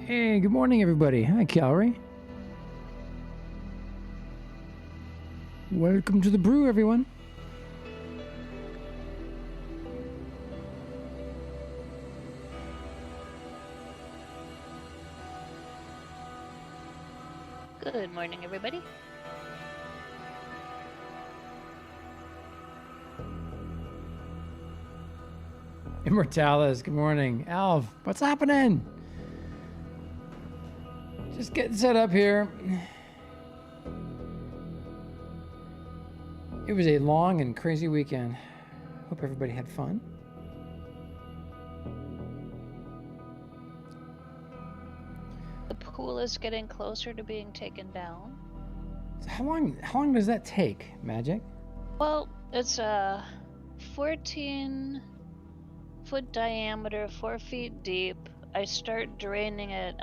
Hey, good morning, everybody. Hi, Calorie. Welcome to the brew, everyone. Good morning, everybody. Immortalis, good morning. Alv, what's happening? Just getting set up here. It was a long and crazy weekend. Hope everybody had fun. The pool is getting closer to being taken down. So how long does that take, Magic? Well, it's a 14-foot diameter, 4 feet deep. I started draining it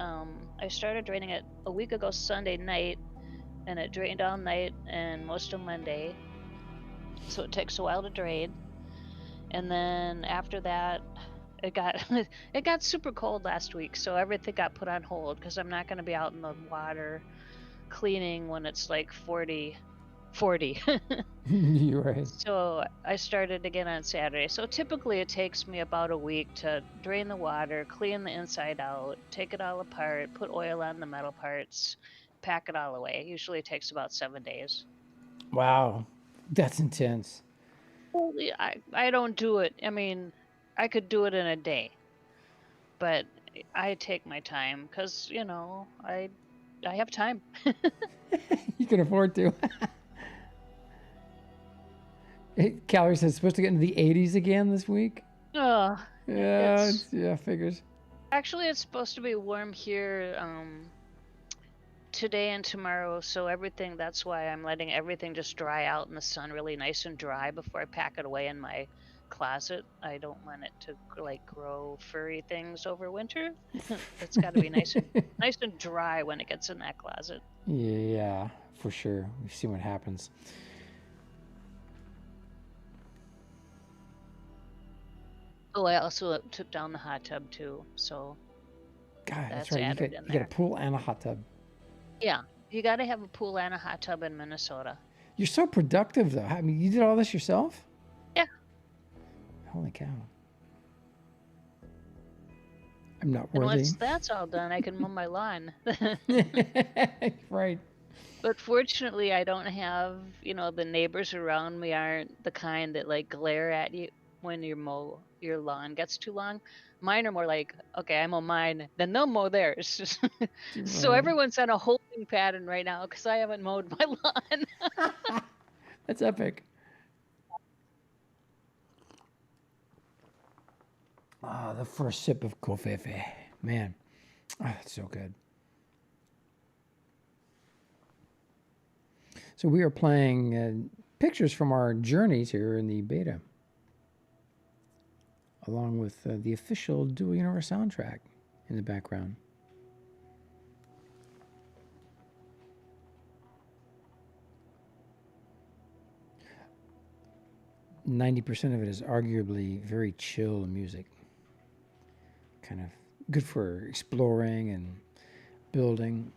a week ago Sunday night, and it drained all night and most of Monday. So it takes a while to drain. And then after that, it got super cold last week, so everything got put on hold because I'm not going to be out in the water cleaning when it's like 40. You're right. So I started again on Saturday. So typically it takes me about a week to drain the water, clean the inside out, take it all apart, put oil on the metal parts, pack it all away. Usually it takes about 7 days. Wow, that's intense. Well, I don't do it. I mean, I could do it in a day, but I take my time because, I have time. You can afford to. Calorie says it's supposed to get into the 80s again this week. Oh, Yeah, figures. actually, it's supposed to be warm here today and tomorrow, so that's why I'm letting everything just dry out in the sun really nice and dry before I pack it away in my closet. I don't want it to grow furry things over winter. It's got to be nice and dry when it gets in that closet. Yeah, for sure. We've seen what happens. Oh, I also took down the hot tub too, so God, that's that's right. added You in get a there. pool and a hot tub. Yeah, you got to have a pool and a hot tub in Minnesota. You're so productive, though. I mean, you did all this yourself? Yeah. Holy cow. I'm not And worthy. once that's all done, I can mow my lawn. Right. But fortunately, I don't have, the neighbors around me aren't the kind that glare at you when your lawn gets too long. Mine are more like, okay, I mow mine, then they'll mow theirs. So Right. everyone's on a holding pattern right now because I haven't mowed my lawn. That's epic. Ah, the first sip of covfefe. Man, that's so good. So we are playing pictures from our journeys here in the beta, along with the official Dual Universe soundtrack in the background. %90 of it is arguably very chill music. Kind of good for exploring and building.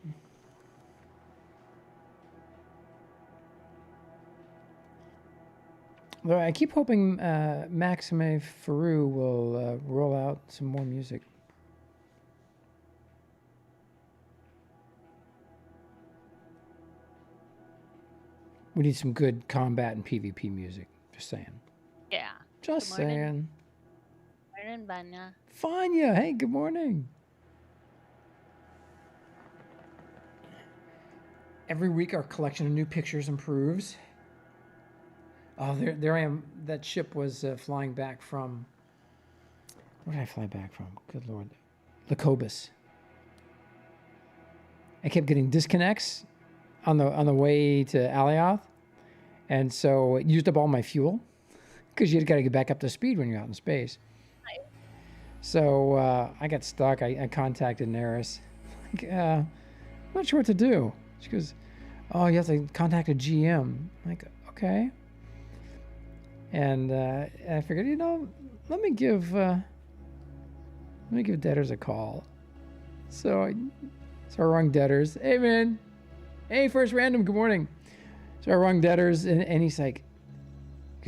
Though I keep hoping Maxime Faroux will roll out some more music. We need some good combat and PvP music. Just saying. Yeah. Just Good morning. saying. Morning, Vanya. Fanya, hey, good morning. Every week our collection of new pictures improves. Oh, there I am. That ship was flying back from... Where did I fly back from? Good Lord. Lacobus. I kept getting disconnects on the way to Alioth, and so it used up all my fuel because you got to get back up to speed when you're out in space. Hi. So I got stuck. I contacted Neris. I'm not sure what to do. She goes, "Oh, you have to contact a GM." I'm like, okay. And I figured, let me give Debtors a call. So I rung Deaders. Hey, man. Hey, First Random, good morning. So I rung Deaders, and he's like,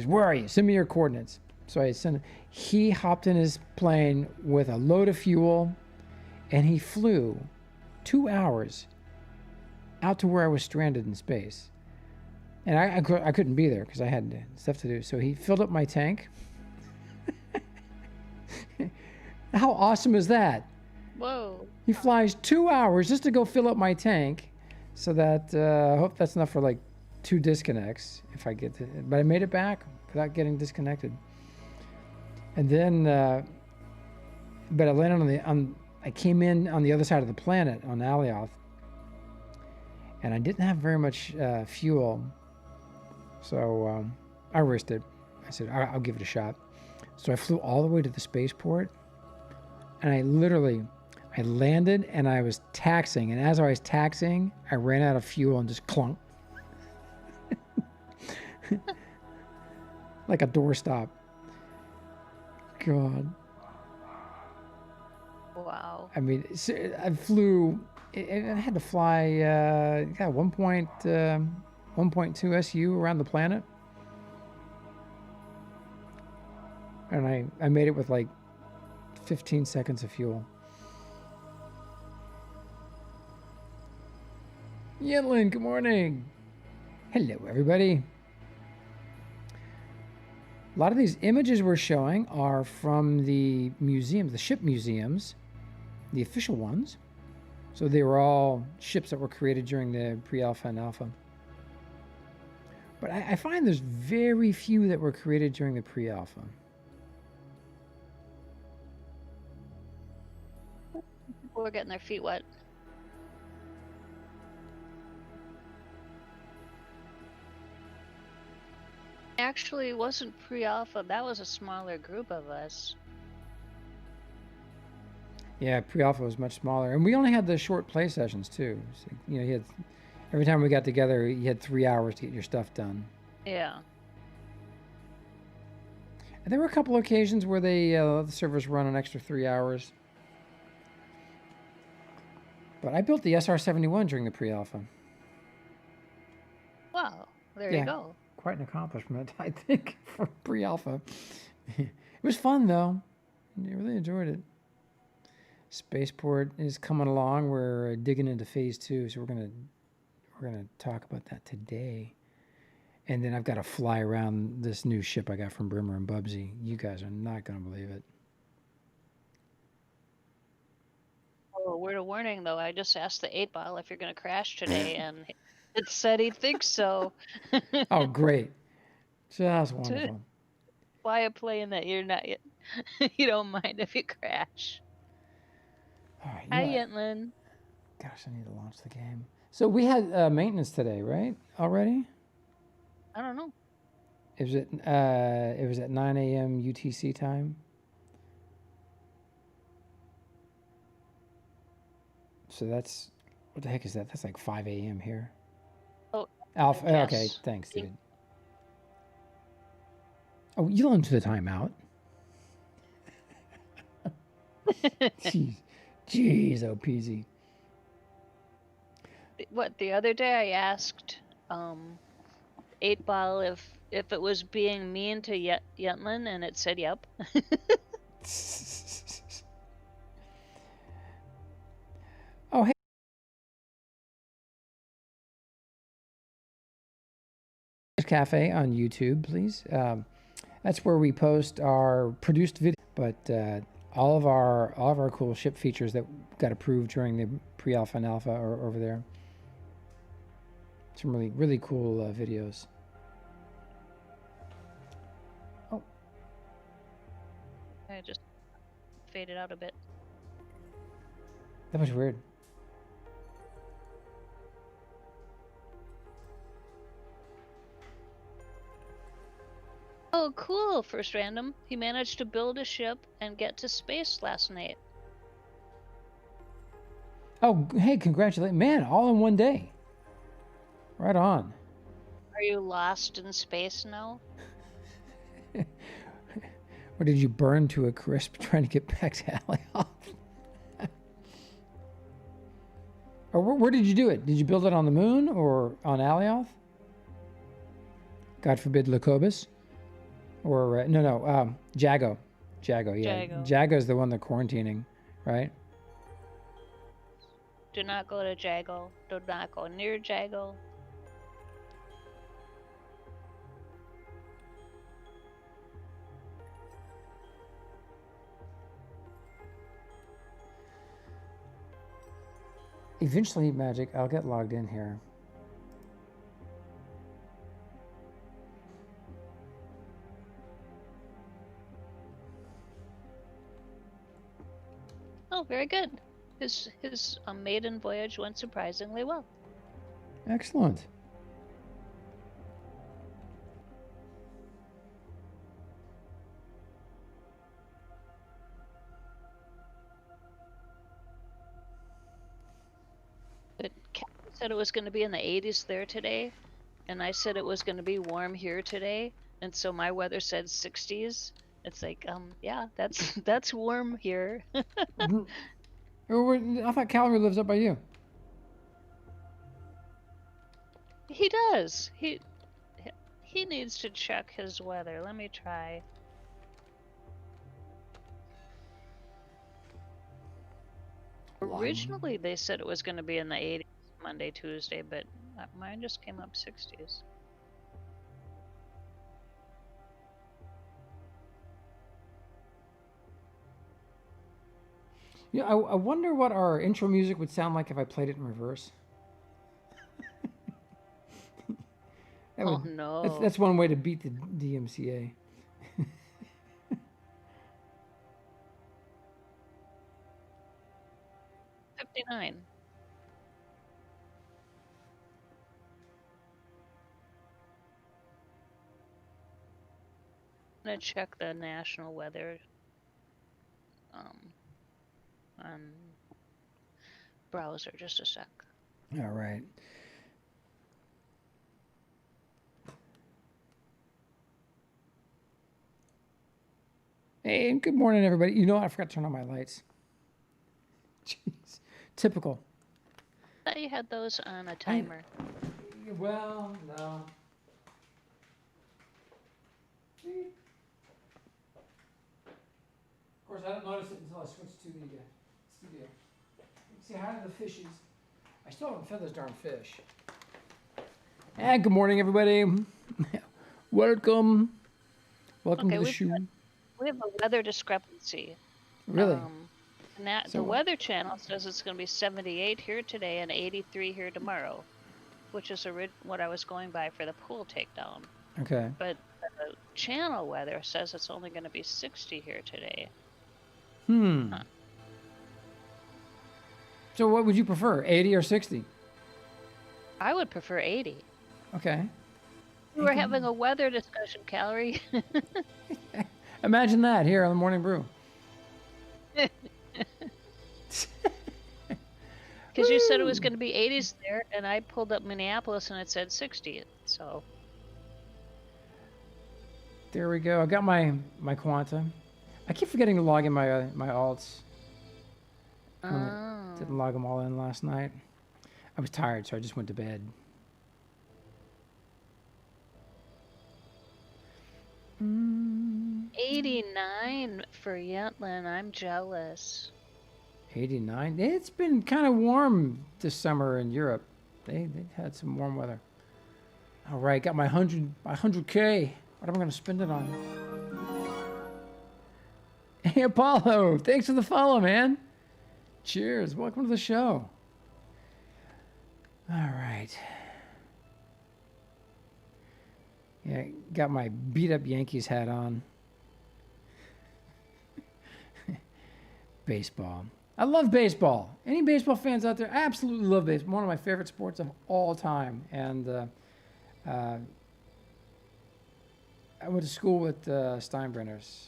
where are you? Send me your coordinates. So I sent him. He hopped in his plane with a load of fuel, and he flew 2 hours out to where I was stranded in space. And I couldn't be there because I had stuff to do. So he filled up my tank. How awesome is that? Whoa. He flies 2 hours just to go fill up my tank, so that I hope that's enough for like 2 disconnects if I get to. But I made it back without getting disconnected. And then, but I landed I came in on the other side of the planet on Alioth, and I didn't have very much fuel, so I risked it. I said I'll give it a shot. So I flew all the way to the spaceport, and I landed and I was taxiing, and as I was taxiing, I ran out of fuel and just clunk. Like a doorstop. God. Wow. I mean, I flew, I had to fly 1.2 SU around the planet. And I made it with like 15 seconds of fuel. Yinlin, good morning. Hello, everybody. A lot of these images we're showing are from the museums, the ship museums, the official ones. So they were all ships that were created during the pre-alpha and alpha. But I find there's very few that were created during the pre-alpha. People were getting their feet wet. Actually, it wasn't pre-alpha. That was a smaller group of us. Yeah, pre-alpha was much smaller, and we only had the short play sessions too. So, you had every time we got together, you had 3 hours to get your stuff done. Yeah. And there were a couple of occasions where they let the servers run an extra 3 hours. But I built the SR-71 during the pre-alpha. Wow. There you go. Quite an accomplishment, I think, for pre-alpha. It was fun though. I really enjoyed it. Spaceport is coming along. We're digging into phase 2, so we're gonna talk about that today. And then I've got to fly around this new ship I got from Brimmer and Bubsy. You guys are not gonna believe it. Oh, word of warning though, I just asked the 8-ball if you're gonna crash today, and it said he thinks so. Oh, great. Just wonderful. Fly a plane that you're not yet. You don't mind if you crash. All right. Hi, Yentlin. Gosh, I need to launch the game. So we had maintenance today, right? Already? I don't know. It was at 9 a.m. UTC time. So that's, what the heck is that? That's like 5 a.m. here. Oh, Alpha. yes. Okay, thanks, dude. Oh, you let him to the timeout. Jeez, oh, peasy. What, the other day I asked 8-ball if it was being mean to Yentlin, and it said yep. Oh, hey. Cafe on YouTube, please. That's where we post our produced video, but all of our cool ship features that got approved during the pre-alpha and alpha are over there. Some really cool videos. Oh, I just faded out a bit. that was weird. Oh, cool, First Random. He managed to build a ship and get to space last night. Oh, hey, congratulations. Man, all in one day. Right on. Are you lost in space now? Or did you burn to a crisp trying to get back to Alioth? Or where did you do it? Did you build it on the moon or on Alioth? God forbid, Lacobus. Or Jago. Jago, yeah. Jago's the one they're quarantining, right? Do not go to Jago. Do not go near Jago. Eventually, Magic, I'll get logged in here. Oh, very good. His maiden voyage went surprisingly well. Excellent. But Captain said it was going to be in the 80s there today, and I said it was going to be warm here today, and so my weather said 60s. It's like, yeah, that's warm here. I thought Calgary lives up by you. He does. He needs to check his weather. Let me try. Originally, they said it was going to be in the 80s Monday, Tuesday, but mine just came up 60s. Yeah, I wonder what our intro music would sound like if I played it in reverse. No. That's one way to beat the DMCA. 59. I'm gonna check the national weather on browser just a sec. All right. Hey, and good morning, everybody. You know what? I forgot to turn on my lights. Jeez. Typical. I thought you had those on a timer. Well, no. Of course, I didn't notice it until I switched to the studio. Say hi to the fishies. I still haven't fed this darn fish. And good morning, everybody. Welcome. Welcome to the show. We have a weather discrepancy. Really? The Weather Channel says it's going to be 78 here today and 83 here tomorrow, which is what I was going by for the pool takedown. Okay. But the channel weather says it's only going to be 60 here today. Huh. So what would you prefer, 80 or 60? I would prefer 80. Okay. We're having a weather discussion, Calorie. Imagine that here on the Morning Brew. Because you said it was going to be 80s there, and I pulled up Minneapolis and it said 60. So there we go. I got my Quanta. I keep forgetting to log in my alts. Didn't log them all in last night. I was tired, so I just went to bed. 89 for Yetland. I'm jealous. 89. It's been kind of warm this summer in Europe. They had some warm weather. All right, got my 100K. What am I going to spend it on? Hey, Apollo, thanks for the follow, man. Cheers. Welcome to the show. All right. Yeah, got my beat up Yankees hat on. Baseball. I love baseball. Any baseball fans out there? I absolutely love baseball. One of my favorite sports of all time. And I went to school with Steinbrenners.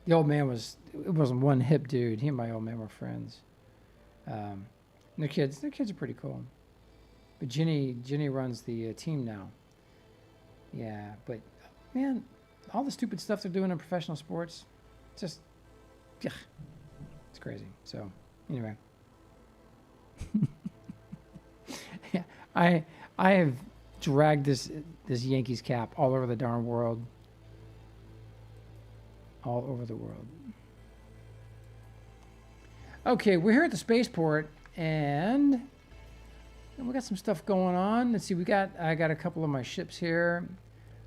The old man it wasn't one hip dude. He and my old man were friends. And their kids are pretty cool. But Ginny runs the team now. Yeah, but man, all the stupid stuff they're doing in professional sports, just, it's crazy. So anyway, Yeah, I have dragged this Yankees cap all over the darn world. All over the world. Okay, we're here at the spaceport, and we got some stuff going on. Let's see, I got a couple of my ships here.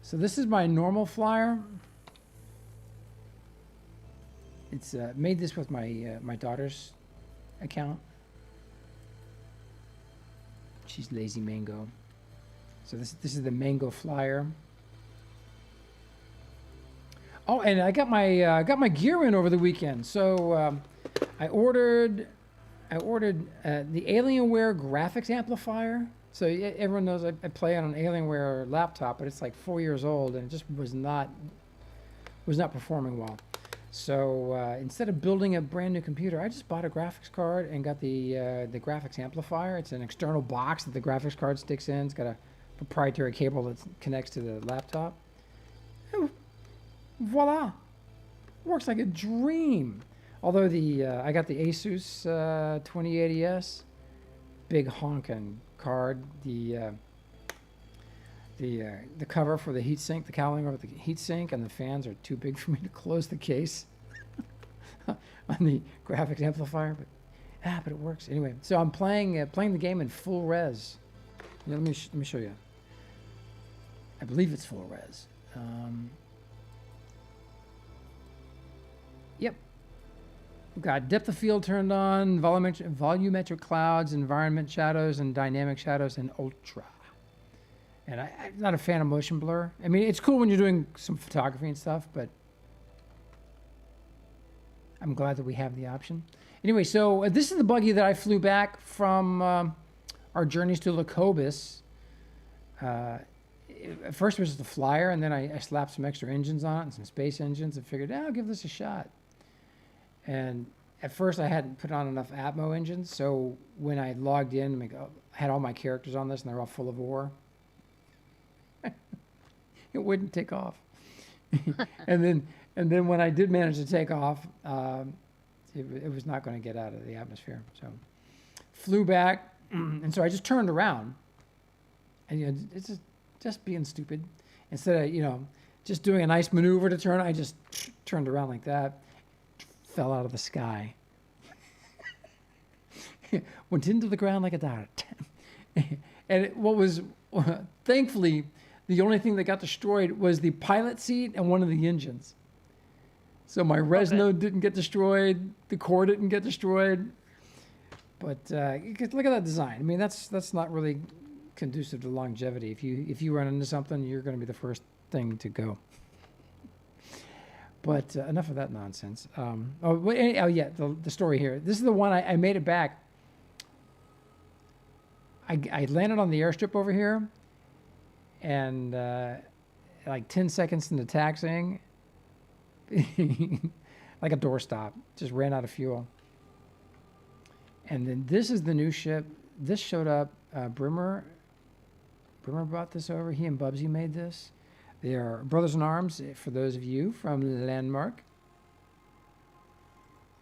So this is my normal flyer. It's made this with my my daughter's account. She's lazy mango. So this is the mango flyer. Oh, and I got my gear in over the weekend. So I ordered the Alienware graphics amplifier. So everyone knows I play on an Alienware laptop, but it's like 4 years old and it just was not performing well. So instead of building a brand new computer, I just bought a graphics card and got the graphics amplifier. It's an external box that the graphics card sticks in. It's got a proprietary cable that connects to the laptop. And voila, works like a dream. Although I got the Asus 2080S, big honkin' card. The cover for the heatsink, the cowling over the heatsink, and the fans are too big for me to close the case on the graphics amplifier. But it works anyway. So I'm playing the game in full res. Yeah, let me show you. I believe it's full res. Yep. We've got depth of field turned on, volumetric clouds, environment shadows, and dynamic shadows in ultra. And I'm not a fan of motion blur. I mean, it's cool when you're doing some photography and stuff, but I'm glad that we have the option. Anyway, so this is the buggy that I flew back from our journeys to Lacobus. At first it was the flyer, and then I slapped some extra engines on it and some space engines and figured, I'll give this a shot. And at first I hadn't put on enough Atmo engines, so when I logged in, I had all my characters on this, and they're all full of ore. It wouldn't take off. and then when I did manage to take off, it was not going to get out of the atmosphere. So flew back, and so I just turned around, and it's just being stupid. Instead of just doing a nice maneuver to turn, I just turned around like that, fell out of the sky, went into the ground like a dart. And what was thankfully the only thing that got destroyed was the pilot seat and one of the engines. So my res node didn't get destroyed, the core didn't get destroyed. But look at that design. I mean, that's not really conducive to longevity. If you run into something, you're going to be the first thing to go. But enough of that nonsense. The story here. This is the one I made it back. I landed on the airstrip over here, and like 10 seconds into taxiing, like a doorstop, just ran out of fuel. And then this is the new ship. This showed up. Brimmer brought this over. He and Bubsy made this. They are brothers in arms, for those of you from Landmark.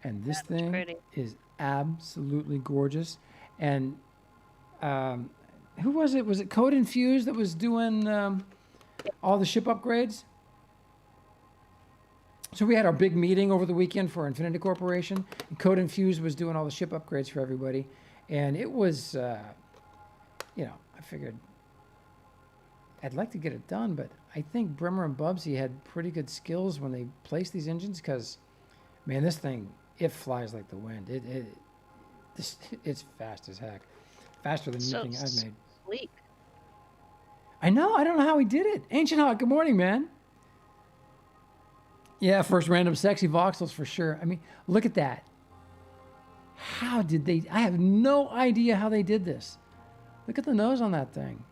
And this thing is absolutely gorgeous. And who was it? Was it Code Infused that was doing all the ship upgrades? So we had our big meeting over the weekend for Infinity Corporation. And Code Infused was doing all the ship upgrades for everybody. And it was, I figured I'd like to get it done, but I think Brimmer and Bubsy had pretty good skills when they placed these engines because, man, this thing, it flies like the wind. It's fast as heck. Faster than anything I've made. Sleek. I know. I don't know how he did it. Ancient Hawk, good morning, man. Yeah, first random sexy voxels for sure. I mean, look at that. How did they? I have no idea how they did this. Look at the nose on that thing.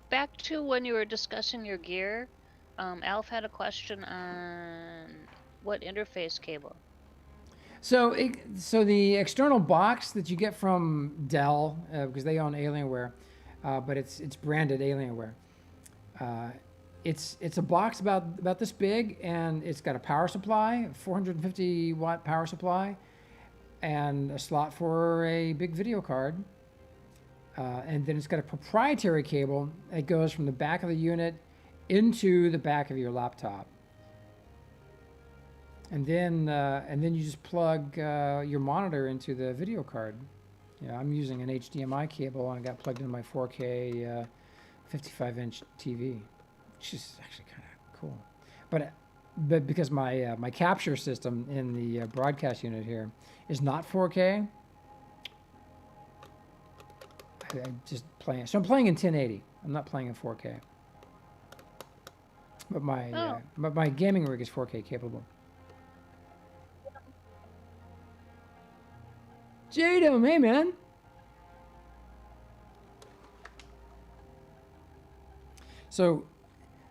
Back to when you were discussing your gear, Alf had a question on what interface cable. So the external box that you get from Dell, because they own Alienware, but it's branded Alienware. It's a box about this big, and it's got a power supply, 450 watt power supply, and a slot for a big video card. And then it's got a proprietary cable that goes from the back of the unit into the back of your laptop. And then you just plug your monitor into the video card. Yeah, I'm using an HDMI cable, and I got plugged into my 4K 55-inch TV, which is actually kind of cool. But because my capture system in the broadcast unit here is not 4K, I'm just playing. So I'm playing in 1080. I'm not playing in 4K. But my gaming rig is 4K capable. Jadum, hey man. So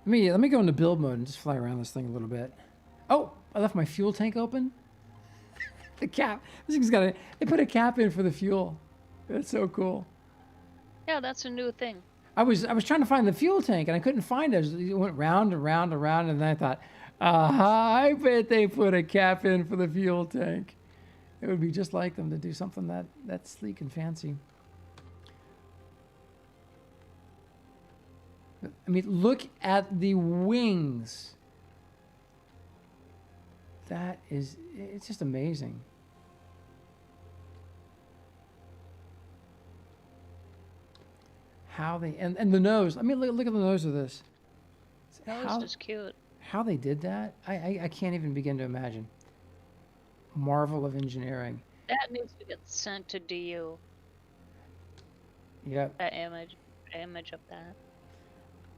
let me go into build mode and just fly around this thing a little bit. Oh, I left my fuel tank open. The cap. This thing's got they put a cap in for the fuel. That's so cool. Yeah, that's a new thing. I was trying to find the fuel tank and I couldn't find it. It went round and round and round, and then I thought, I bet they put a cap in for the fuel tank. It would be just like them to do something that sleek and fancy. I mean, look at the wings. It's just amazing. How they, and the nose. I mean, look at the nose of this. Nose is cute. How they did that, I can't even begin to imagine. Marvel of engineering. That needs to get sent to DU. Yep. That image of that.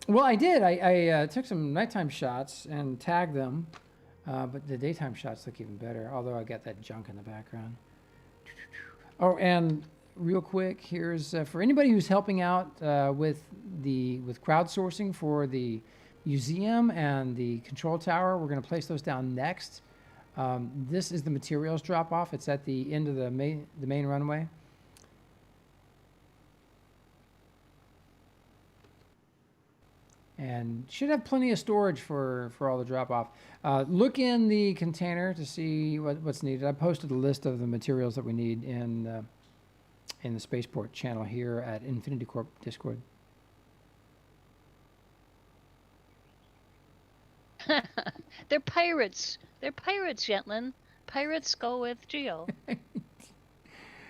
Well, I did. I took some nighttime shots and tagged them, but the daytime shots look even better. Although I got that junk in the background. Oh, and real quick, here's for anybody who's helping out with crowdsourcing for the museum and the control tower. We're going to place those down next. This is the materials drop off. It's at the end of the main runway. And should have plenty of storage for all the drop off. Look in the container to see what's needed. I posted a list of the materials that we need in the Spaceport channel here at Infinity Corp Discord. They're pirates. They're pirates, Jetlin. Pirates go with Geo.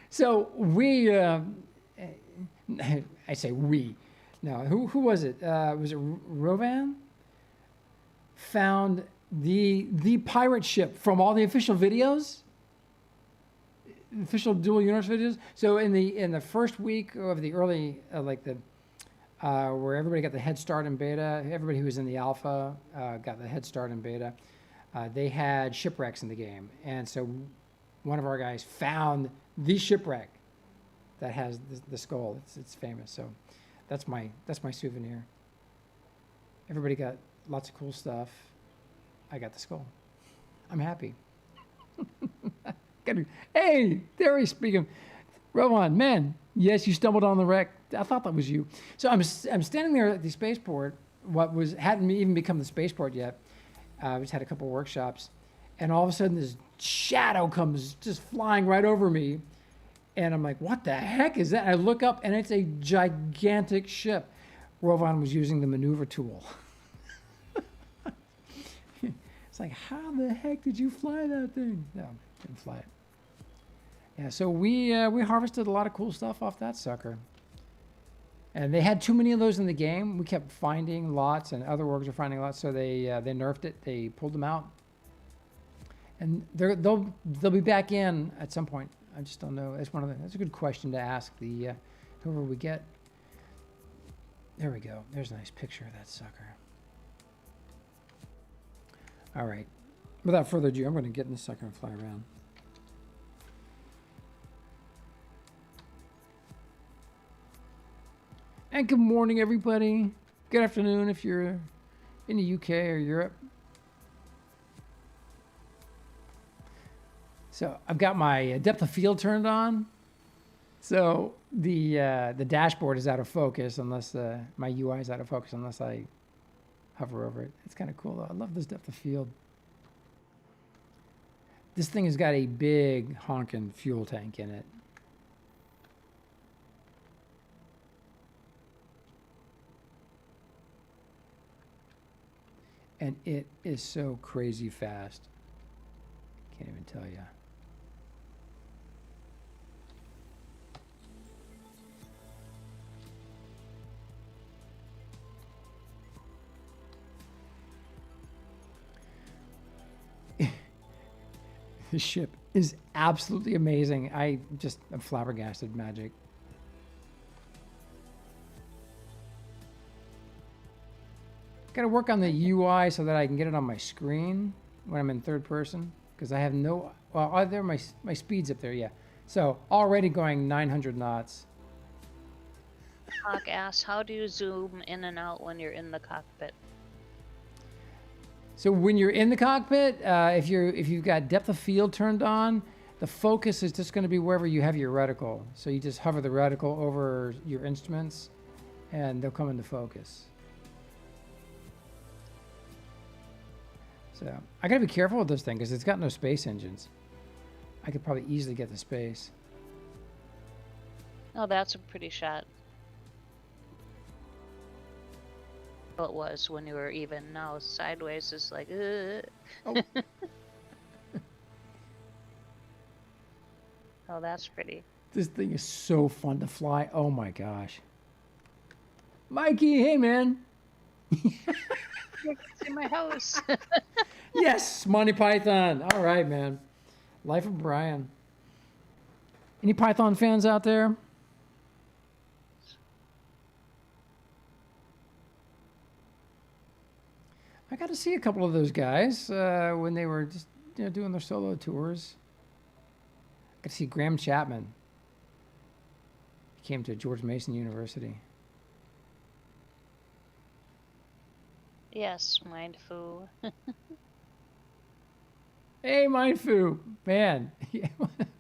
So we, I say we. No, who was it? Was it Rovan? Found the pirate ship from all the official videos, official dual universe videos. So in the first week of the early where everybody got the head start in beta, everybody who was in the alpha got the head start in beta. They had shipwrecks in the game, and so one of our guys found the shipwreck that has the skull. It's famous. So that's my souvenir. Everybody got lots of cool stuff. I got the skull. I'm happy. Hey, there he's speaking. Rowan, man, yes, you stumbled on the wreck. I thought that was you. So I'm standing there at the spaceport. Hadn't even become the spaceport yet. We just had a couple workshops, and all of a sudden this shadow comes just flying right over me, and I'm like, "What the heck is that?" I look up, and it's a gigantic ship. Rowan was using the maneuver tool. It's like, how the heck did you fly that thing? No, didn't fly it. Yeah, so we harvested a lot of cool stuff off that sucker. And they had too many of those in the game. We kept finding lots, and other orgs are finding lots, so they nerfed it. They pulled them out, and they'll be back in at some point. I just don't know. That's a good question to ask the whoever we get. There we go. There's a nice picture of that sucker. All right. Without further ado, I'm going to get in this sucker and fly around. And good morning, everybody. Good afternoon if you're in the UK or Europe. So I've got my depth of field turned on. So the dashboard is out of focus unless my UI is out of focus unless I hover over it. It's kind of cool though. I love this depth of field. This thing has got a big honking fuel tank in it. And it is so crazy fast. Can't even tell you. This ship is absolutely amazing. I'm flabbergasted, Magic. Got to work on the UI so that I can get it on my screen when I'm in third person, because I have no. Well, are there my speed's up there? Yeah. So already going 900 knots. Hawk asks, how do you zoom in and out when you're in the cockpit? So when you're in the cockpit, if you've got depth of field turned on, the focus is just going to be wherever you have your reticle. So you just hover the reticle over your instruments, and they'll come into focus. So I got to be careful with this thing because it's got no space engines. I could probably easily get to space. Oh, that's a pretty shot. Well, it was when you were even. Now sideways is like, Oh. Oh, that's pretty. This thing is so fun to fly. Oh my gosh. Mikey, hey man. See my house. Yes, Monty Python. All right, man. Life of Brian. Any Python fans out there? I got to see a couple of those guys when they were just doing their solo tours. I got to see Graham Chapman. He came to George Mason University. Yes, Mindfoo. Hey, Mindfoo. Man.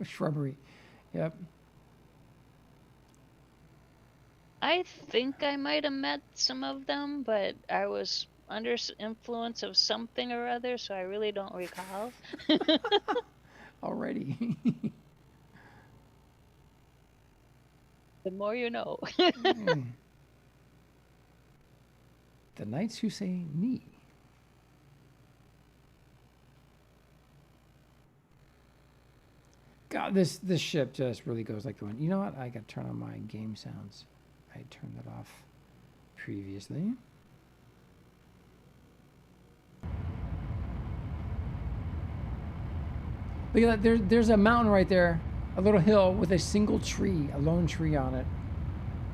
Shrubbery. Yep. I think I might have met some of them, but I was under influence of something or other, so I really don't recall. Already. The more you know. The Knights Who Say Me. God, this ship just really goes like the wind. You know what? I got to turn on my game sounds. I turned that off previously. Look at that. There's a mountain right there. A little hill with a single tree, a lone tree on it.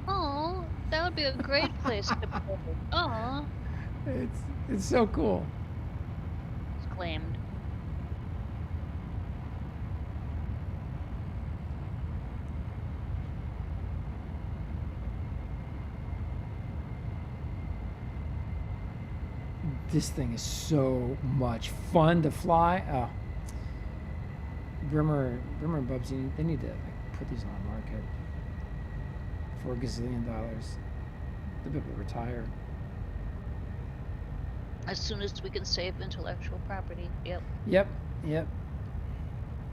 Oh, that would be a great place to put it. Oh. It's so cool. It's claimed. This thing is so much fun to fly. Oh. Brimmer and Bubsy, they need to put these on the market for $1 gazillion. They'll be able to retire. As soon as we can save intellectual property. Yep. Yep.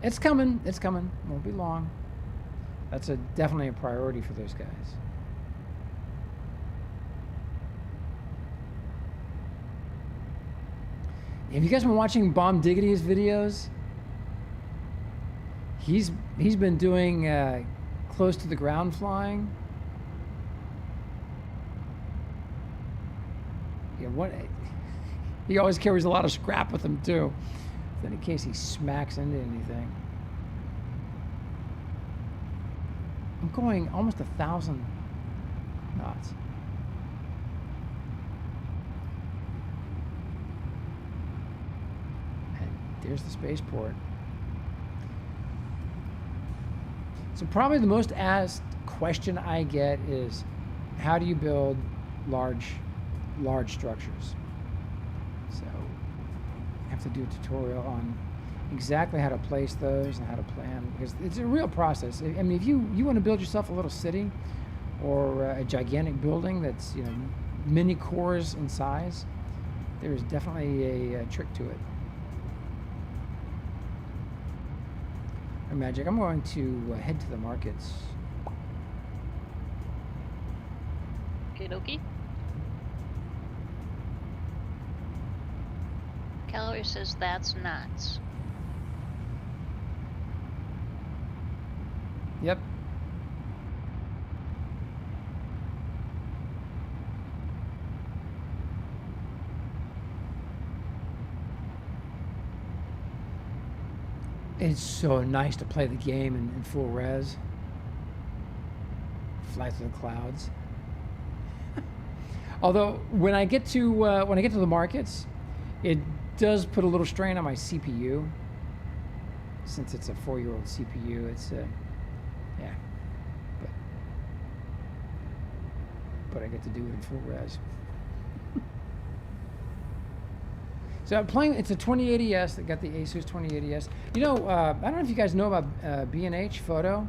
It's coming. Won't be long. That's definitely a priority for those guys. Have you guys been watching Bomb Diggity's videos? He's been doing close to the ground flying. Yeah, he always carries a lot of scrap with him too, then in case he smacks into anything. I'm going almost 1,000 knots. And there's the spaceport. So probably the most asked question I get is, how do you build large structures? So I have to do a tutorial on exactly how to place those and how to plan, because it's a real process. I mean, if you want to build yourself a little city or a gigantic building that's many cores in size, there's definitely a trick to it. Magic. I'm going to head to the markets. Okie dokie. Calorie says that's nuts. Yep. It's so nice to play the game in full res. Fly through the clouds. Although when I get to the markets, it does put a little strain on my CPU. Since it's a 4-year-old CPU, it's yeah. But I get to do it in full res. So I'm playing. It's a 2080S that got the Asus 2080S. You know, I don't know if you guys know about B&H Photo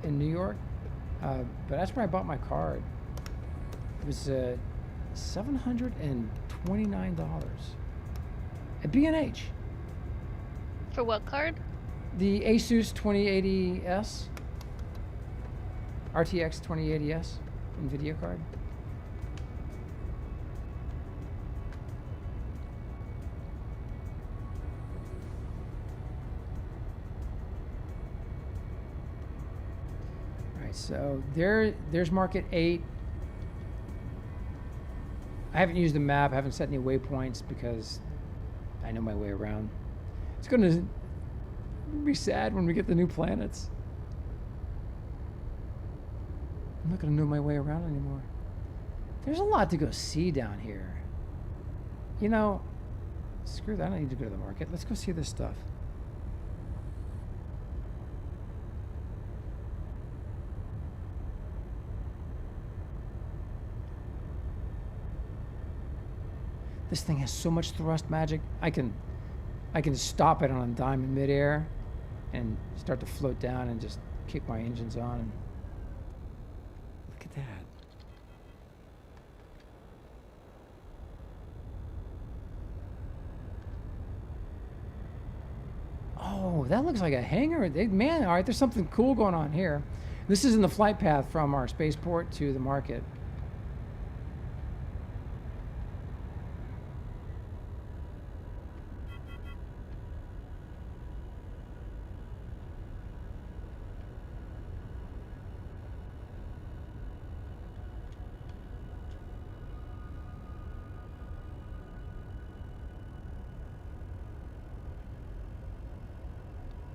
in New York, but that's where I bought my card. It was $729 at B&H. For what card? The Asus 2080S, RTX 2080S NVIDIA card. So there's market 8. I haven't used the map. I haven't set any waypoints because I know my way around. It's going to be sad when we get the new planets. I'm not going to know my way around anymore. There's a lot to go see down here. You know, screw that. I don't need to go to the market. Let's go see this stuff. This thing has so much thrust magic. I can stop it on a dime in midair and start to float down and just kick my engines on. And look at that. Oh, that looks like a hangar. Man, all right, there's something cool going on here. This is in the flight path from our spaceport to the market.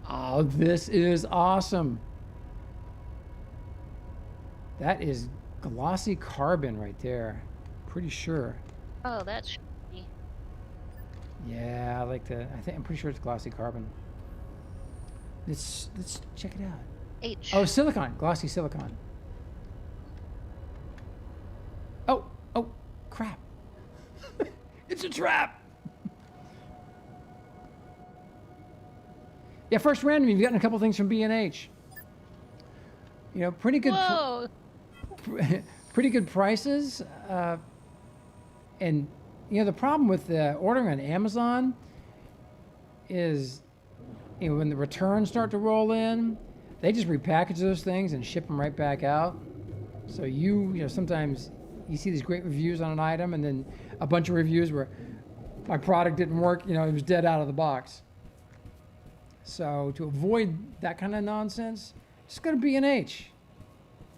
Oh, this is awesome. That is glossy carbon right there. Pretty sure. Oh, that's shiny. Yeah, I like the. I'm pretty sure it's glossy carbon. Let's check it out. H. Oh, silicon, glossy silicon. Oh, crap! It's a trap. Yeah, first random. You've gotten a couple things from B&H. You know, pretty good. Whoa. Pretty good prices. And you know, the problem with ordering on Amazon is, you know, when the returns start to roll in, they just repackage those things and ship them right back out. So you know, sometimes you see these great reviews on an item, and then a bunch of reviews where my product didn't work. You know, it was dead out of the box. So to avoid that kind of nonsense, just go to B&H.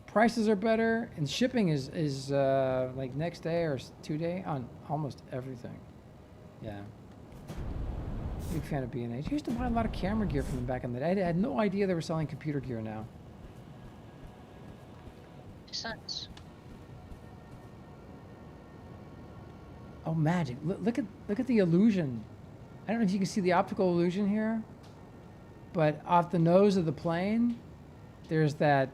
Prices are better, and shipping is like next day or 2 day on almost everything. Yeah. Big fan of B&H. I used to buy a lot of camera gear from them back in the day. I had no idea they were selling computer gear now. Sense. Oh, magic! Look at the illusion. I don't know if you can see the optical illusion here, but off the nose of the plane, there's that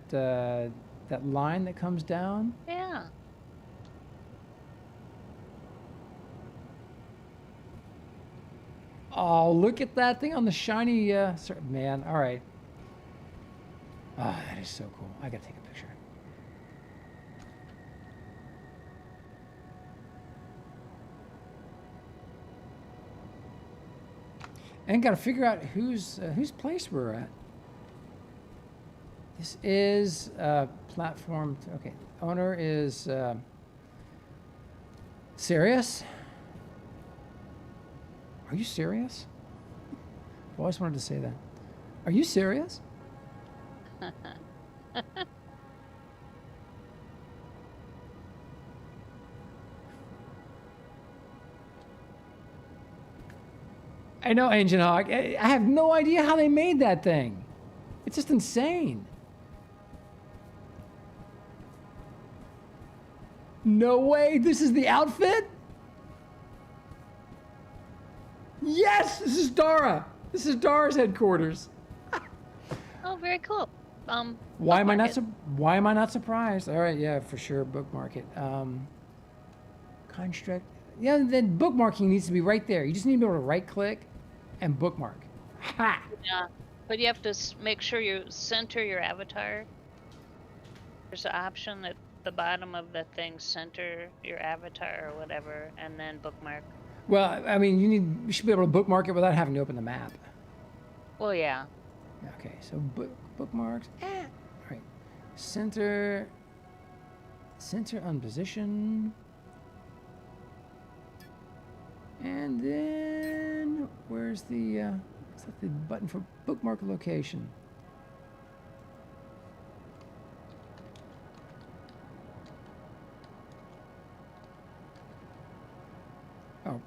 line that comes down. Yeah. Oh, look at that thing on the shiny, man. All right. Oh, that is so cool. I gotta take a picture. And gotta figure out whose place we're at. This is platform. Okay, owner is serious. Are you serious? I always wanted to say that. Are you serious? I know, Ancient Hawk. I have no idea how they made that thing. It's just insane. No way. This is the outfit? Yes, this is Dara. This is Dara's headquarters. Oh, very cool. Why am I not? bookmark it. Why am I not surprised? All right, yeah, for sure. Bookmark it. Construct. Yeah, then bookmarking needs to be right there. You just need to be able to right click and bookmark. Ha! Yeah, but you have to make sure you center your avatar. There's an option at the bottom of the thing, center your avatar or whatever, and then bookmark. Well, I mean, you should be able to bookmark it without having to open the map. Well, yeah. Okay, so bookmarks. All right, center on position, and then where's the is that the button for bookmark location? Oh,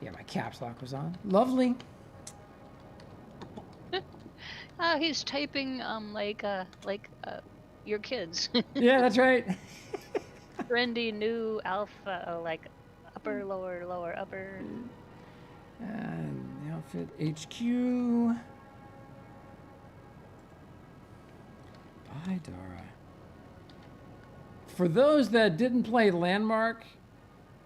yeah, my caps lock was on. Lovely. He's typing like your kids. Yeah, that's right. Trendy new alpha, like upper, lower, upper. And the outfit HQ. Bye, Dara. For those that didn't play Landmark,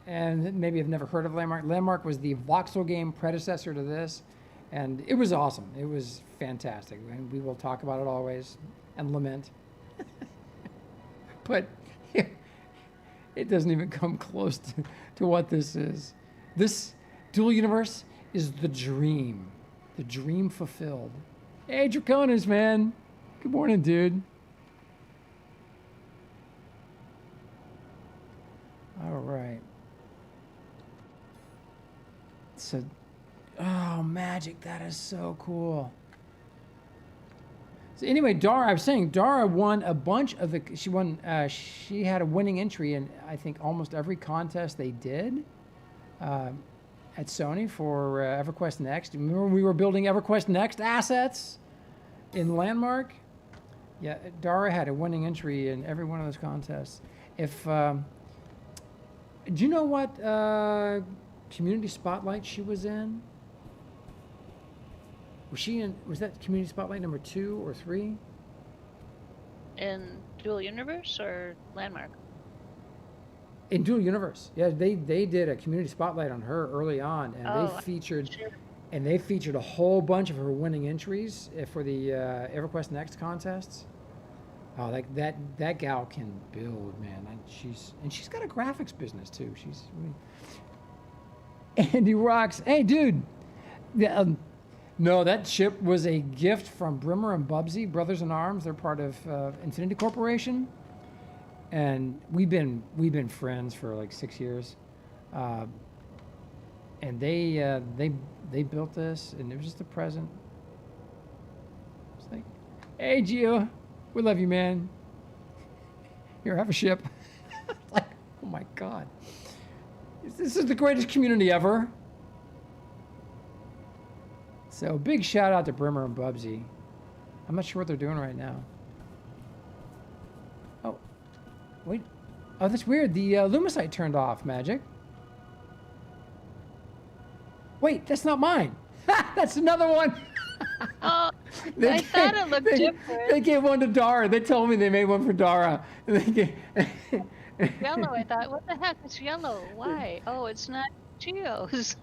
and maybe have never heard of Landmark, Landmark was the voxel game predecessor to this, and it was awesome. It was fantastic, and we will talk about it always and lament. But it doesn't even come close to what this is. This dual universe is the dream fulfilled. Hey, Draconis, man. Good morning, dude. All right. So, oh, magic. That is so cool. So anyway, Dara, I was saying, Dara won a bunch of the, she had a winning entry in, I think, almost every contest they did at Sony for EverQuest Next. Remember we were building EverQuest Next assets in Landmark? Yeah, Dara had a winning entry in every one of those contests. If, do you know what Community Spotlight she was in? Was that Community Spotlight number 2 or 3? In Dual Universe or Landmark? In Dual Universe, yeah, they did a Community Spotlight on her early on, and they featured a whole bunch of her winning entries for the EverQuest Next contests. Oh, like that gal can build, man, and she's got a graphics business too. Andy rocks. Hey, dude. Yeah. No, that ship was a gift from Brimmer and Bubsy, Brothers in Arms. They're part of Infinity Corporation, and we've been friends for like 6 years. And they built this, and it was just a present. It's like, hey, Gio, we love you, man. Here, have a ship. Like, oh my God, this is the greatest community ever. So big shout out to Brimmer and Bubsy. I'm not sure what they're doing right now. Oh, wait. Oh, that's weird. The Lumicite turned off, Magic. Wait, that's not mine. That's another one. Oh, I thought it looked different. They gave one to Dara. They told me they made one for Dara. Yellow, I thought, what the heck? It's yellow. Why? Oh, it's not Geo's.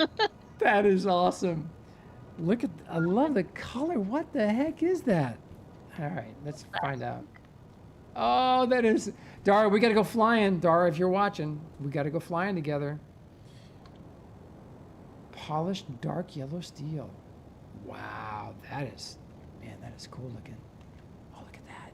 That is awesome. Look at, I love the color. What the heck is that? All right, let's find out. Oh, that is, Dara, we got to go flying. Dara, if you're watching, we got to go flying together. Polished dark yellow steel. Wow, that is, man, that is cool looking. Oh, look at that.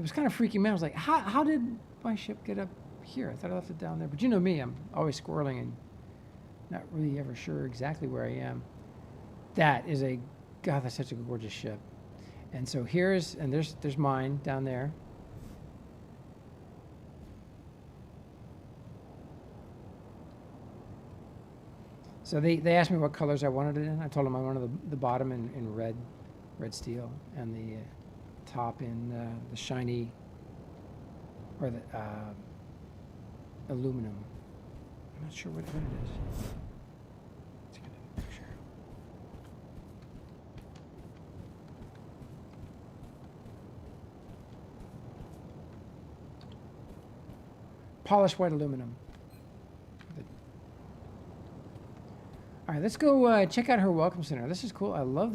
it was kind of freaking me out. I was like, how did my ship get up here? I thought I left it down there. But you know me, I'm always squirreling and not really ever sure exactly where I am. That is God, that's such a gorgeous ship. And so there's mine down there. So they asked me what colors I wanted it in. I told them I wanted the bottom in red steel, and the top in the shiny, or the aluminum. I'm not sure what it is. Let's get a picture. Polished white aluminum. All right, let's go check out her welcome center. This is cool. I love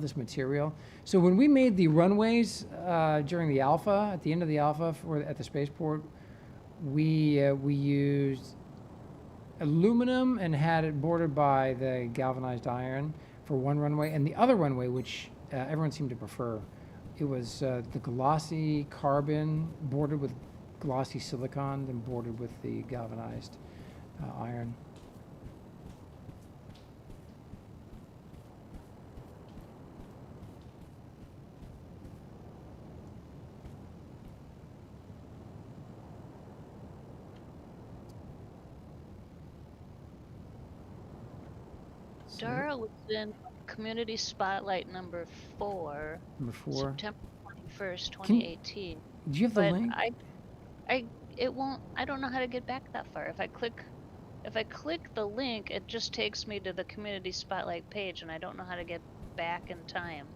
this material. So when we made the runways during the alpha, at the end of the alpha at the spaceport, we used aluminum and had it bordered by the galvanized iron for one runway, and the other runway, which everyone seemed to prefer, it was the glossy carbon bordered with glossy silicon, then bordered with the galvanized iron. Dara was in Community Spotlight number 4. Number 4. September 21st, 2018. Do you have the link? It won't. I don't know how to get back that far. If I click the link, it just takes me to the Community Spotlight page, and I don't know how to get back in time.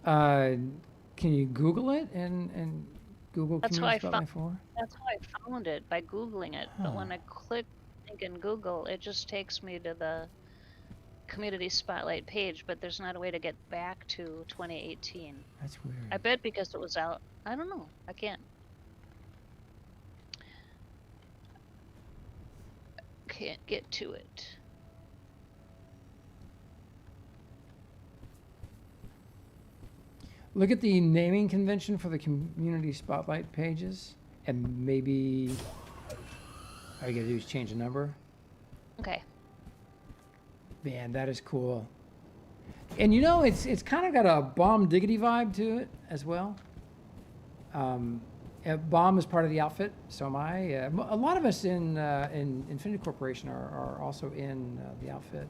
Can you Google it and Google Community Spotlight 4? That's how I found it, by Googling it. But when I click link in Google, it just takes me to the Community Spotlight page, but there's not a way to get back to 2018. That's weird. I bet because it was out. I don't know. I can't get to it. Look at the naming convention for the Community Spotlight pages, and maybe all you gotta do is change the number. Okay. Man, that is cool. And you know, it's kind of got a Bomb Diggity vibe to it as well. Bomb is part of the outfit, so am I. A lot of us in Infinity Corporation are also in the outfit.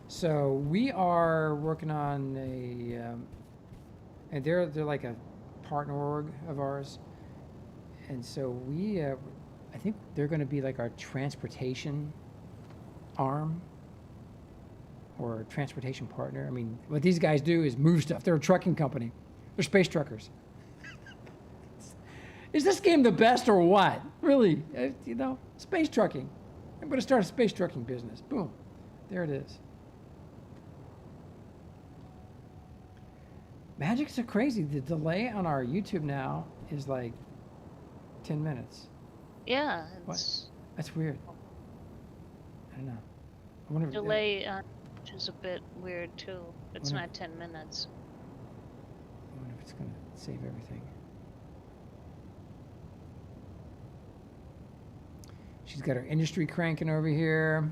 So we are working on and they're like a partner org of ours, and so I think they're going to be like our transportation arm or transportation partner. I mean, what these guys do is move stuff. They're a trucking company. They're space truckers. Is this game the best or what? Really, space trucking. I'm going to start a space trucking business. Boom. There it is. Magic's so crazy. The delay on our YouTube now is like 10 minutes. Yeah. That's weird. I don't know. I wonder delay which is a bit weird too. It's not 10 minutes. I wonder if it's going to save everything. She's got her industry cranking over here.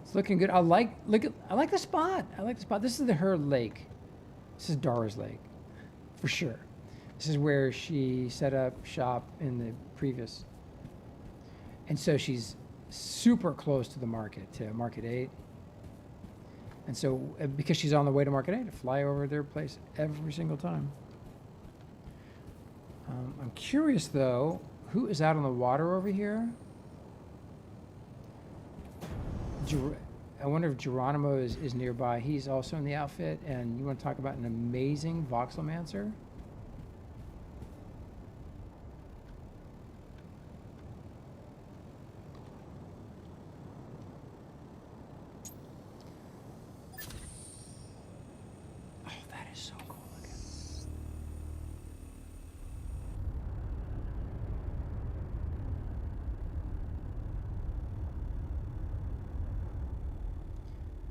It's looking good. I like the spot. This is her lake. This is Dara's lake, for sure. This is where she set up shop in the previous. And so she's super close to the market, to Market 8. And so, because she's on the way to Market 8, to fly over their place every single time. I'm curious, though, who is out on the water over here? I wonder if Geronimo is nearby. He's also in the outfit, and you want to talk about an amazing voxelmancer? Oh, that is so cool looking.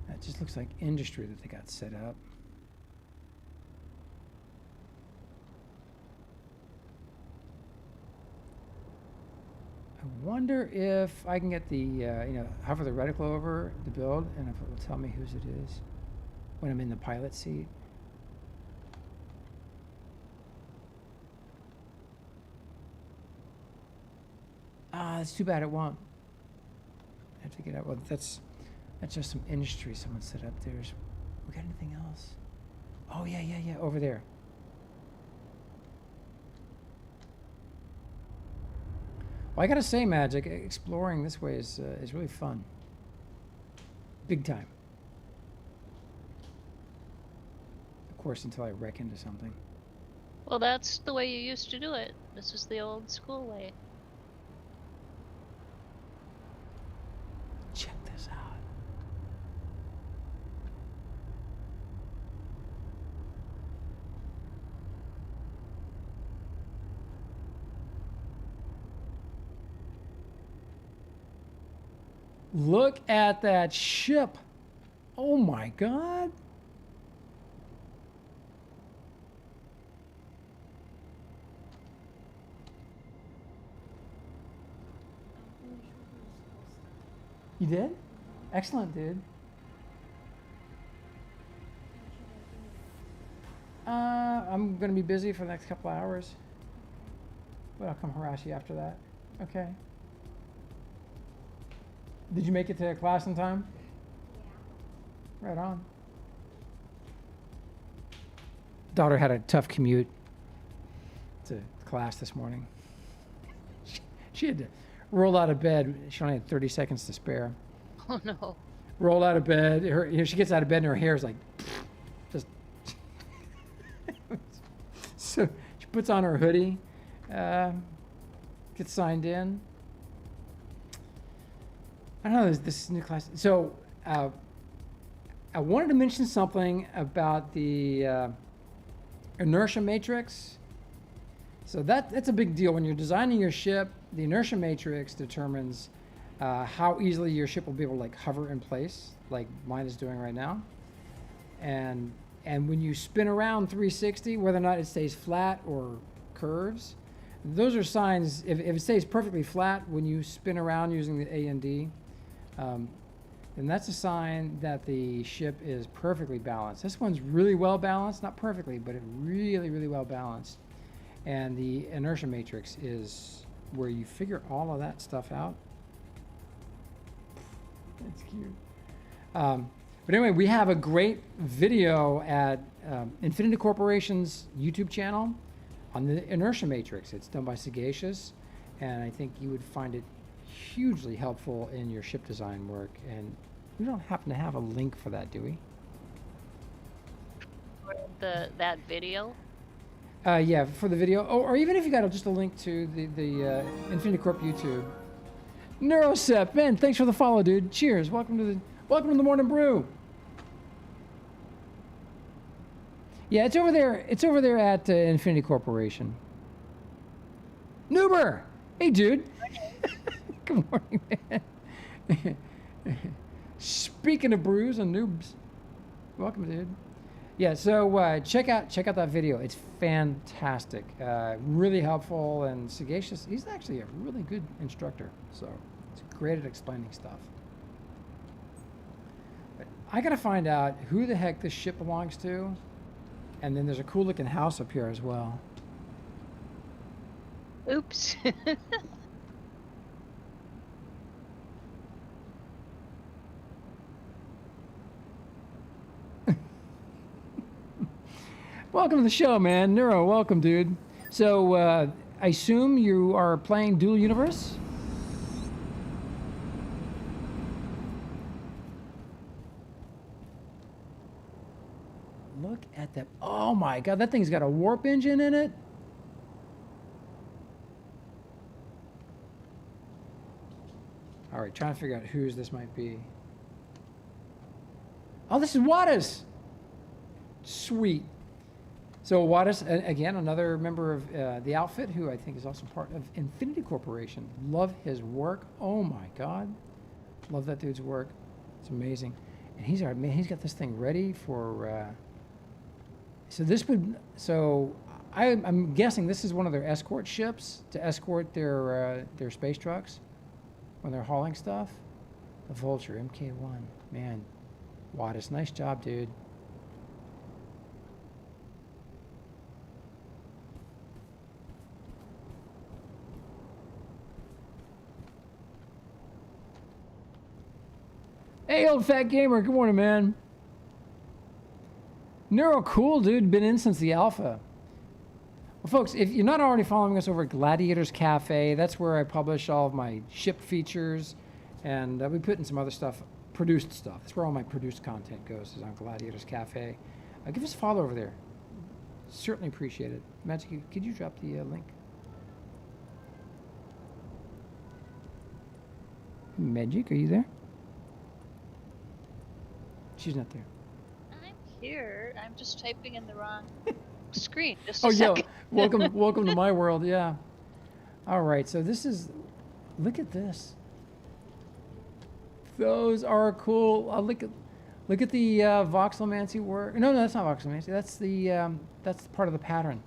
That just looks like industry that they got set up. wonder if I can get the, hover the reticle over the build, and if it will tell me whose it is when I'm in the pilot seat. Ah, that's too bad it won't. I have to get out. Well, that's just some industry someone set up there. We got anything else? Oh, yeah, over there. Well, I gotta say, Magic, exploring this way is really fun. Big time. Of course, until I wreck into something. Well, that's the way you used to do it. This is the old school way. Check this out. Look at that ship. Oh my God. You did? Excellent, dude. I'm going to be busy for the next couple of hours, but I'll come harass you after that. Okay. Did you make it to class in time? Yeah. Right on. Daughter had a tough commute to class this morning. She had to roll out of bed. She only had 30 seconds to spare. Oh no. Roll out of bed. She gets out of bed and her hair is like, just. So she puts on her hoodie, gets signed in. I don't know, this new class. So I wanted to mention something about the inertia matrix. So that's a big deal. When you're designing your ship, the inertia matrix determines how easily your ship will be able to like hover in place, like mine is doing right now. And when you spin around 360, whether or not it stays flat or curves, those are signs. If it stays perfectly flat when you spin around using the A and D, then that's a sign that the ship is perfectly balanced. This one's really well balanced, not perfectly, but it really, really well balanced. And the inertia matrix is where you figure all of that stuff out. That's cute. But anyway, we have a great video at Infinity Corporation's YouTube channel on the inertia matrix. It's done by Sagacious, and I think you would find it hugely helpful in your ship design work. And we don't happen to have a link for that, do we? For that video? Yeah, for the video. Oh, or even if you got just a link to the Infinity Corp YouTube. Neurosep, man, thanks for the follow, dude. Cheers. Welcome to the Morning Brew. Yeah, it's over there. It's over there at Infinity Corporation. Noober, hey, dude. Good morning, man. Speaking of brews and noobs, welcome, dude. Yeah, so check out that video. It's fantastic, really helpful, and Sagacious. He's actually a really good instructor, so he's great at explaining stuff. But I gotta find out who the heck this ship belongs to, and then there's a cool looking house up here as well. Oops. Welcome to the show, man. Neuro, welcome, dude. So, I assume you are playing Dual Universe? Look at that. Oh my God, that thing's got a warp engine in it. All right, trying to figure out whose this might be. Oh, this is Wattis. Sweet. So Wattis, again, another member of the outfit who I think is also part of Infinity Corporation. Love his work. Oh my God. Love that dude's work. It's amazing. And he's got this thing ready for, I'm guessing this is one of their escort ships to escort their space trucks. when they're hauling stuff. The Vulture MK1, man, Wattis, nice job, dude. Hey, old fat gamer, good morning, man. Neuro, cool, dude. Been in since the alpha. Well, folks, if you're not already following us over at Gladiators Cafe, that's where I publish all of my ship features, and we put in some other stuff, produced stuff. That's where all my produced content goes, is on Gladiators Cafe. Give us a follow over there. Certainly appreciate it. Magic, could you drop the link? Magic, are you there? She's not there. I'm here. I'm just typing in the wrong screen. Just Oh, a yeah. second. Welcome to my world, yeah. All right, so this is, look at this. Those are cool. Look at the voxelmancy work. No, that's not voxelmancy. That's part of the pattern.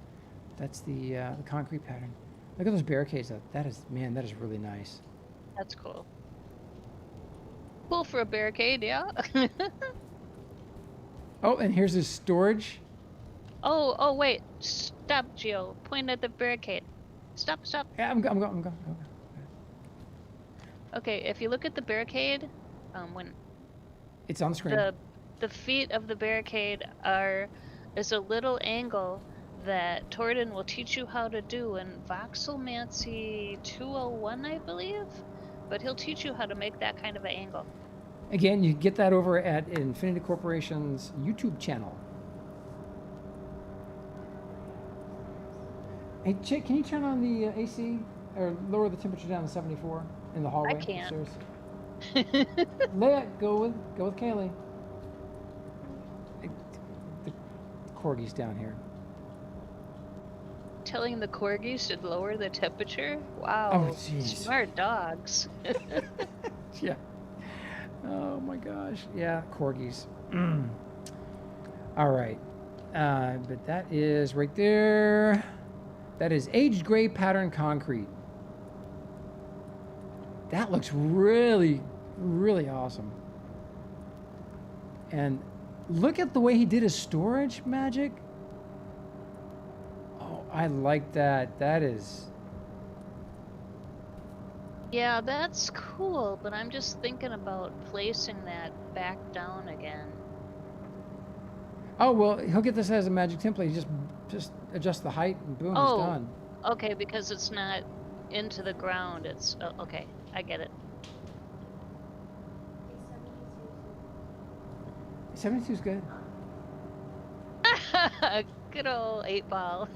That's the concrete pattern. Look at those barricades. That is really nice. That's cool. Cool for a barricade, yeah. Oh, and here's his storage. Oh, wait. Stop, Gio. Point at the barricade. Stop. Yeah, I'm going. Okay, if you look at the barricade, when It's on the screen. the feet of the barricade is a little angle that Torden will teach you how to do in Voxelmancy 201, I believe. But he'll teach you how to make that kind of an angle. Again, you get that over at Infinity Corporation's YouTube channel. Hey, Chick, can you turn on the AC or lower the temperature down to 74 in the hallway? I can't. Leia, go with Kaylee. The corgi's down here. Telling the corgis to lower the temperature? Wow. Oh, jeez. Smart dogs. Yeah. Oh my gosh. Yeah, corgis. All right. But that is right there. That is aged gray pattern concrete. That looks really, really awesome. And look at the way he did his storage, Magic. Oh, I like that. That is... Yeah, that's cool, but I'm just thinking about placing that back down again. Oh, well, he'll get this as a Magic template. Just adjust the height and boom, Oh. it's done. Okay, because it's not into the ground. It's okay. I get it. 72 is good. Good old 8-ball.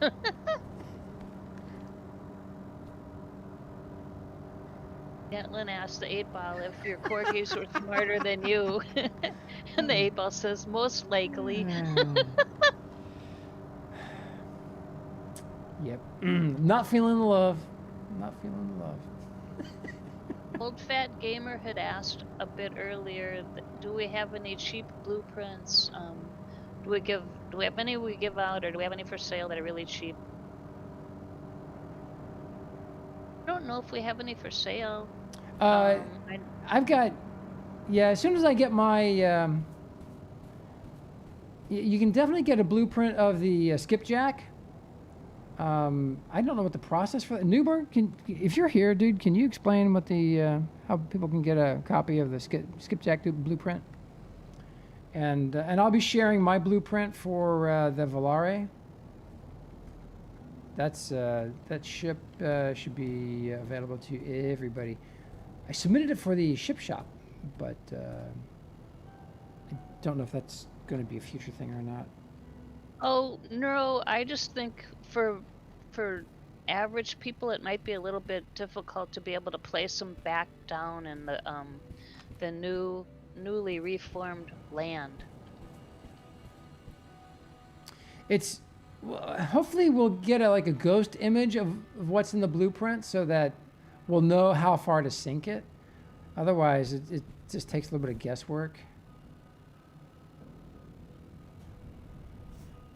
Gatlin asked the 8-ball if your corgis were smarter than you. And the 8-ball says, most likely. Yep. Not feeling the love. Not feeling the love. Old Fat Gamer had asked a bit earlier, do we have any cheap blueprints? Do we have any we give out, or do we have any for sale that are really cheap? I don't know if we have any for sale. I've got, yeah, as soon as I get my, you can definitely get a blueprint of the skipjack. I don't know what the process for that. Newberg, if you're here, dude, can you explain what the how people can get a copy of the skipjack blueprint? And I'll be sharing my blueprint for the Volare. That ship should be available to everybody. I submitted it for the ship shop, but I don't know if that's going to be a future thing or not. Oh, no, I just think for average people it might be a little bit difficult to be able to place them back down in the newly reformed land. It's hopefully we'll get a ghost image of what's in the blueprint so that we'll know how far to sink it. Otherwise, it just takes a little bit of guesswork.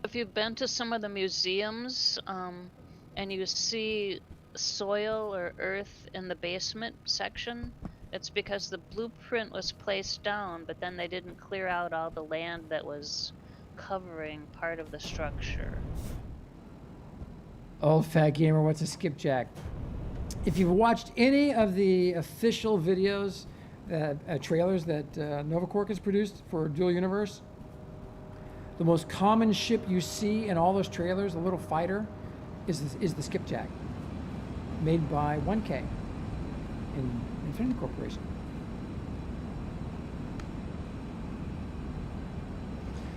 If you've been to some of the museums and you see soil or earth in the basement section, It's because the blueprint was placed down, but then they didn't clear out all the land that was covering part of the structure. Old fat gamer, what's a skipjack? If you've watched any of the official videos, trailers that Novaquark has produced for Dual Universe, the most common ship you see in all those trailers, a little fighter, is the skipjack, made by 1K in Infinity Corporation.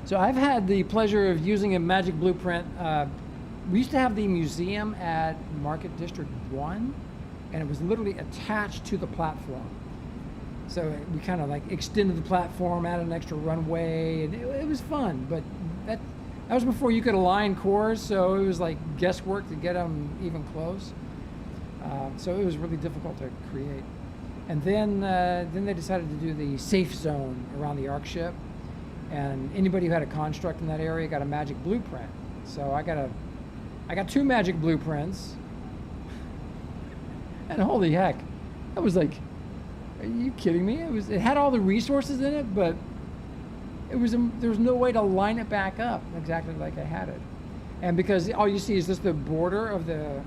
So I've had the pleasure of using a magic blueprint. We used to have the museum at Market District 1, and it was literally attached to the platform. So we kind of like extended the platform, added an extra runway, and it was fun. But that was before you could align cores, so it was like guesswork to get them even close. So it was really difficult to create. And then they decided to do the safe zone around the Ark ship, and anybody who had a construct in that area got a magic blueprint. So I got 2 magic blueprints, and holy heck, I was like, are you kidding me? It had all the resources in it, but there was no way to line it back up exactly like I had it. And because all you see is just the border of the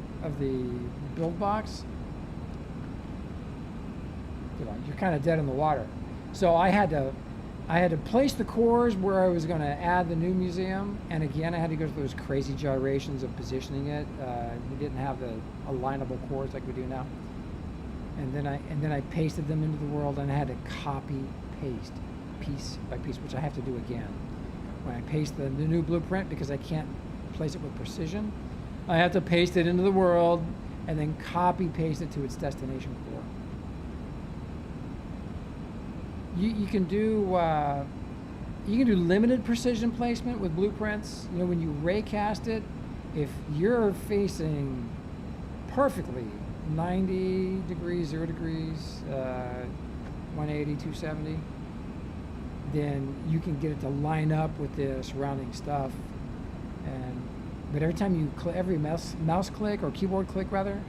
build box, you're kind of dead in the water. So I had to place the cores where I was going to add the new museum, and again I had to go through those crazy gyrations of positioning it. We didn't have the alignable cores like we do now. And then I pasted them into the world, and I had to copy paste piece by piece, which I have to do again. When I paste the new blueprint, because I can't place it with precision, I have to paste it into the world and then copy paste it to its destination core. You can do limited precision placement with blueprints. When you raycast it, if you're facing perfectly 90 degrees, 0 degrees, 180, 270, then you can get it to line up with the surrounding stuff. But every time you every mouse click or keyboard click rather,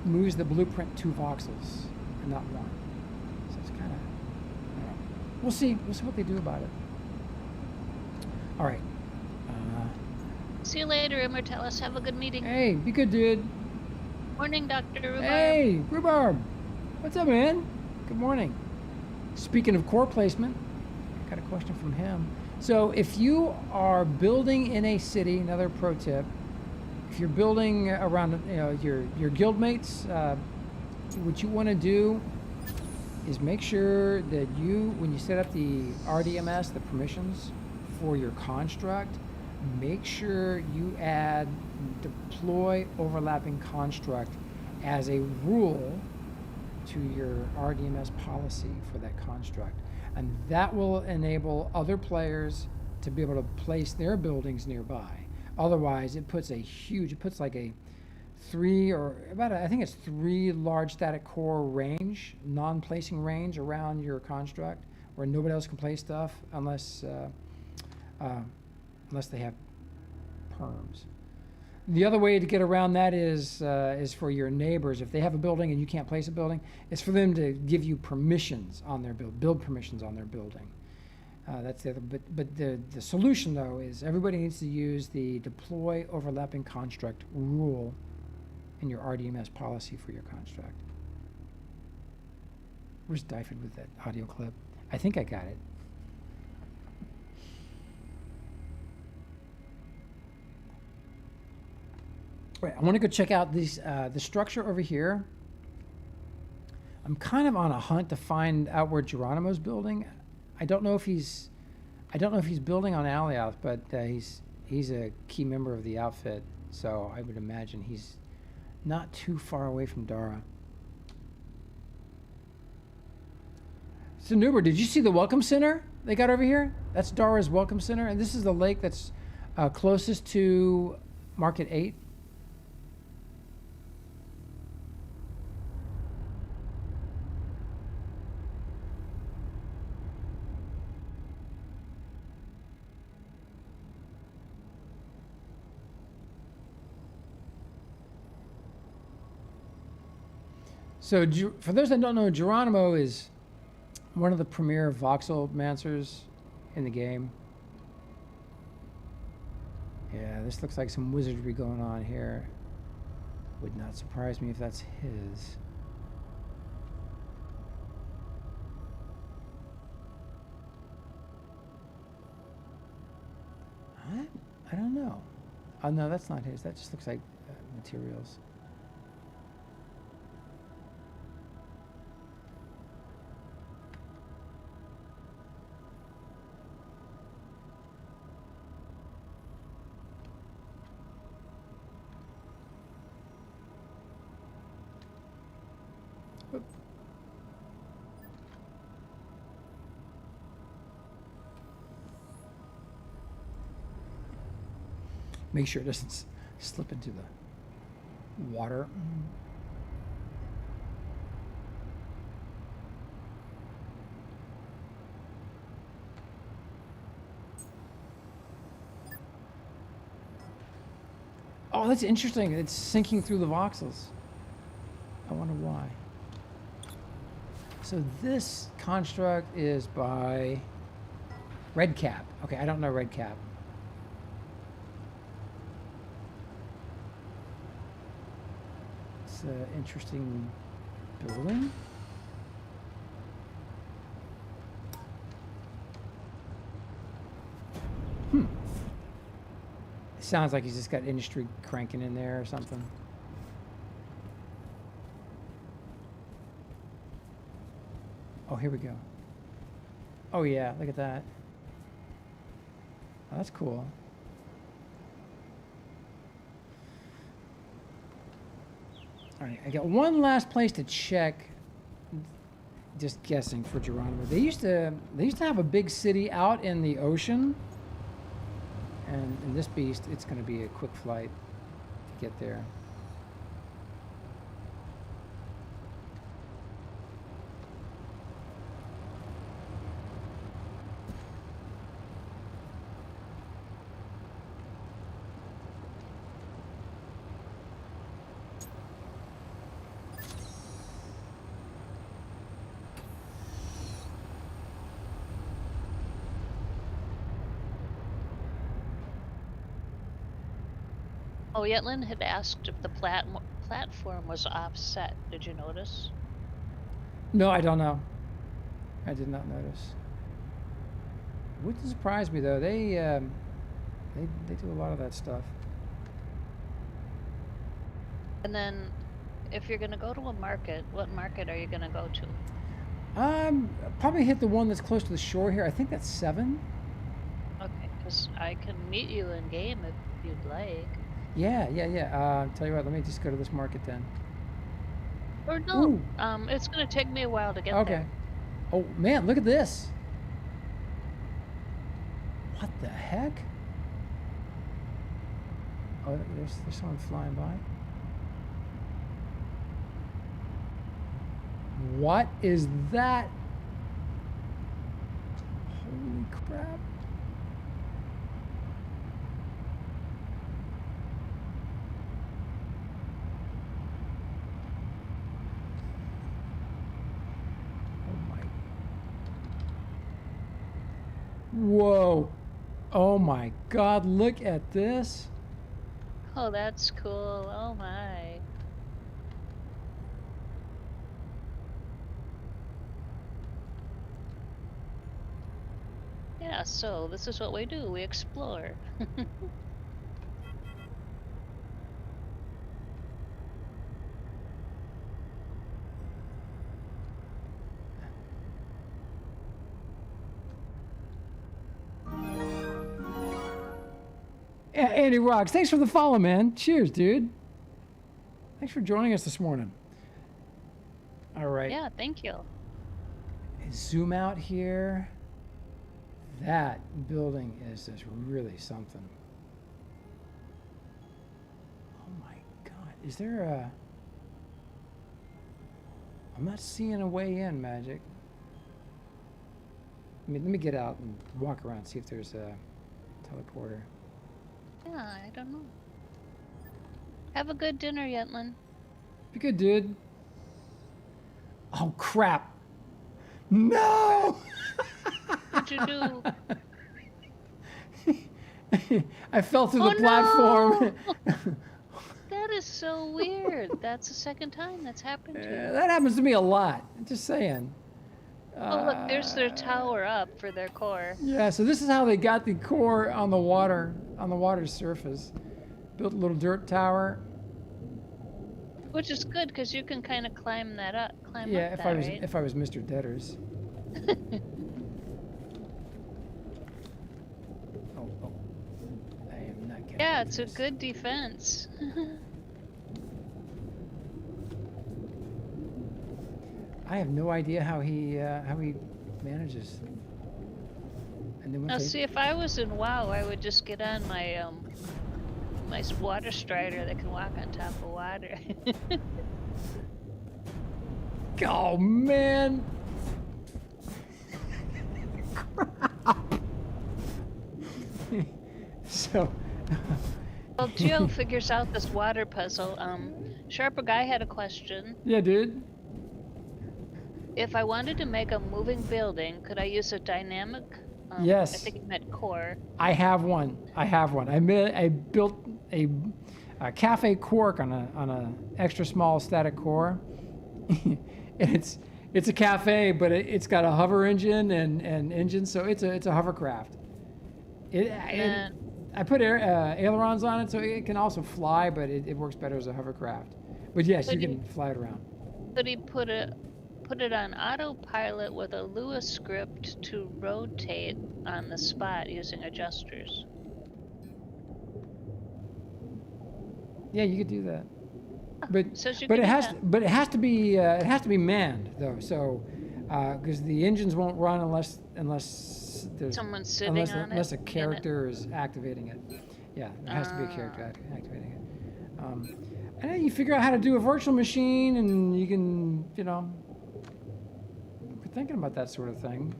moves the blueprint 2 voxels and not 1. So it's kind of, we'll see what they do about it. All right. See you later, Immortalis. Have a good meeting. Hey, be good, dude. Morning, Dr. Rhubarb. Hey, Rhubarb. What's up, man? Good morning. Speaking of core placement, I got a question from him. So if you are building in a city, another pro tip, if you're building around your guildmates, what you want to do is make sure that when you set up the RDMS, the permissions for your construct, make sure you add deploy overlapping construct as a rule to your RDMS policy for that construct. And that will enable other players to be able to place their buildings nearby. Otherwise, it puts like a 3 large static core range, non-placing range around your construct, where nobody else can place stuff unless they have perms. The other way to get around that is for your neighbors. If they have a building and you can't place a building, it's for them to give you permissions on their build permissions on their building. That's the other. But the solution though is everybody needs to use the deploy overlapping construct rule in your RDMS policy for your construct. Where's Dyford with that audio clip? I think I got it. Wait, I want to go check out the structure over here. I'm kind of on a hunt to find out where Geronimo's building. I don't know if he's building on Alioth, but he's a key member of the outfit, so I would imagine he's not too far away from Dara. So Nuber, did you see the welcome center they got over here? That's Dara's welcome center, and this is the lake that's closest to Market 8. So for those that don't know, Geronimo is one of the premier voxel mancers in the game. Yeah, this looks like some wizardry going on here. Would not surprise me if that's his. I don't know. Oh, no, that's not his. That just looks like materials. Oop. Make sure it doesn't slip into the water. Oh, that's interesting. It's sinking through the voxels. I wonder why. So this construct is by Redcap. Okay, I don't know Redcap. It's an interesting building. It sounds like he's just got industry cranking in there or something. Oh, here we go. Oh yeah, look at that. Oh, that's cool. All right, I got one last place to check. Just guessing for Geronimo. They used to have a big city out in the ocean, and in this beast, it's going to be a quick flight to get there. Oh, Yetlin had asked if the platform was offset. Did you notice? No, I don't know. I did not notice. Wouldn't surprise me though. They do a lot of that stuff. And then, if you're gonna go to a market, what market are you gonna go to? Probably hit the one that's close to the shore here. I think that's 7. Okay, because I can meet you in game if you'd like. Yeah. Tell you what, let me just go to this market then. Or no, Ooh. It's gonna take me a while to get Okay. there. Oh man, look at this. What the heck? Oh, there's someone flying by. What is that? Holy crap. Whoa. Oh my God, look at this. Oh, that's cool. Oh my. Yeah, so this is what we do. We explore. Andy Rocks, thanks for the follow, man. Cheers, dude. Thanks for joining us this morning. All right. Yeah, thank you. Zoom out here. That building is just really something. Oh my God. Is there a... I'm not seeing a way in, Magic. Let me get out and walk around, see if there's a teleporter. Yeah, I don't know. Have a good dinner, Yetlin. Be good, dude. Oh, crap. No! What'd you do? I fell through Oh, the platform. no! That is so weird. That's the second time that's happened to you. That happens to me a lot. Just saying. Oh, look, there's their tower up for their core. Yeah, so this is how they got the core on the water's surface. Built a little dirt tower. Which is good, because you can kind of climb that up. Yeah, up if I was Mr. Deaders. Oh. I am not getting Yeah, it's a good defense. I have no idea how he manages. And then Now, see, if I was in WoW, I would just get on my my water strider that can walk on top of water. Oh man! So. Well, Geo figures out this water puzzle. Sharper Guy had a question. Yeah, dude. If I wanted to make a moving building, could I use a dynamic? Yes. I think it meant core. I have one. I built a cafe cork on a extra small static core. And it's a cafe, but it's got a hover engine and engine, so it's a hovercraft. I put ailerons on it, so it can also fly, but it works better as a hovercraft. But yes, you can fly it around. But he put it on autopilot with a Lewis script to rotate on the spot using adjusters. Yeah, you could do that. But it has to be manned though. So because the engines won't run unless there's someone sitting on it. Unless a character is activating it. Yeah, there has to be a character activating it. And then you figure out how to do a virtual machine, and you can, we're thinking about that sort of thing.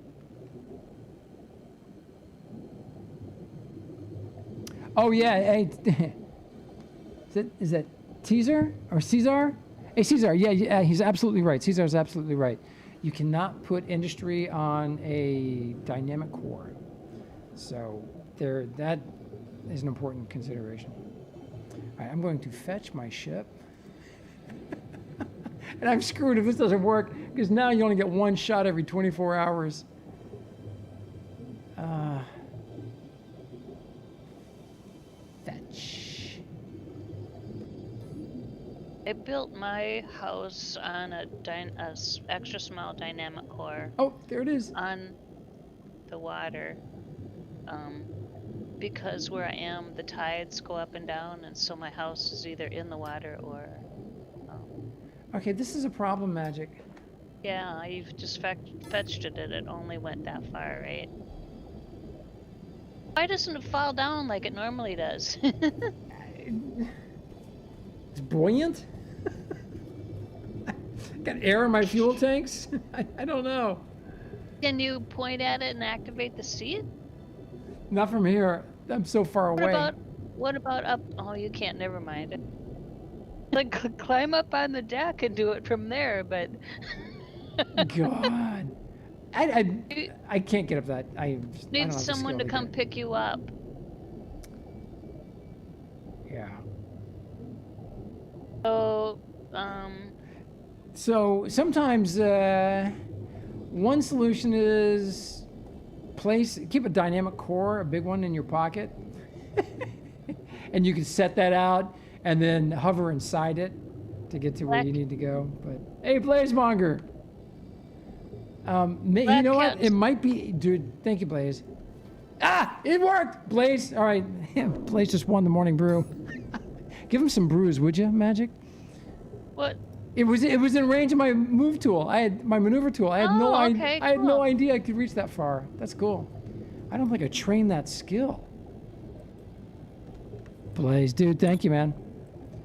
Oh yeah, hey, is that Teaser or Caesar? Hey, Caesar, yeah, he's absolutely right. Caesar's absolutely right. You cannot put industry on a dynamic core. So that is an important consideration. All right, I'm going to fetch my ship. And I'm screwed if this doesn't work, because now you only get one shot every 24 hours. Fetch. I built my house on a extra small dynamic core. Oh, there it is. On the water. Because where I am, the tides go up and down, and so my house is either in the water or... Okay, this is a problem, Magic. Yeah, you've just fetched it, and it only went that far, right? Why doesn't it fall down like it normally does? It's buoyant? Got air in my fuel tanks? I don't know. Can you point at it and activate the seat? Not from here. I'm so far away. What about up? Oh, you can't. Never mind. Like climb up on the deck and do it from there, but. God, I can't get up that. I need someone to come pick you up. Yeah. So, So sometimes one solution is keep a dynamic core, a big one, in your pocket, and you can set that out and then hover inside it to get to where you need to go. But hey, Blazemonger, you know what? It might be, dude. Thank you, Blaze. Ah, it worked, Blaze. All right, Blaze just won the morning brew. Give him some brews, would you, Magic? What? It was in range of my move tool. I had my maneuver tool. I had I had no idea I could reach that far. That's cool. I don't think I trained that skill. Blaze, dude, thank you, man.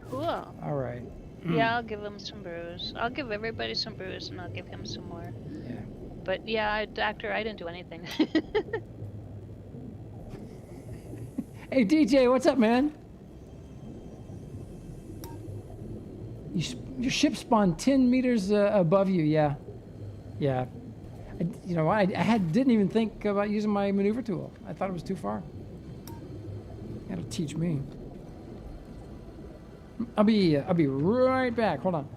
Cool. All right. Yeah, I'll give him some brews. I'll give everybody some brews, and I'll give him some more. Yeah. But yeah, Doctor, I didn't do anything. Hey, DJ, what's up, man? You're Your ship spawned 10 meters above you. Yeah. Yeah. You know, I didn't even think about using my maneuver tool. I thought it was too far. That'll teach me. I'll be right back. Hold on.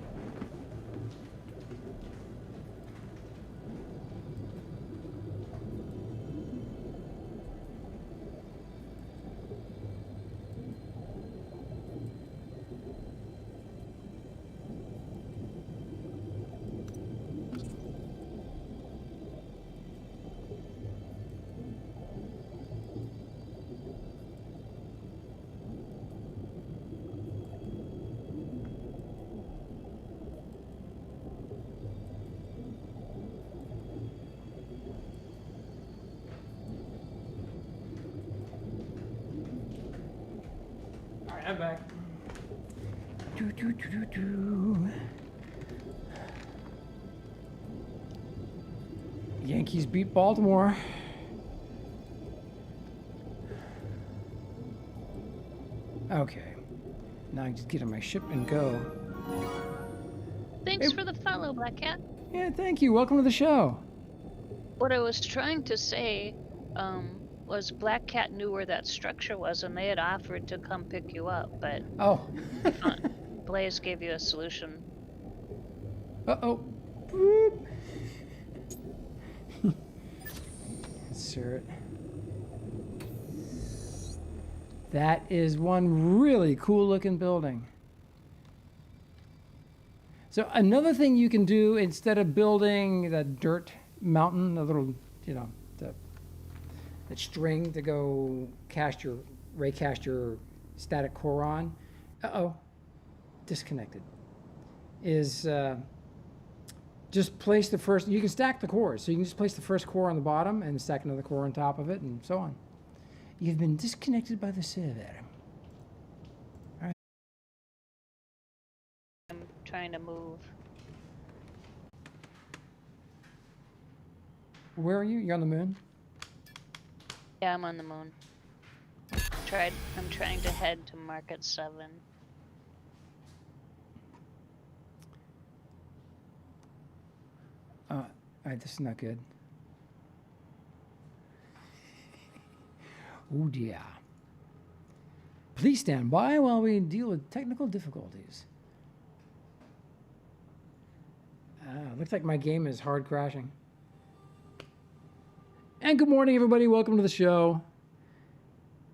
I'm back. Yankees beat Baltimore. Okay. Now I just get on my ship and go. Thanks for the follow, Black Cat. Yeah, thank you. Welcome to the show. What I was trying to say was Black Cat knew where that structure was, and they had offered to come pick you up, but Blaze gave you a solution. Uh-oh. Insert. That is one really cool looking building. So another thing you can do instead of building that dirt mountain, a little, you know, that string to go ray cast your static core on. Disconnected. Is just place the first, you can stack the cores. So you can just place the first core on the bottom and stack another core on top of it and so on. You've been disconnected by the server. All right. I'm trying to move. Where are you? You're on the moon? Yeah, I'm on the moon. I'm trying to head to Market 7. All right, this is not good. Oh dear. Please stand by while we deal with technical difficulties. Looks like my game is hard crashing. And good morning, everybody. Welcome to the show.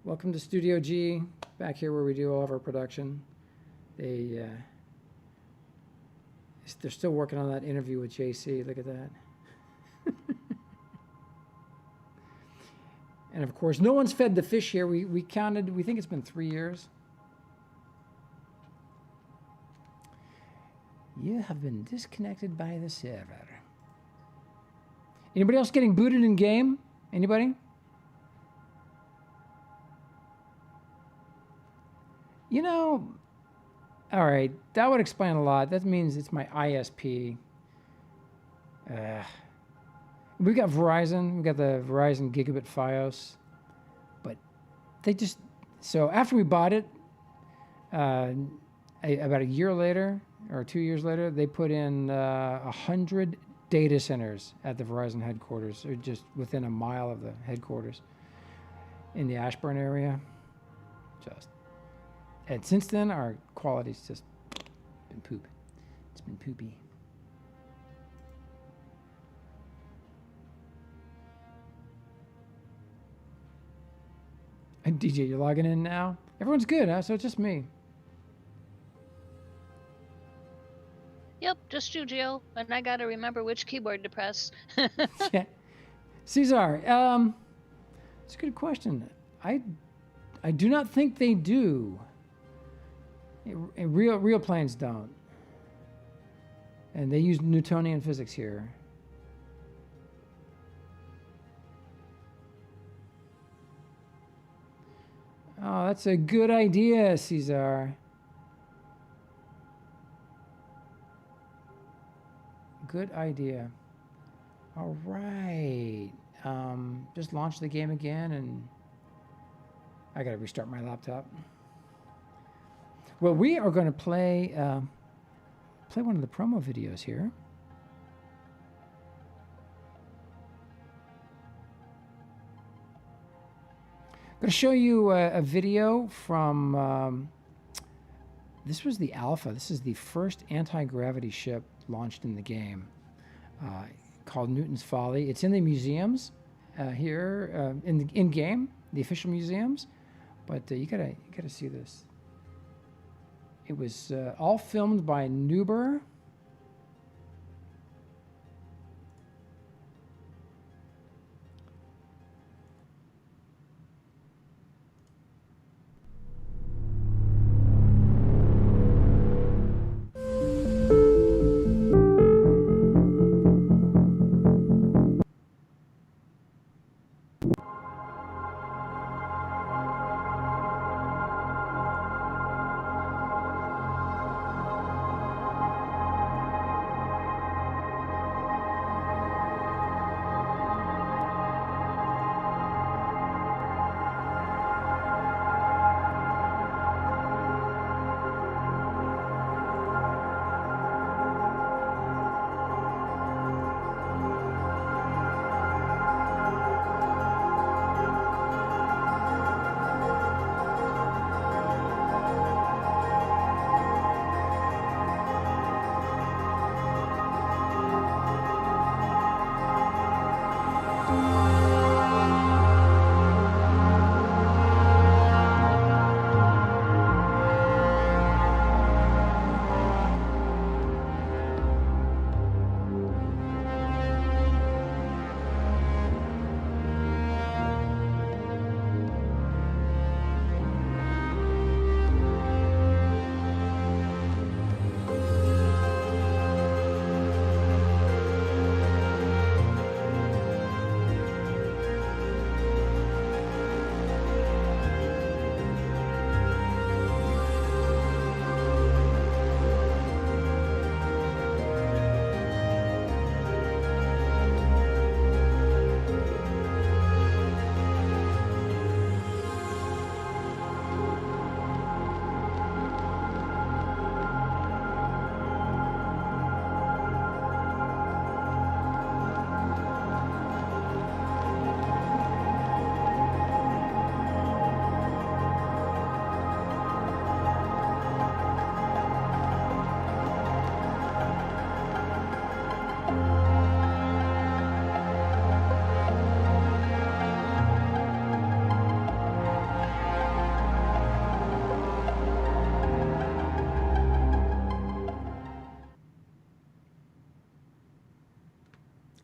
Welcome to Studio G, back here where we do all of our production. They're still working on that interview with JC. Look at that. And of course, no one's fed the fish here. We counted, we think it's been 3 years. You have been disconnected by the server. Anybody else getting booted in game? Anybody? You know, all right, that would explain a lot. That means it's my ISP. We got Verizon. We got the Verizon Gigabit Fios. But they just, so after we bought it, about a year later or 2 years later, they put in 100 data centers at the Verizon headquarters, or just within a mile of the headquarters in the Ashburn area. And since then, our quality's just been poop. It's been poopy. And DJ, you're logging in now? Everyone's good, huh? So it's just me. Yep, just you, Jill. And I gotta remember which keyboard to press. Yeah. Cesar, it's a good question. I do not think they do. Real planes don't. And they use Newtonian physics here. Oh, that's a good idea, Cesar. Good idea. All right. Just launch the game again, and I gotta restart my laptop. Well, we are going to play play one of the promo videos here. I'm going to show you a video from, this was the Alpha. This is the first anti-gravity ship launched in the game, called Newton's Folly. It's in the museums here, in-game, the official museums, but you gotta see this. It was all filmed by Nuber.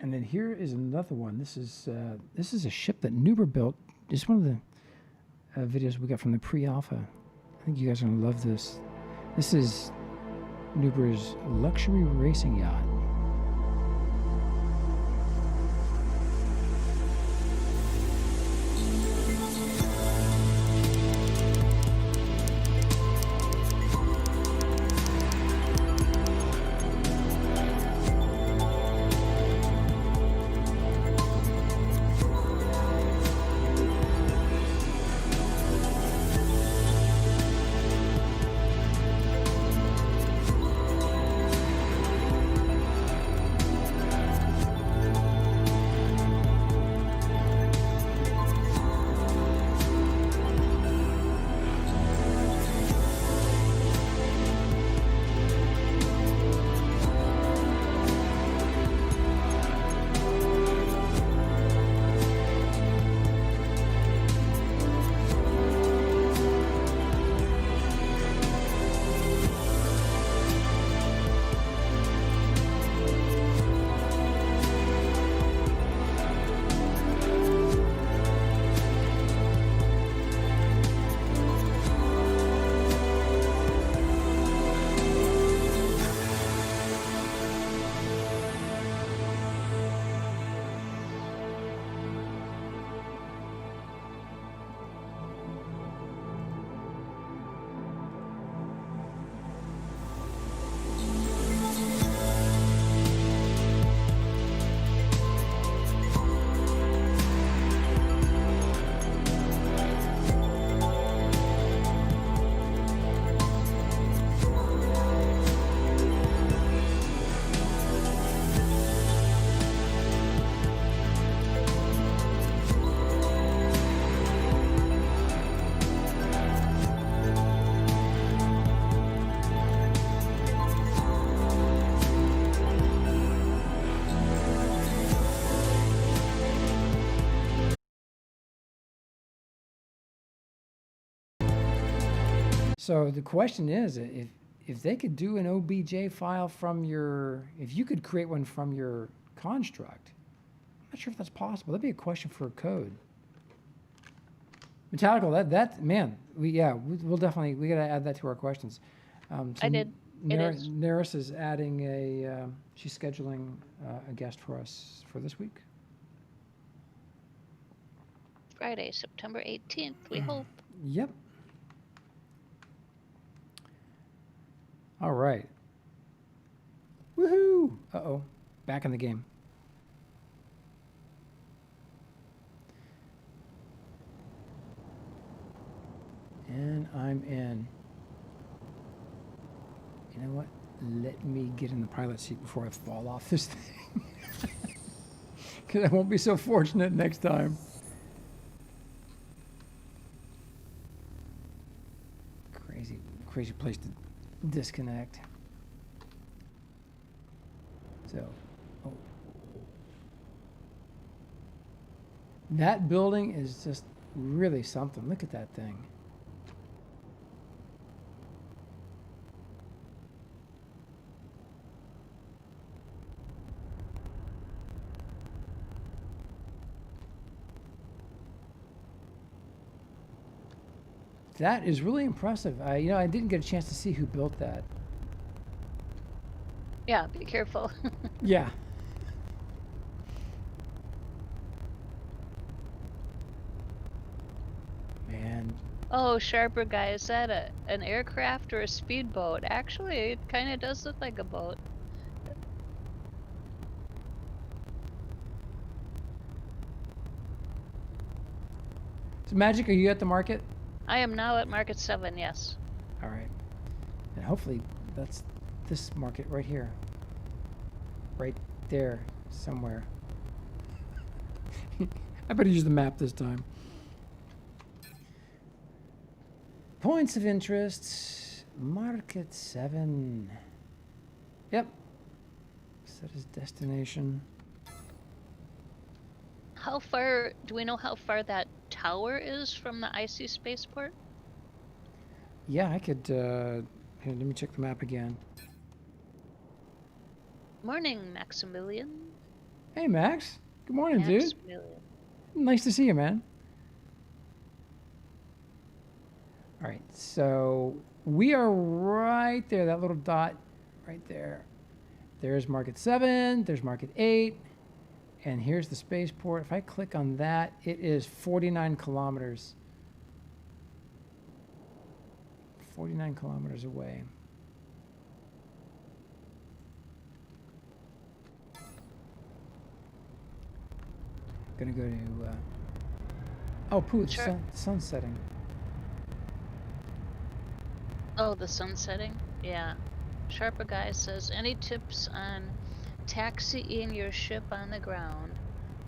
And then here is another one. This is a ship that Nuber built. It's one of the videos we got from the pre-alpha. I think you guys are gonna love this. This is Nuber's luxury racing yacht. So the question is, if they could do an OBJ file from your, if you could create one from your construct, I'm not sure if that's possible. That'd be a question for code. Metallical, that man, we'll definitely, we got to add that to our questions. So I did. It is. Neris is adding she's scheduling a guest for us for this week. Friday, September 18th, we hope. Yep. All right. Woohoo! Uh-oh. Back in the game. And I'm in. You know what? Let me get in the pilot seat before I fall off this thing. Because I won't be so fortunate next time. Crazy place to disconnect. So, that building is just really something. Look at that thing. That is really impressive. I didn't get a chance to see who built that. Yeah, be careful. Yeah. Man. Oh, Sharper guy, is that an aircraft or a speedboat? Actually, it kind of does look like a boat. So Magic, are you at the market? I am now at Market 7, yes. All right. And hopefully that's this market right here. Right there somewhere. I better use the map this time. Points of interest. Market 7. Yep. Set as destination. How far, do we know how far that tower is from the IC spaceport? Yeah, I could, here, let me check the map again. Morning, Maximilian. Hey, Max. Good morning, dude. Nice to see you, man. All right, so we are right there, that little dot right there. There's Market 7, there's Market 8, and here's the spaceport. If I click on that, it is 49 kilometers. 49 kilometers away. Gonna go to, oh, poo, the sun's setting. Oh, the sun setting? Yeah. Sharper guy says, any tips on taxiing your ship on the ground?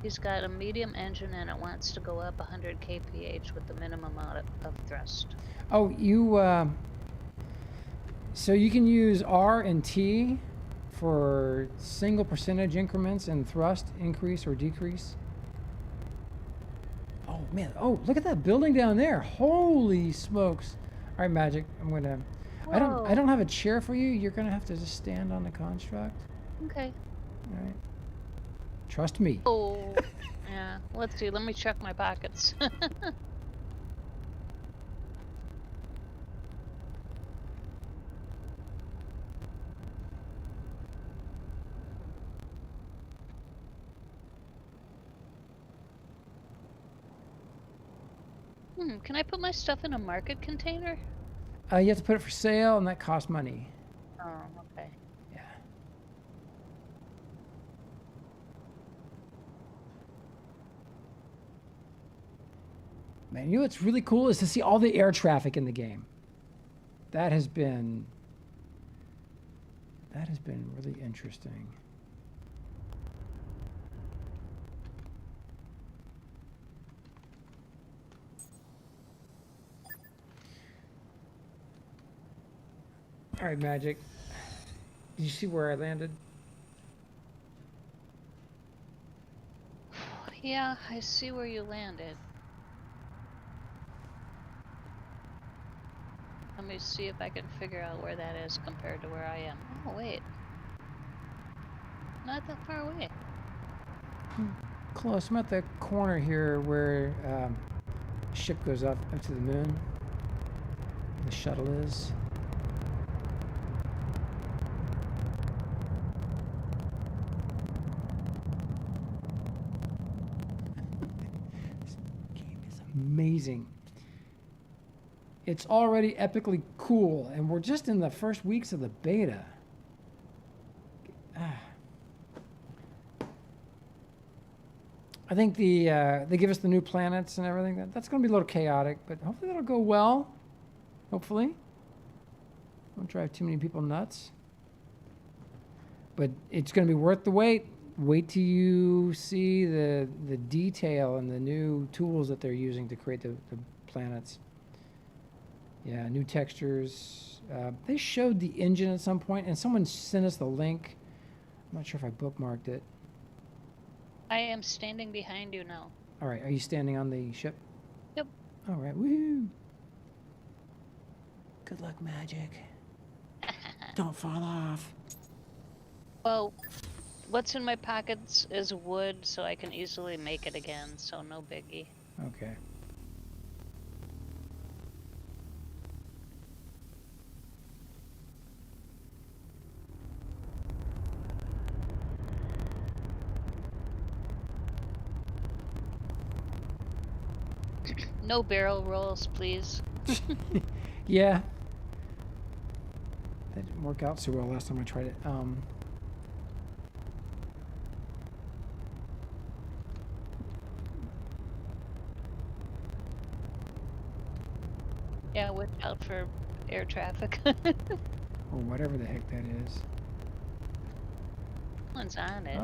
He's got a medium engine and it wants to go up 100 kph with the minimum amount of thrust. Oh, so you can use R and T for single percentage increments in thrust increase or decrease. Oh man, oh, look at that building down there. Holy smokes. All right, Magic, I'm gonna, I don't have a chair for you. You're gonna have to just stand on the construct. Okay. All right. Trust me. Oh, yeah. Let's see, let me check my pockets. Can I put my stuff in a market container? You have to put it for sale, and that costs money. Oh, okay. Yeah. Man, you know what's really cool is to see all the air traffic in the game. That has been really interesting. All right, Magic. Did you see where I landed? Yeah, I see where you landed. me see if I can figure out where that is compared to where I am. Oh, wait. Not that far away. Close. I'm at the corner here where ship goes up to the moon. The shuttle is. This game is amazing. It's already epically cool, and we're just in the first weeks of the beta. I think they give us the new planets and everything. That's going to be a little chaotic, but hopefully that'll go well. Hopefully. Don't drive too many people nuts. But it's going to be worth the wait. Wait till you see the detail and the new tools that they're using to create the planets. Yeah, new textures. They showed the engine at some point, and someone sent us the link. I'm not sure if I bookmarked it. I am standing behind you now. All right, are you standing on the ship? Yep. All right, woohoo. Good luck, Magic. Don't fall off. Well, what's in my pockets is wood, so I can easily make it again, so no biggie. Okay. No barrel rolls, please. Yeah. That didn't work out so well last time I tried it. Yeah, watch out for air traffic. Or whatever the heck that is. Someone's on it.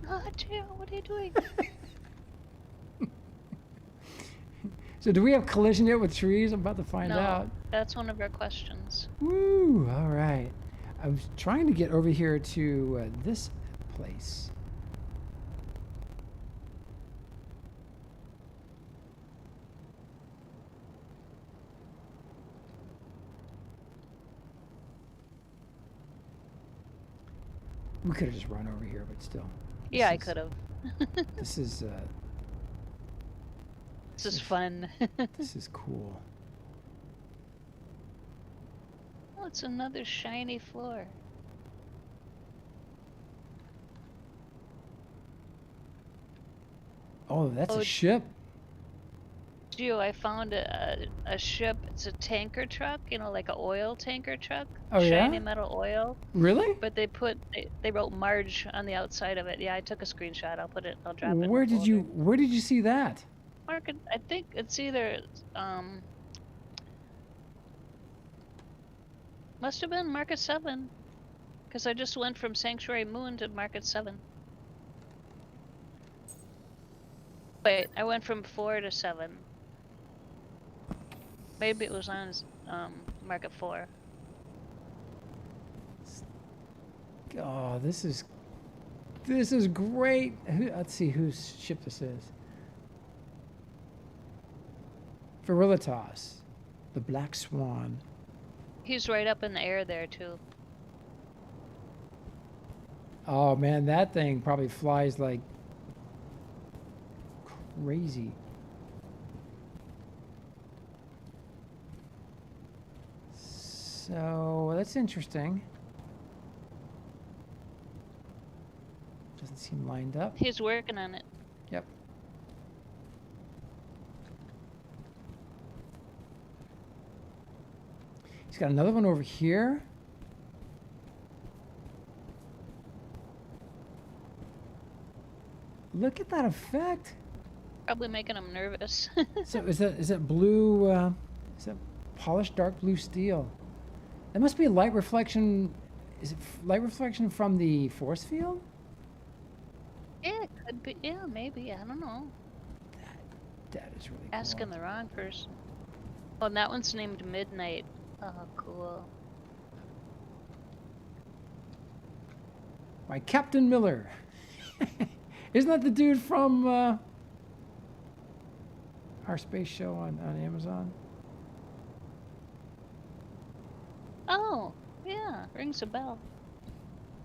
Oh, Jill, what are you doing? So do we have collision yet with trees? I'm about to find out. That's one of our questions. Woo! All right. I was trying to get over here to this place. We could have just run over here, but still. Yeah, I could have. This is This is fun. this is cool. Oh, it's another shiny floor. Oh, that's a ship. Gio, I found a ship. It's a tanker truck, you know, like an oil tanker truck. Oh, shiny yeah? metal oil. Really? But they wrote Marge on the outside of it. Yeah, I took a screenshot. I'll drop it. Where did you see that? Market, I think it's either must have been Market 7, because I just went from Sanctuary Moon to Market 7. Wait, I went from 4 to 7. Maybe it was on Market 4. Oh, this is great. Let's see whose ship this is. Virilitas, the Black Swan. He's right up in the air there too. Oh man, that thing probably flies like crazy. So that's interesting. Doesn't seem lined up. He's working on it. Yep. He's got another one over here. Look at that effect. Probably making him nervous. So is that blue? Is that polished dark blue steel? That must be a light reflection. Is it light reflection from the force field? Yeah, it could be. Yeah, maybe. I don't know. That is really cool. Asking the wrong person. Oh, and that one's named Midnight. Oh, cool. By Captain Miller. Isn't that the dude from our space show on Amazon? Oh, yeah, rings a bell.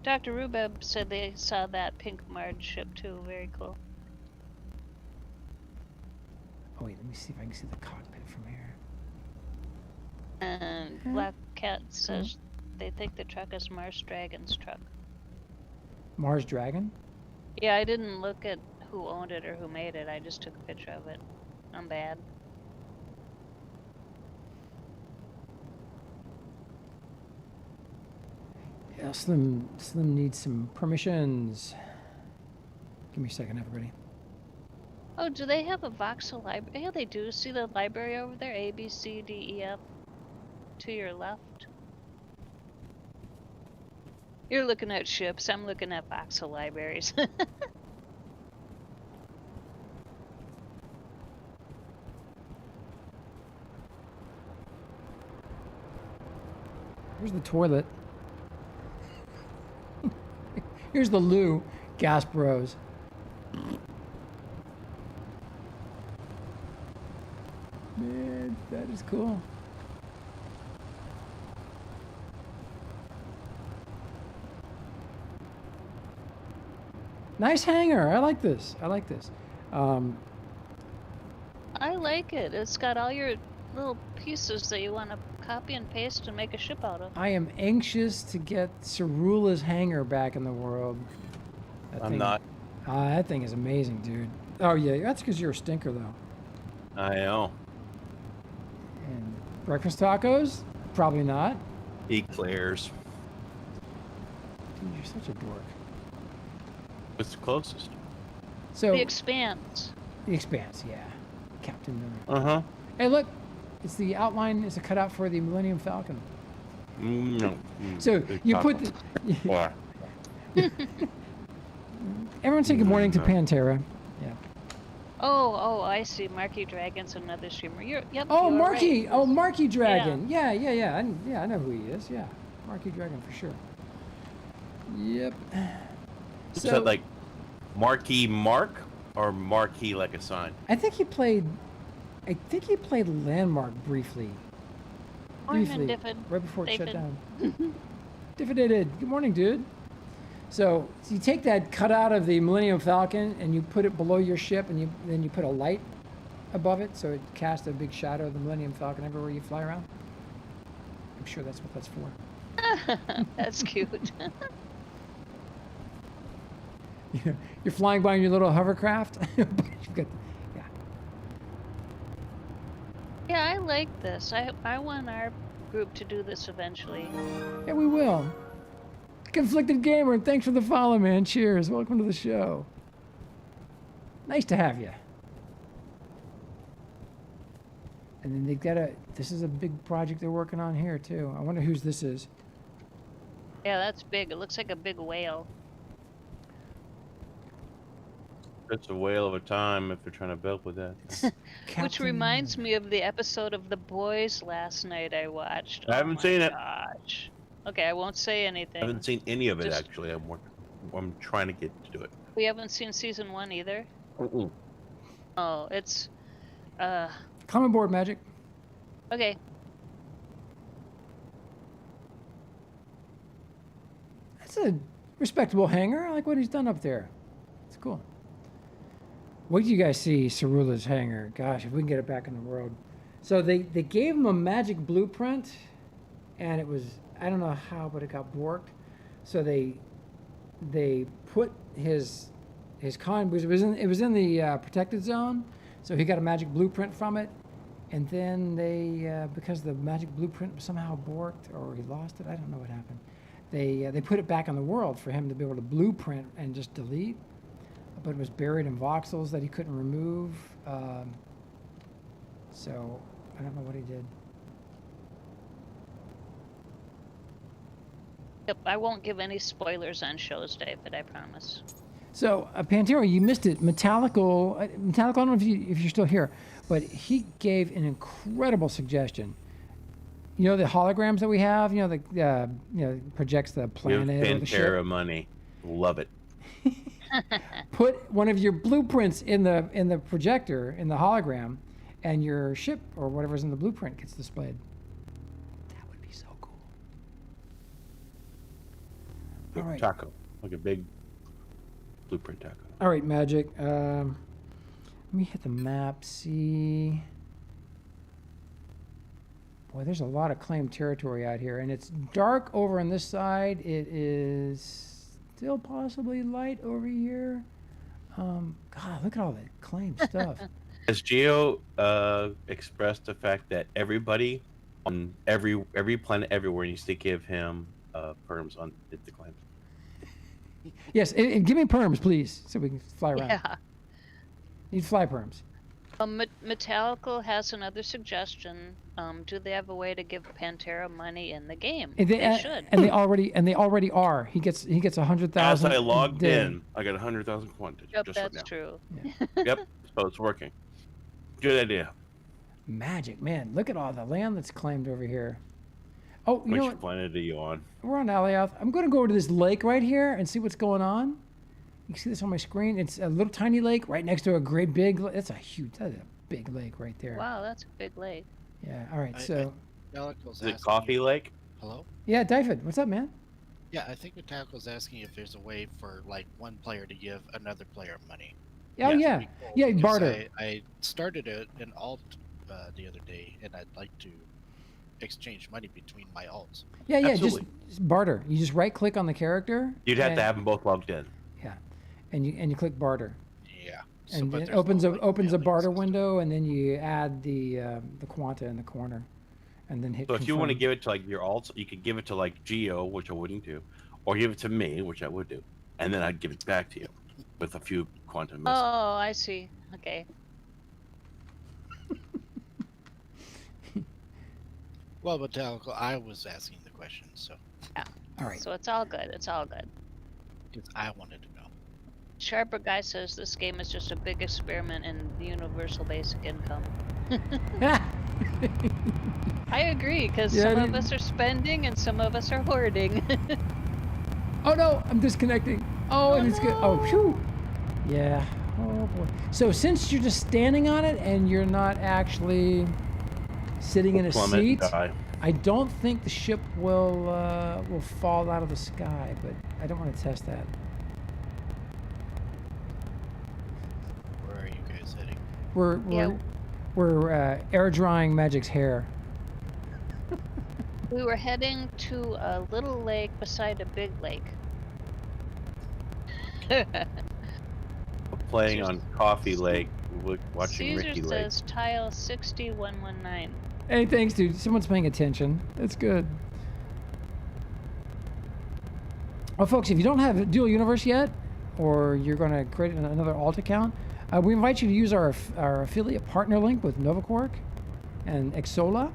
Dr. Rubeb said they saw that pink Marge ship too. Very cool. Oh wait, let me see if I can see the cockpit from here. And Black Cat says they think the truck is Mars Dragon's truck. Mars Dragon? Yeah, I didn't look at who owned it or who made it. I just took a picture of it. I'm bad. Yeah, Slim needs some permissions. Give me a second, everybody. Oh, do they have a voxel library? Yeah, they do. See the library over there? A, B, C, D, E, F. To your left. You're looking at ships. I'm looking at voxel libraries. Here's the toilet. Here's the loo. Gas Bros. Man, that is cool. Nice hangar. I like this. I like this. I like it. It's got all your little pieces that you want to copy and paste and make a ship out of. I am anxious to get Cerula's hangar back in the world. I'm not. That thing is amazing, dude. Oh yeah, that's because you're a stinker, though. I know. And breakfast tacos? Probably not. Eclairs. Dude, you're such a dork. What's the closest? So The Expanse. The Expanse, yeah. Captain Miller. Uh-huh. Hey, look, it's the outline is a cutout for the Millennium Falcon. No. So you put the. Everyone say good morning to Pantera. Yeah. Oh, I see. Marky Dragon's another streamer. Yep. Oh, you were Marky. right. Oh, Marky Dragon. Yeah. I know who he is. Yeah, Marky Dragon for sure. Yep. Is that like Marquee Mark or Marquee like a sign? I think he played Landmark briefly. Morning, Diffid. Right before it shut David. down. Diffid. Good morning, dude. So you take that cutout of the Millennium Falcon and you put it below your ship, and then you put a light above it, so it casts a big shadow of the Millennium Falcon everywhere you fly around. I'm sure that's what that's for. That's cute. You're flying by in your little hovercraft. You've got, yeah. Yeah, I like this. I want our group to do this eventually. Yeah, we will. Conflicted Gamer, thanks for the follow, man. Cheers. Welcome to the show. Nice to have you. And then they've got this is a big project they're working on here, too. I wonder whose this is. Yeah, that's big. It looks like a big whale. It's a whale of a time if they're trying to build with that. Which reminds me of the episode of The Boys last night I watched. I haven't seen it. Gosh. Okay, I won't say anything. I haven't seen any of it, Just- actually. I'm trying to get to do it. We haven't seen season 1 either. Mm-mm. Oh, it's Come aboard, Magic. okay. That's a respectable hangar. I like what he's done up there. It's cool. Wait till you guys see Cerula's hangar. Gosh, if we can get it back in the world. So they gave him a magic blueprint, and it was, I don't know how, but it got borked. So they put his because it was in the protected zone, so he got a magic blueprint from it, and then they because the magic blueprint was somehow borked or he lost it, I don't know what happened. They put it back on the world for him to be able to blueprint and just delete, but it was buried in voxels that he couldn't remove. So I don't know what he did. Yep, I won't give any spoilers on shows, David, I promise. So, Pantera, you missed it. Metallical, I don't know if you're still here, but he gave an incredible suggestion. You know the holograms that we have. You know projects the Give planet or the ship. Pantera money. Love it. Put one of your blueprints in the projector in the hologram, and your ship or whatever's in the blueprint gets displayed. That would be so cool. All right. taco, like a big blueprint taco. All right, Magic. Let me hit the map. See. Boy, there's a lot of claimed territory out here, and it's dark over on this side. It is still possibly light over here. God, look at all that claimed stuff. Has Geo expressed the fact that everybody on every planet everywhere needs to give him perms on the claims? Yes, and give me perms, please, so we can fly around. Yeah. Need fly perms. Metallical has another suggestion. Do they have a way to give Pantera money in the game? And They should. And they already are. He gets 100,000. As I logged in, I got 100,000 quantity. Yep, just that's right now. true. Yeah. Yep, so it's working. Good idea. Magic, man. Look at all the land that's claimed over here. Oh, you know Which what? planet are you on? We're on Alioth. I'm going to go over to this lake right here and see what's going on. You can see this on my screen. It's a little tiny lake right next to a great big. That's a big lake right there. Wow, that's a big lake. Yeah. All right. So. Is it Coffee Lake? Hello? Yeah, Dyfed, what's up, man? Yeah, I think Metallica's asking if there's a way for like one player to give another player money. Oh yeah, yeah, Because barter. I started an alt the other day, and I'd like to exchange money between my alts. Yeah, Absolutely. just barter. You just right click on the character. You'd have and- to have them both logged in. Yeah, and you click barter, Yeah. and but it there's opens no, a like, opens a mailing barter system. window, and then you add the quanta in the corner, and then hit. So if you want to confirm. give it to like your alts, you could give it to like Geo, which I wouldn't do, or give it to me, which I would do, and then I'd give it back to you with a few quantum missing. Oh, I see. Okay. Well, Metallica, I was asking the question, so All right. So it's all good. It's all good. because I wanted to know. Sharper Guy says this game is just a big experiment in the universal basic income. I agree, because Yeah, some I of us are spending and some of us are hoarding. Oh no, I'm disconnecting. Oh, and Oh, it's good. Oh, no. phew. Yeah. Oh boy. So since you're just standing on it and you're not actually sitting in a Plummet, seat, die. I don't think the ship will fall out of the sky, but I don't want to test that. Where are you guys heading? We're air drying Magic's hair. We were heading to a little lake beside a big lake. Playing on Coffee Lake, watching Caesar Ricky Lake. says tile 6119. Hey, thanks, dude. Someone's paying attention. That's good. Well, folks, if you don't have Dual Universe yet, or you're going to create another alt account, we invite you to use our affiliate partner link with Novaquark and Xsolla.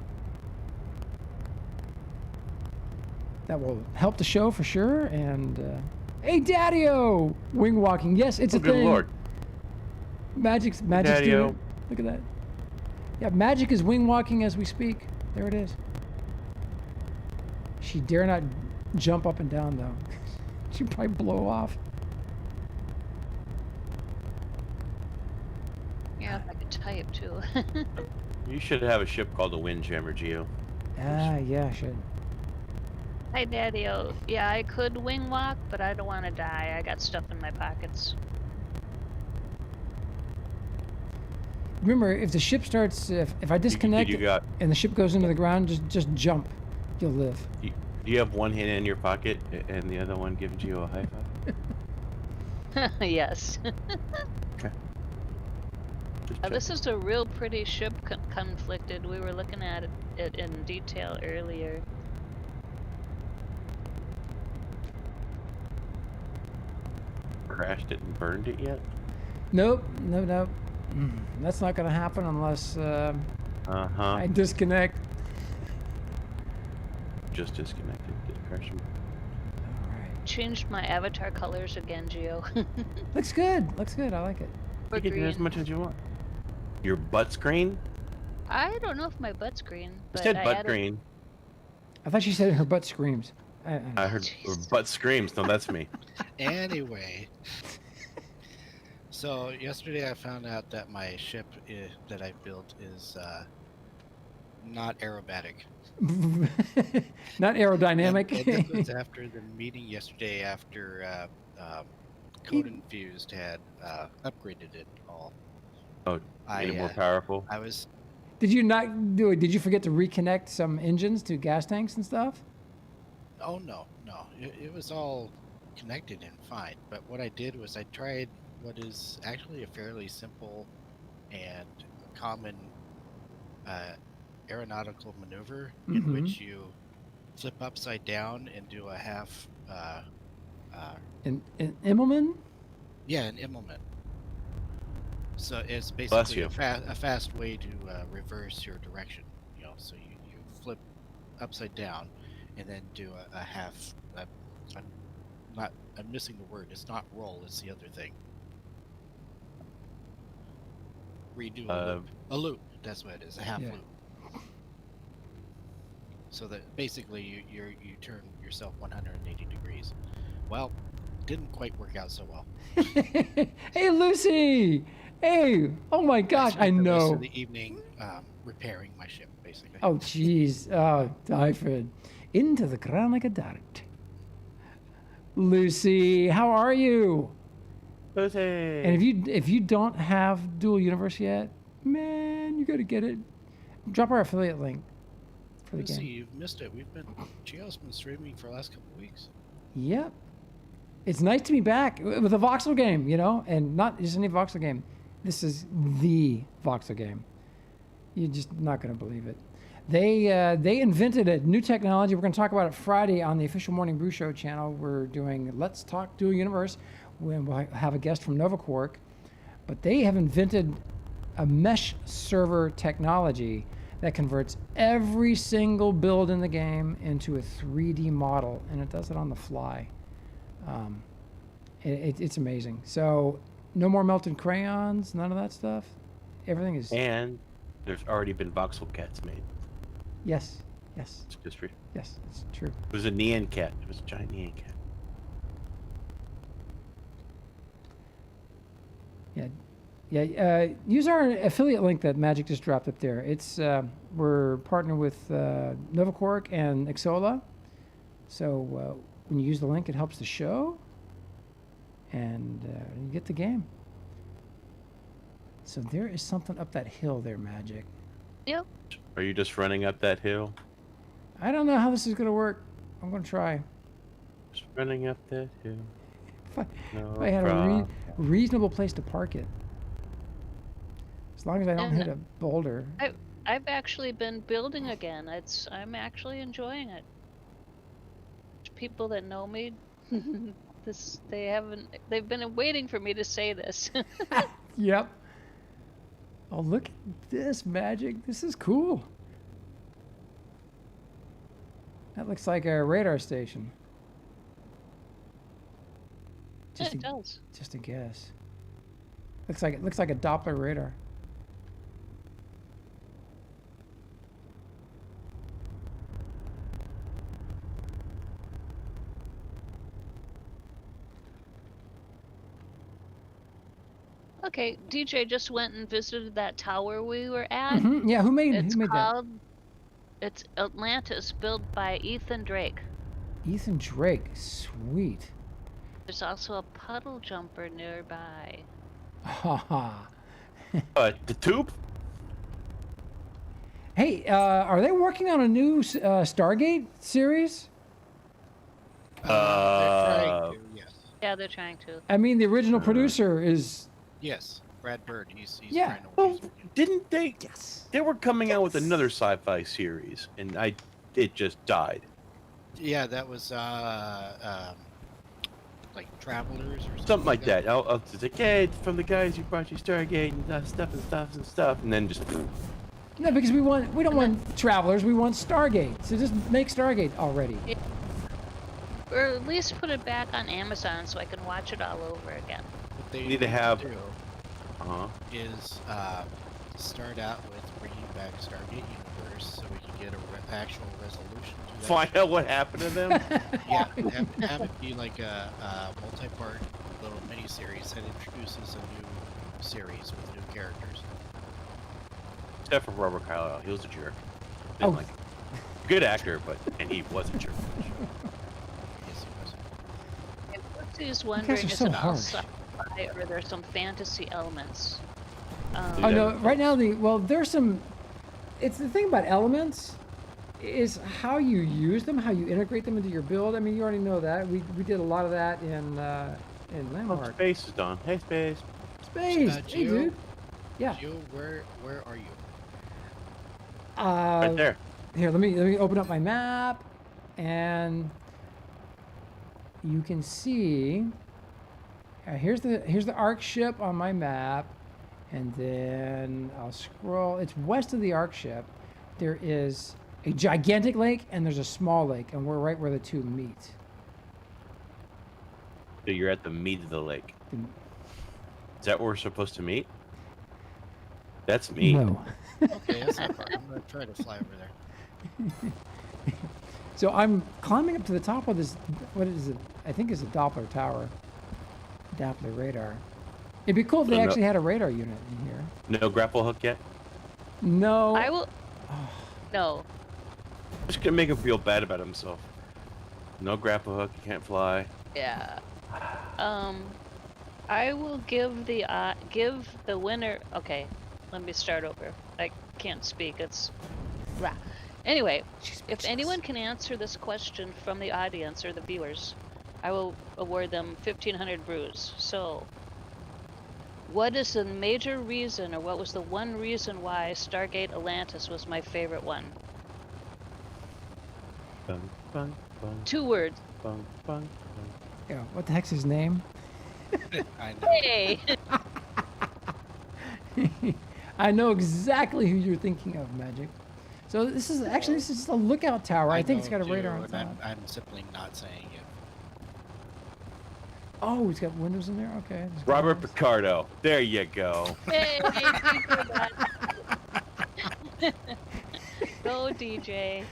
That will help the show for sure. And hey, Daddy-O! Wing walking. Yes, it's a Good thing. lord. Magic's Daddy-O. doing it. Look at that. Yeah, Magic is wing walking as we speak. There it is. She dare not jump up and down though. She'd probably blow off. Yeah, if I could type too. You should have a ship called the Windjammer, Geo. Ah, yeah, I should. Hi, Daddy-O. Yeah, I could wing walk, but I don't want to die. I got stuff in my pockets. Remember, if the ship starts, if I disconnect You got? and the ship goes into the ground, just jump. You'll live. Do you have one hand in your pocket and the other one giving Geo a high five? Yes. Okay. Just This checking. is a real pretty ship conflicted. We were looking at it in detail earlier. Crashed it and burned it yet? Nope. That's not going to happen unless Uh-huh. I disconnect. Just disconnected. Did it crash? All right. Changed my avatar colors again, Geo. Looks good. Looks good. I like it. For You can do as green. much as you want. Your butt screen? I don't know if my butt's green. It But said I butt added- green. I thought she said her butt screams. I heard Jeez. butt screams. No, that's me. Anyway, so yesterday I found out that my ship that I built is not aerobatic. Not aerodynamic. And this was after the meeting yesterday after Code Infused had upgraded it all. Oh, made it more powerful. I was. Did you not do it? Did you forget to reconnect some engines to gas tanks and stuff? Oh no. It was all connected and fine. But what I did was I tried what is actually a fairly simple and common aeronautical maneuver in which you flip upside down and do a half. An Immelman? Yeah, an Immelman. So it's basically a fast way to reverse your direction. You know, so you flip upside down and then do a half. I'm missing the word. It's not roll. It's the other thing. Redo a loop. That's what it is. A half loop. So that basically you turn yourself 180 degrees. Well, didn't quite work out so well. Hey, Lucy! Hey! Oh my gosh, I know. The rest of the evening repairing my ship, basically. Oh, jeez. Oh, Dyfred. Into the ground like a dart. Lucy, how are you? Lucy! And if you don't have Dual Universe yet, man, you got to get it. Drop our affiliate link for the Lucy, game. you've missed it. Gio's been streaming for the last couple of weeks. Yep. It's nice to be back with a voxel game, you know, and not just any voxel game. This is the voxel game. You're just not going to believe it. They invented a new technology. We're going to talk about it Friday on the official Morning Brew Show channel. We're doing Let's Talk Dual Universe. We'll have a guest from Novaquark. But they have invented a mesh server technology that converts every single build in the game into a 3D model, and it does it on the fly. It's amazing. So no more melted crayons, none of that stuff. Everything is... And there's already been voxel cats made. Yes. It's history. Yes, it's true. It was a Neon cat. It was a giant Neon cat. Yeah. Use our affiliate link that Magic just dropped up there. It's we're partnered with Novaquark and Xsolla. So when you use the link, it helps the show, and you get the game. So there is something up that hill there, Magic. Yep. Are you just running up that hill? I don't know how this is going to work. I'm going to try. Just running up that hill. If I had a reasonable place to park it. As long as I don't hit a boulder. I've actually been building again. I'm actually enjoying it. People that know me, they've been waiting for me to say this. Yep. Oh, look at this, Magic. This is cool. That looks like a radar station. It does. Just a guess. Looks like a Doppler radar. Okay, DJ just went and visited that tower we were at. Yeah, who made It's that? called. It's Atlantis, built by Ethan Drake. Ethan Drake, sweet. There's also a puddle jumper nearby. Haha. The tube? Hey, are they working on a new Stargate series? They're trying to, yes. Yeah, they're trying to. I mean, the original producer is... Yes, Brad Bird. He's Yeah. trying to Well, work. didn't they? Yes. They were coming out with another sci-fi series, and it just died. Yeah, that was like Travelers or Something like that. I'll just like, hey, it's from the guys who brought you Stargate and stuff, and then just. No, because we don't want Travelers, we want Stargate. So just make Stargate already. Yeah. Or at least put it back on Amazon so I can watch it all over again. What they Need to have- do Uh-huh. is start out with bringing back Stargate Universe so we can get an actual resolution to that. Find out what happened to them. Yeah, have it be like a multi-part little mini-series that introduces a new series with new characters. Except for Robert Carlyle, he was a jerk. been Oh. like good actor, and he wasn't sure. Yes, it was. And Pussy's guys wondering, are is so it all harsh. sci-fi or are there some fantasy elements? Oh no! Right now, there's some. It's the thing about elements, is how you use them, how you integrate them into your build. I mean, you already know that. We did a lot of that in Oh, Landmark. Space is done. Hey, Space. Space. Hey, Gio? dude. Yeah. Gio, where are you? Right there. Here, let me open up my map, and you can see. Here's the Ark ship on my map, and then I'll scroll. It's west of the Ark ship. There is a gigantic lake, and there's a small lake, and we're right where the two meet. So you're at the meat of the lake. The- Is that where we're supposed to meet? That's me. No. Okay, that's not far. I'm gonna try to fly over there. So I'm climbing up to the top of this. What is it? I think it's a Doppler tower. Doppler radar. It'd be cool if they No. actually had a radar unit in here. No grapple hook yet? No. I will. No. Just gonna make him feel bad about himself. No grapple hook, you can't fly. Yeah. I will give the winner. Okay, let me start over. I can't speak. It's. Blah. Anyway, if anyone can answer this question from the audience or the viewers, I will award them 1,500 brews. So, what is the major reason, or what was the one reason why Stargate Atlantis was my favorite one? Bum, bum, bum, 2 words. bum, bum, Yeah, what the heck's his name? I know. Hey! I know exactly who you're thinking of, Magic. So this is just a lookout tower. I think it's got a know, radar on and top. I'm simply not saying it. Oh, it's got windows in there. Okay. there's Robert windows. Picardo. There you go. Hey, DJ. Go, DJ.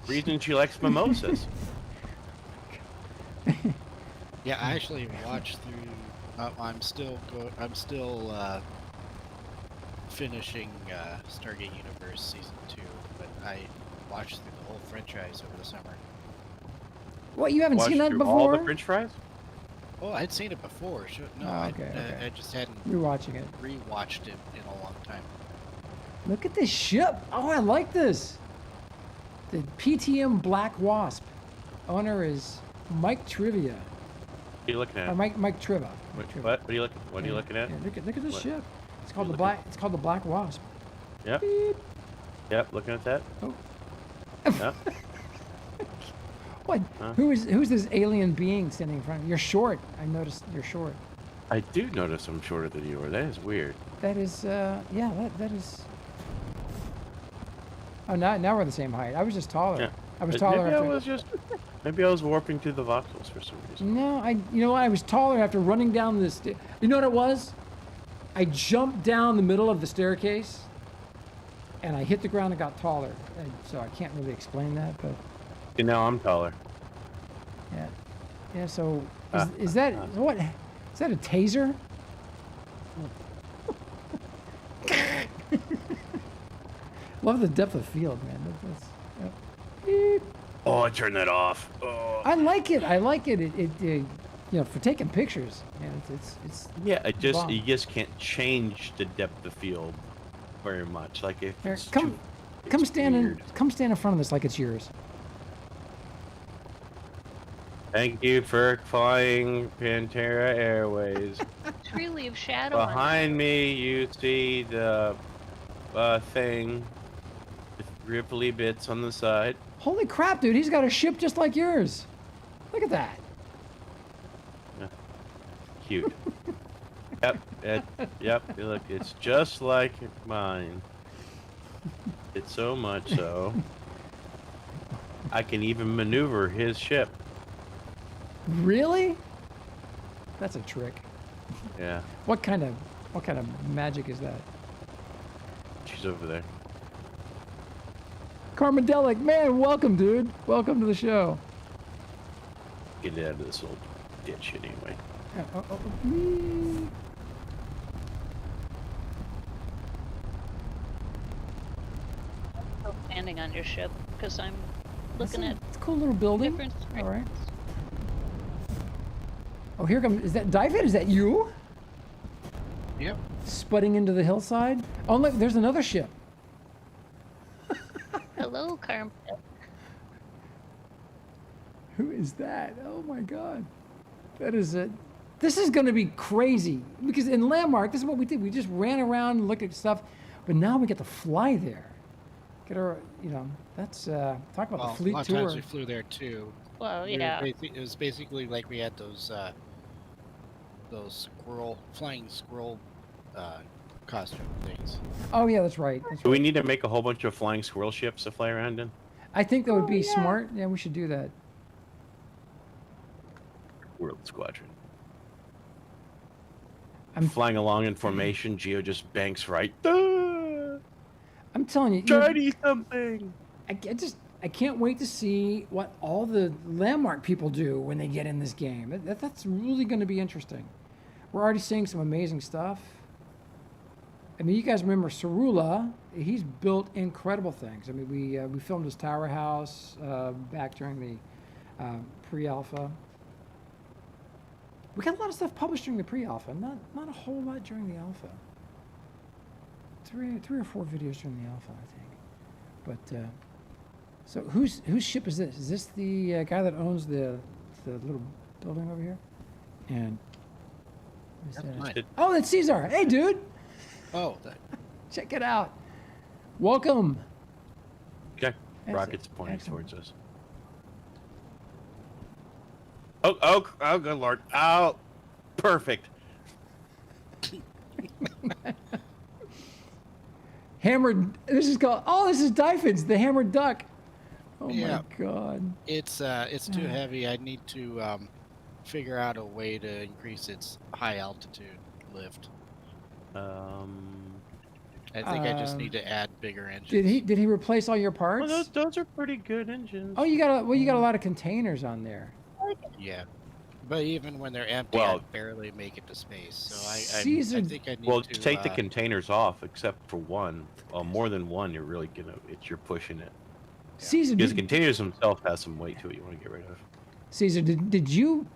Reason she likes mimosas. Yeah, I actually watched through. I'm still finishing Stargate Universe season 2, but I watched through the whole franchise over the summer. What, you haven't Watch seen that through before? all the French fries? Oh, I'd seen it before. No, Oh, okay. I just hadn't You're watching it. rewatched it in a long time. Look at this ship. Oh, I like this. The PTM Black Wasp. Owner is Mike Trivia. What are you looking at? Mike Triva. What? Triva. What are you looking? What are you Yeah, looking at? yeah, look at this What? ship. It's called You're the looking- Black. It's called the Black Wasp. Yep. Beep. Yep. Looking at that. Oh. Yep. What? Huh? Who's this alien being standing in front of you? You're short. I noticed you're short. I do notice I'm shorter than you are. That is weird. That is, yeah, that is. Oh, now we're the same height. I was just taller. Yeah. I was taller Maybe I after. was just. Maybe I was warping through the voxels for some reason. No, you know what? I was taller after running down this. You know what it was? I jumped down the middle of the staircase, and I hit the ground and got taller. And so I can't really explain that, but And now I'm taller. yeah, yeah. So is that what? Is that a taser? Love the depth of field, man. That's, yep. Beep. Oh, I turned that off. Oh. I like it. I like it. It you know, for taking pictures. Man, it's Yeah, bomb. you just can't change the depth of field very much. Like if Here, it's come it's stand weird. come stand in front of this like it's yours. Thank you for flying Pantera Airways. Tree leaf shadow. on Behind me, you see the thing with ripply bits on the side. Holy crap, dude! He's got a ship just like yours. Look at that. Cute. Yep. Look, it's just like mine. It's so much so. I can even maneuver his ship. Really? That's a trick. Yeah, What kind of magic is that? she's over there. Carmadelic, man, welcome, dude. Welcome to the show. Get it out of this old ditch anyway. expanding on your ship because I'm looking at it's a cool little building. different All right. screens. Oh, here comes. Is that David? Is that you? Yep. Spudding into the hillside. Oh, look, there's another ship. Hello, Carmen. Who is that? Oh my God. That is it. This is going to be crazy because in Landmark, this is what we did. We just ran around and looked at stuff, but now we get to fly there. Get our, that's talk about the fleet a lot tour. of times we flew there too. Well, yeah. It was basically like we had those flying squirrel costume things. Oh yeah, that's right. Do we need to make a whole bunch of flying squirrel ships to fly around in? I think that would be smart. Yeah, we should do that. World Squadron. I'm flying along in formation. Geo just banks right. Ah! I'm telling you, Try to eat something. I can't wait to see what all the Landmark people do when they get in this game. That's really going to be interesting. We're already seeing some amazing stuff. I mean, you guys remember Xsolla? He's built incredible things. I mean, we filmed his tower house back during the pre-alpha. We got a lot of stuff published during the pre-alpha. Not a whole lot during the alpha. Three or four videos during the alpha, I think. But so whose ship is this? Is this the guy that owns the little building over here? And That's mine. oh, that's Caesar. Hey, dude. Oh, Check it out. Welcome. Okay. That's Rockets it. pointing Excellent. towards us. Oh, good lord. Oh, perfect. Hammered. This is called. Oh, this is Dyphid's, the hammered duck. Oh Yeah. my God. it's too heavy. I need to figure out a way to increase its high altitude lift. I think I just need to add bigger engines. Did he replace all your parts? Well, those are pretty good engines. Oh, you got a lot of containers on there. Yeah, but even when they're empty, Well- I barely make it to space. So Caesar- I think I need Well, to take the containers off, except for one. More than one, you're really you're pushing it. Caesar, Because the containers themselves has some weight to it. You want to get rid of. Caesar, did you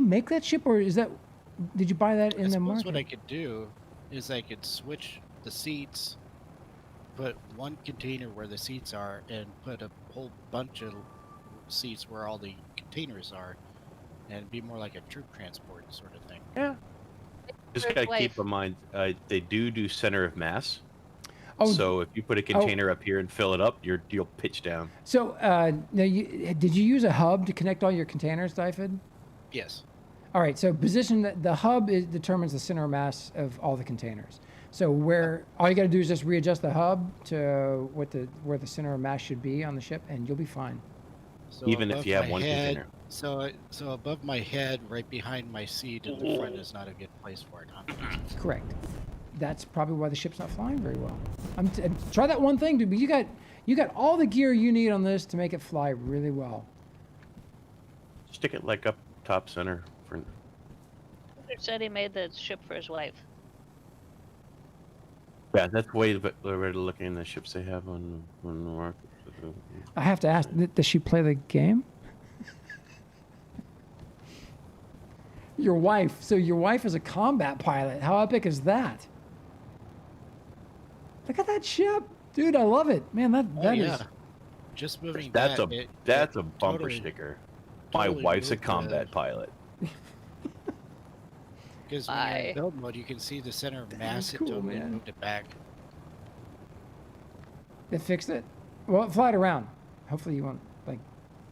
make that ship, or did you buy that in I the suppose market? what I could do is I could switch the seats, put one container where the seats are, and put a whole bunch of seats where all the containers are, and be more like a troop transport sort of thing. Yeah. Just Great gotta wife. keep in mind, they do center of mass. Oh, So if you put a container up here and fill it up, you'll pitch down. so now did you use a hub to connect all your containers, Dyphid? Yes. All right, so position the hub determines the center of mass of all the containers. So all you got to do is just readjust the hub to where the center of mass should be on the ship, and you'll be fine. So Even if above you have my one head, container. So above my head, right behind my seat in the front, is not a good place for it, huh? Correct. That's probably why the ship's not flying very well. Try that one thing, dude. But you got all the gear you need on this to make it fly really well. Stick it like up top center. He said he made the ship for his wife. Yeah, that's way better looking than the ships they have on the market. I have to ask, does she play the game? Your wife. So your wife is a combat pilot. How epic is that? Look at that ship, dude. I love it, man. That is. Yeah. Just moving That's that, a bumper totally- sticker. My totally wife's a moved combat pilot. Because when you're Bye. in build mode, you can see the center of That mass. is It cool, totally man. moved it back. They fixed it. Well, fly it around. Hopefully you won't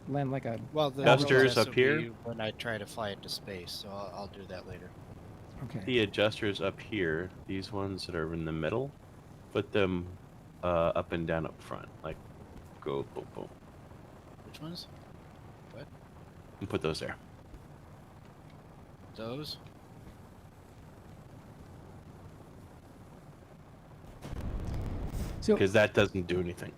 land like a. Well, the Adjusters process up will here? be when I try to fly it to space, so I'll do that later. Okay. The adjusters up here, these ones that are in the middle, put them up and down up front. Like, go boom boom. Which ones? And put those there. Those? So Because that doesn't do anything.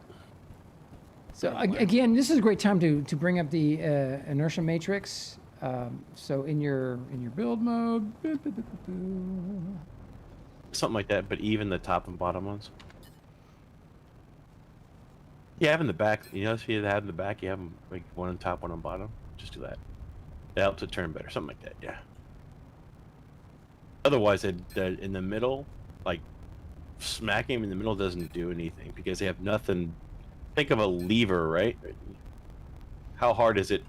again, this is a great time to bring up the inertia matrix. So in your build mode. Something like that, but even the top and bottom ones. You have in the back. You know, see that in the back. You have them like one on top, one on bottom. Just do that. It helps it turn better. Something like that. Yeah. Otherwise, in the middle, like smacking him in the middle doesn't do anything because they have nothing. Think of a lever, right? How hard is it?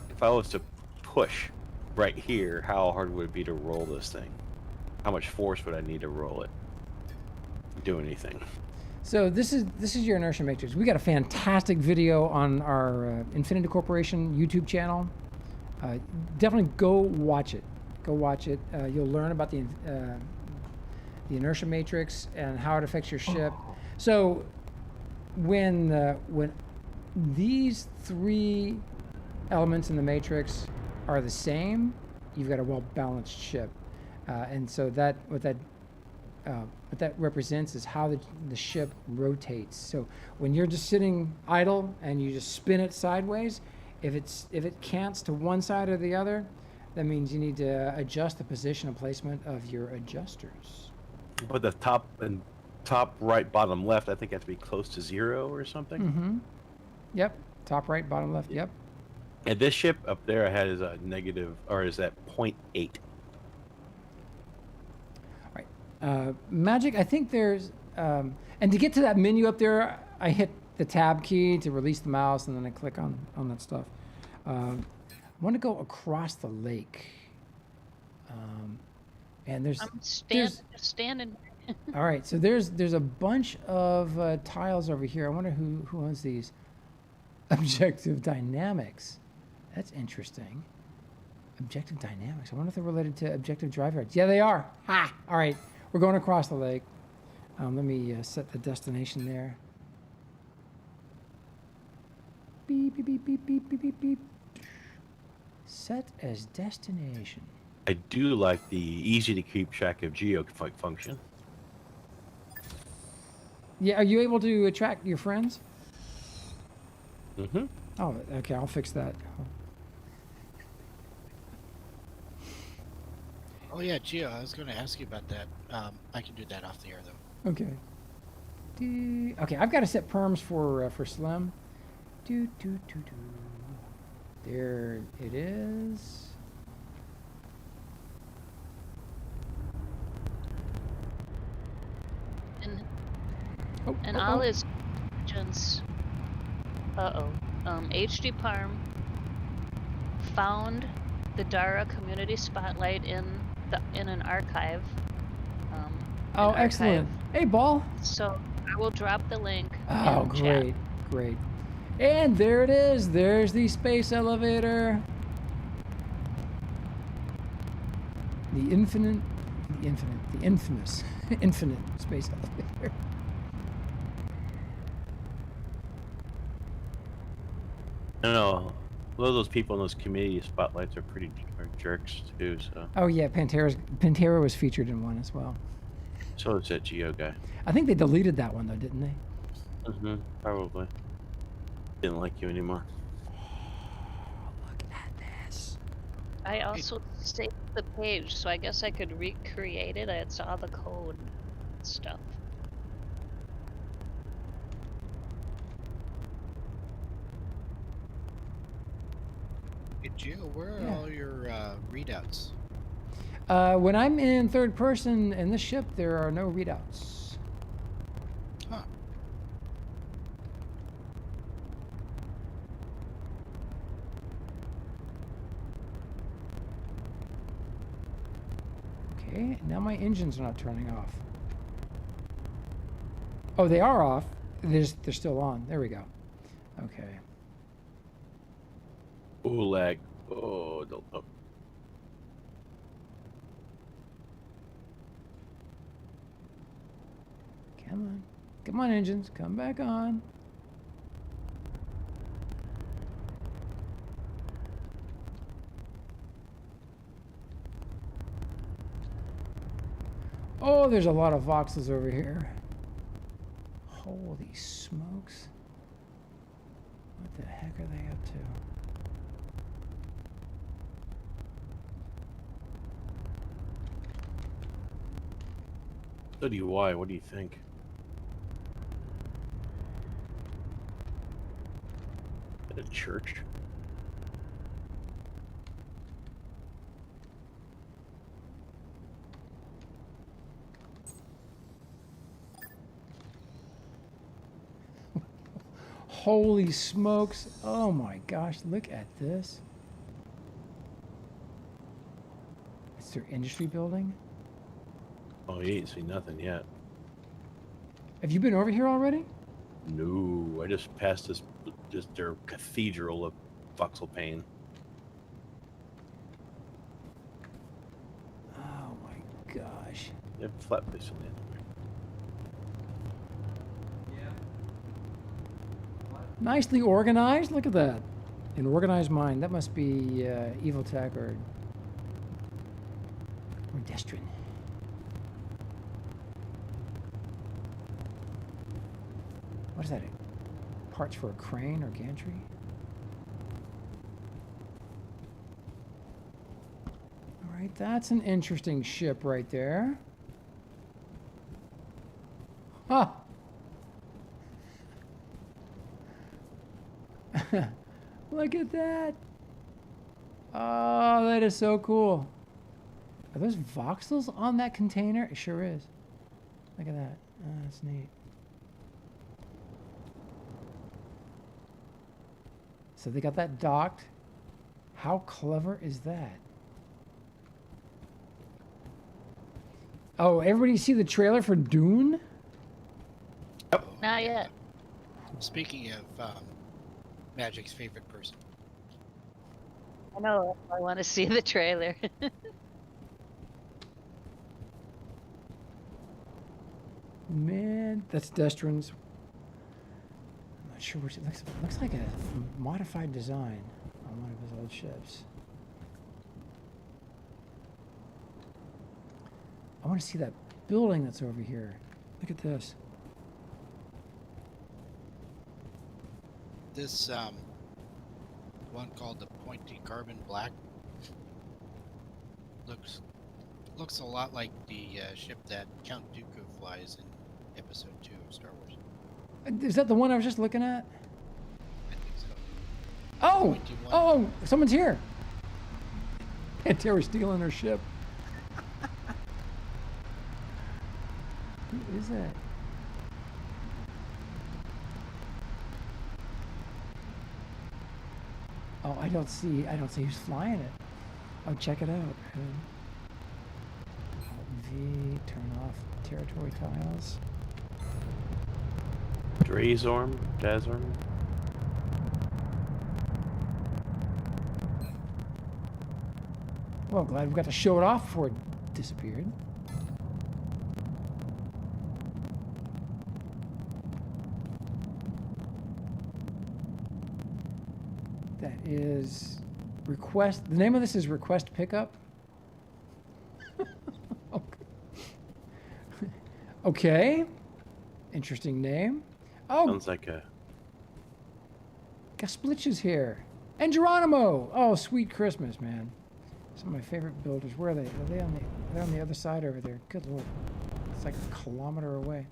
If I was to push right here, how hard would it be to roll this thing? How much force would I need to roll it? Do anything. So this is your inertia matrix. We got a fantastic video on our Infinity Corporation YouTube channel. Definitely go watch it. Go watch it. You'll learn about the inertia matrix and how it affects your ship. So when these three elements in the matrix are the same, you've got a well-balanced ship. And so what that represents is how the ship rotates. So when you're just sitting idle and you just spin it sideways, if it cants to one side or the other, that means you need to adjust the position and placement of your adjusters. But the top right, bottom left, I think have to be close to 0 or something. Mm-hmm. Yep. Top right, bottom left. Yep. And this ship up there I had is a negative, or is that 0.8? Magic, I think there's, and to get to that menu up there, I hit the tab key to release the mouse, and then I click on that stuff. I want to go across the lake, and there's. I'm standing. All right, so there's a bunch of tiles over here. I wonder who owns these. Objective dynamics, that's interesting. Objective dynamics. I wonder if they're related to objective drive yards. Yeah, they are. Ha! All right. We're going across the lake. Let me set the destination there. Beep, beep, beep, beep, beep, beep, beep, beep. Set as destination. I do like the easy to keep track of geo function. Yeah, are you able to track your friends? Mm-hmm. Oh, okay, I'll fix that. Oh yeah, Gio, I was going to ask you about that. I can do that off the air though. Okay. Okay, I've got to set perms for Slim. There it is. And all his agents. HD Parm found the Dara Community Spotlight in an archive. Excellent. Hey, Ball. So I will drop the link. Oh, great, chat. Great. And there it is. There's the space elevator. The infamous infinite space elevator. I don't know. A lot of those people in those community spotlights are jerks too. So. Oh yeah, Pantera was featured in one as well. So is that Geo guy. I think they deleted that one though, didn't they? Mm-hmm. Probably. Didn't like you anymore. Look at this. I also saved the page, so I guess I could recreate it. I saw the code and stuff. Hey, Gio, where are all your readouts? When I'm in third person in this ship, there are no readouts. Huh. Okay, now my engines are not turning off. Oh, they are off. They're still on. There we go. Okay. Oh, lag. Oh, don't. Oh. Come on. Come on, engines. Come back on. Oh, there's a lot of voxels over here. Holy smokes. What the heck are they up to? So do you. Why? What do you think? At a church. Holy smokes. Oh my gosh, look at this. It's their industry building. Oh, you ain't seen nothing yet. Have you been over here already? No, I just passed this, just their cathedral of voxel pain. Oh my gosh. They have a flat place on the end. Nicely organized. Look at that. An organized mind. That must be Evil Tech or Destrin. What is that? Parts for a crane or gantry? All right, that's an interesting ship right there. Huh. Look at that. Oh, that is so cool. Are those voxels on that container? It sure is. Look at that. Oh, that's neat. So they got that docked. How clever is that? Oh, everybody see the trailer for Dune? Not yet. Speaking of Magic's favorite person. I know. I want to see the trailer. Man, that's Destrin's. I'm not sure which. It looks like a modified design on one of his old ships. I want to see that building that's over here. Look at this. This one called the Pointy Carbon Black looks a lot like the ship that Count Dooku flies in Episode 2 of Star Wars. Is that the one I was just looking at? I think so. Oh! Oh! Someone's here! And Terry's stealing her ship. Who is that? Oh, I don't see who's flying it. Oh, check it out. Alt V, turn off territory tiles. Drazorm, Jazorm. Well, glad we got to show it off before it disappeared. That is request. The name of this is request pickup. Okay. Interesting name. Oh, Sounds like a. Gasplitch is here. And Geronimo. Oh, sweet Christmas, man. Some of my favorite builders. Where are they? Are they on they're on the other side over there. Good lord. It's like a kilometer away.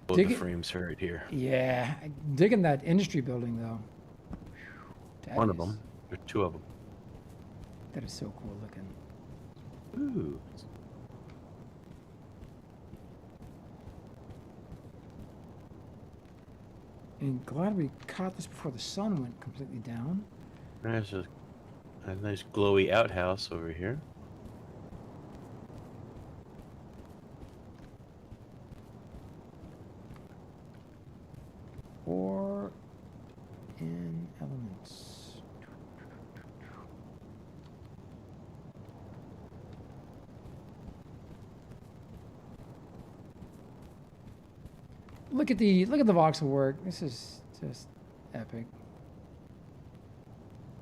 Oh, the frames right here. Yeah, digging that industry building though. That One of is- them. There's two of them. That is so cool looking. Ooh. And glad we caught this before the sun went completely down. There's a nice glowy outhouse over here. Or in elements. Look at the voxel work. This is just epic.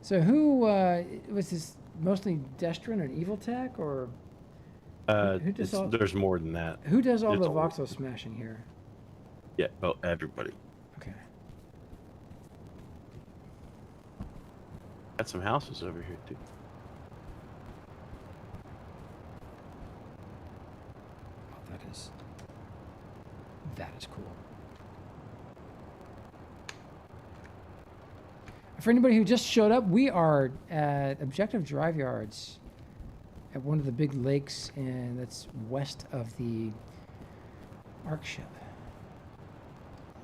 So who was this? Mostly Destrin and Evil Tech, or who does all, There's more than that. who does all It's the all- voxel smashing here? Yeah, well, everybody. Okay. Got some houses over here too. Oh, that is. That is cool. For anybody who just showed up, we are at Objective Drive Yards at one of the big lakes, and that's west of the Ark ship.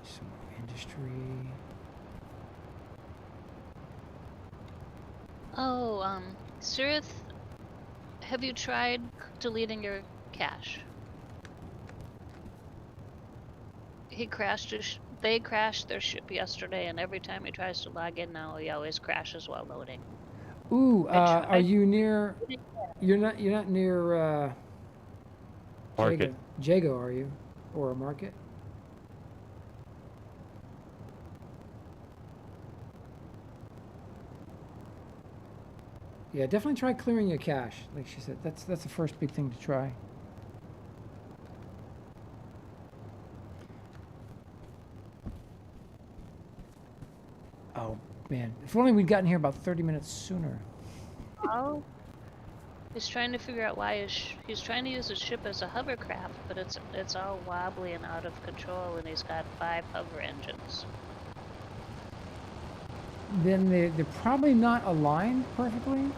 Some more industry. Oh, Sirith, have you tried deleting your cache? He crashed they crashed their ship yesterday, and every time he tries to log in now, he always crashes while loading. Ooh, are you near? You're not near Market. Jago, are you? Or a market? Yeah, definitely try clearing your cache. Like she said, that's the first big thing to try. Oh man, if only we'd gotten here about 30 minutes sooner. Oh. He's trying to figure out why he's trying to use his ship as a hovercraft, but it's all wobbly and out of control, and he's got 5 hover engines. Then they're probably not aligned perfectly.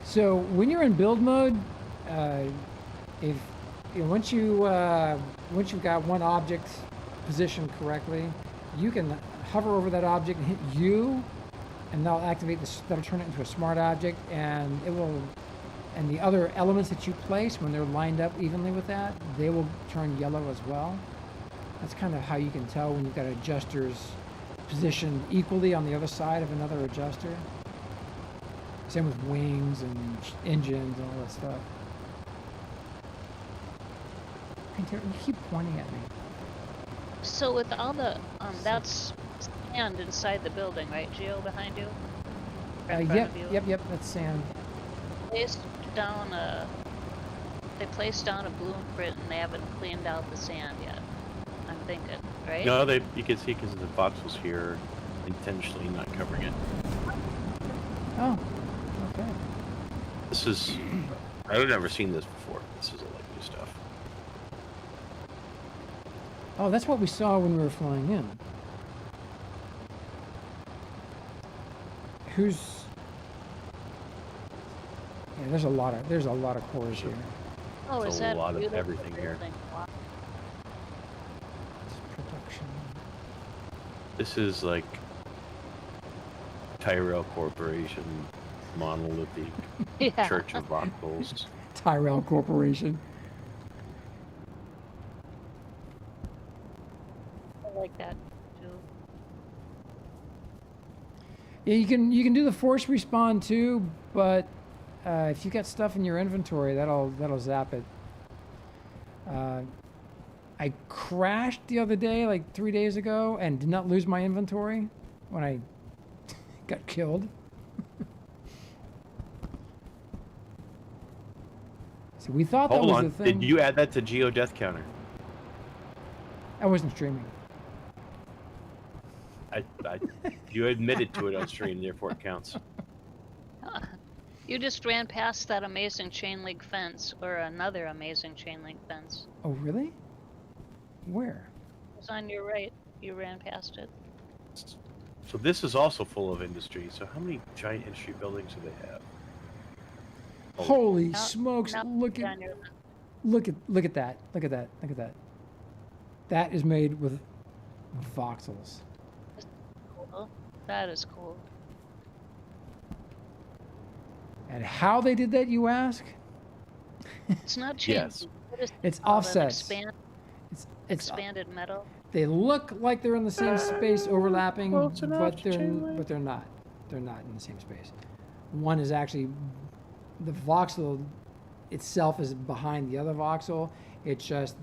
So when you're in build mode, if once you've got one object positioned correctly, you can hover over that object and hit U, and that'll activate this. That'll turn it into a smart object, and it will. And the other elements that you place, when they're lined up evenly with that, they will turn yellow as well. That's kind of how you can tell when you've got adjusters positioned equally on the other side of another adjuster. Same with wings and engines and all that stuff. You keep pointing at me. So with all the that's sand inside the building, right, Geo, behind you? Right in front of you? Yep, that's sand. They placed down a blueprint and they haven't cleaned out the sand yet. I'm thinking, right? No, you can see because the voxel's here, intentionally not covering it. Oh, okay. This is, I've never seen this before. This is like new stuff. Oh, that's what we saw when we were flying in. Yeah, there's a lot of cores here. Oh, There's is a that lot of beautiful everything here. building? Wow. Production. This is like Tyrell Corporation, monolithic Yeah. Church of Voxels. Tyrell Corporation. I like that too. Yeah, you can do the force respawn too, but if you got stuff in your inventory, that'll zap it. I crashed the other day, like 3 days ago, and did not lose my inventory when I got killed. So we thought that was the thing. Did you add that to Geo Death Counter? I wasn't streaming. You admitted to it on stream, therefore it counts. You just ran past that amazing chain link fence, or another amazing chain link fence. Oh, really? Where? It was on your right. You ran past it. So this is also full of industry. So how many giant industry buildings do they have? Oh. Holy smokes! Now Look at on your left. look at that! Look at that! Look at that! That is made with voxels. Cool. That is cool. And how they did that, you ask? It's not chain. Yes. It's offsets. It's Expanded metal. They look like they're in the same space, overlapping, Close enough, but they're Chandler. not. They're not in the same space. One is actually the voxel itself is behind the other voxel. It's just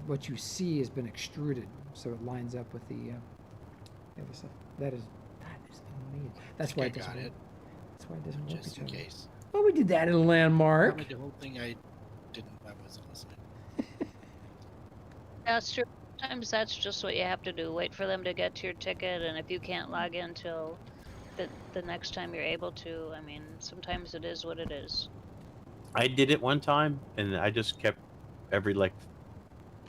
what you see has been extruded, so it lines up with the other stuff. That is amazing. That's why it doesn't work. That's why it doesn't work. Just in case. Well, we did that in a landmark. Probably the whole thing I wasn't listening. That's true. Sometimes that's just what you have to do. Wait for them to get to your ticket, and if you can't log in till the next time you're able to, I mean, sometimes it is what it is. I did it one time, and I just kept every like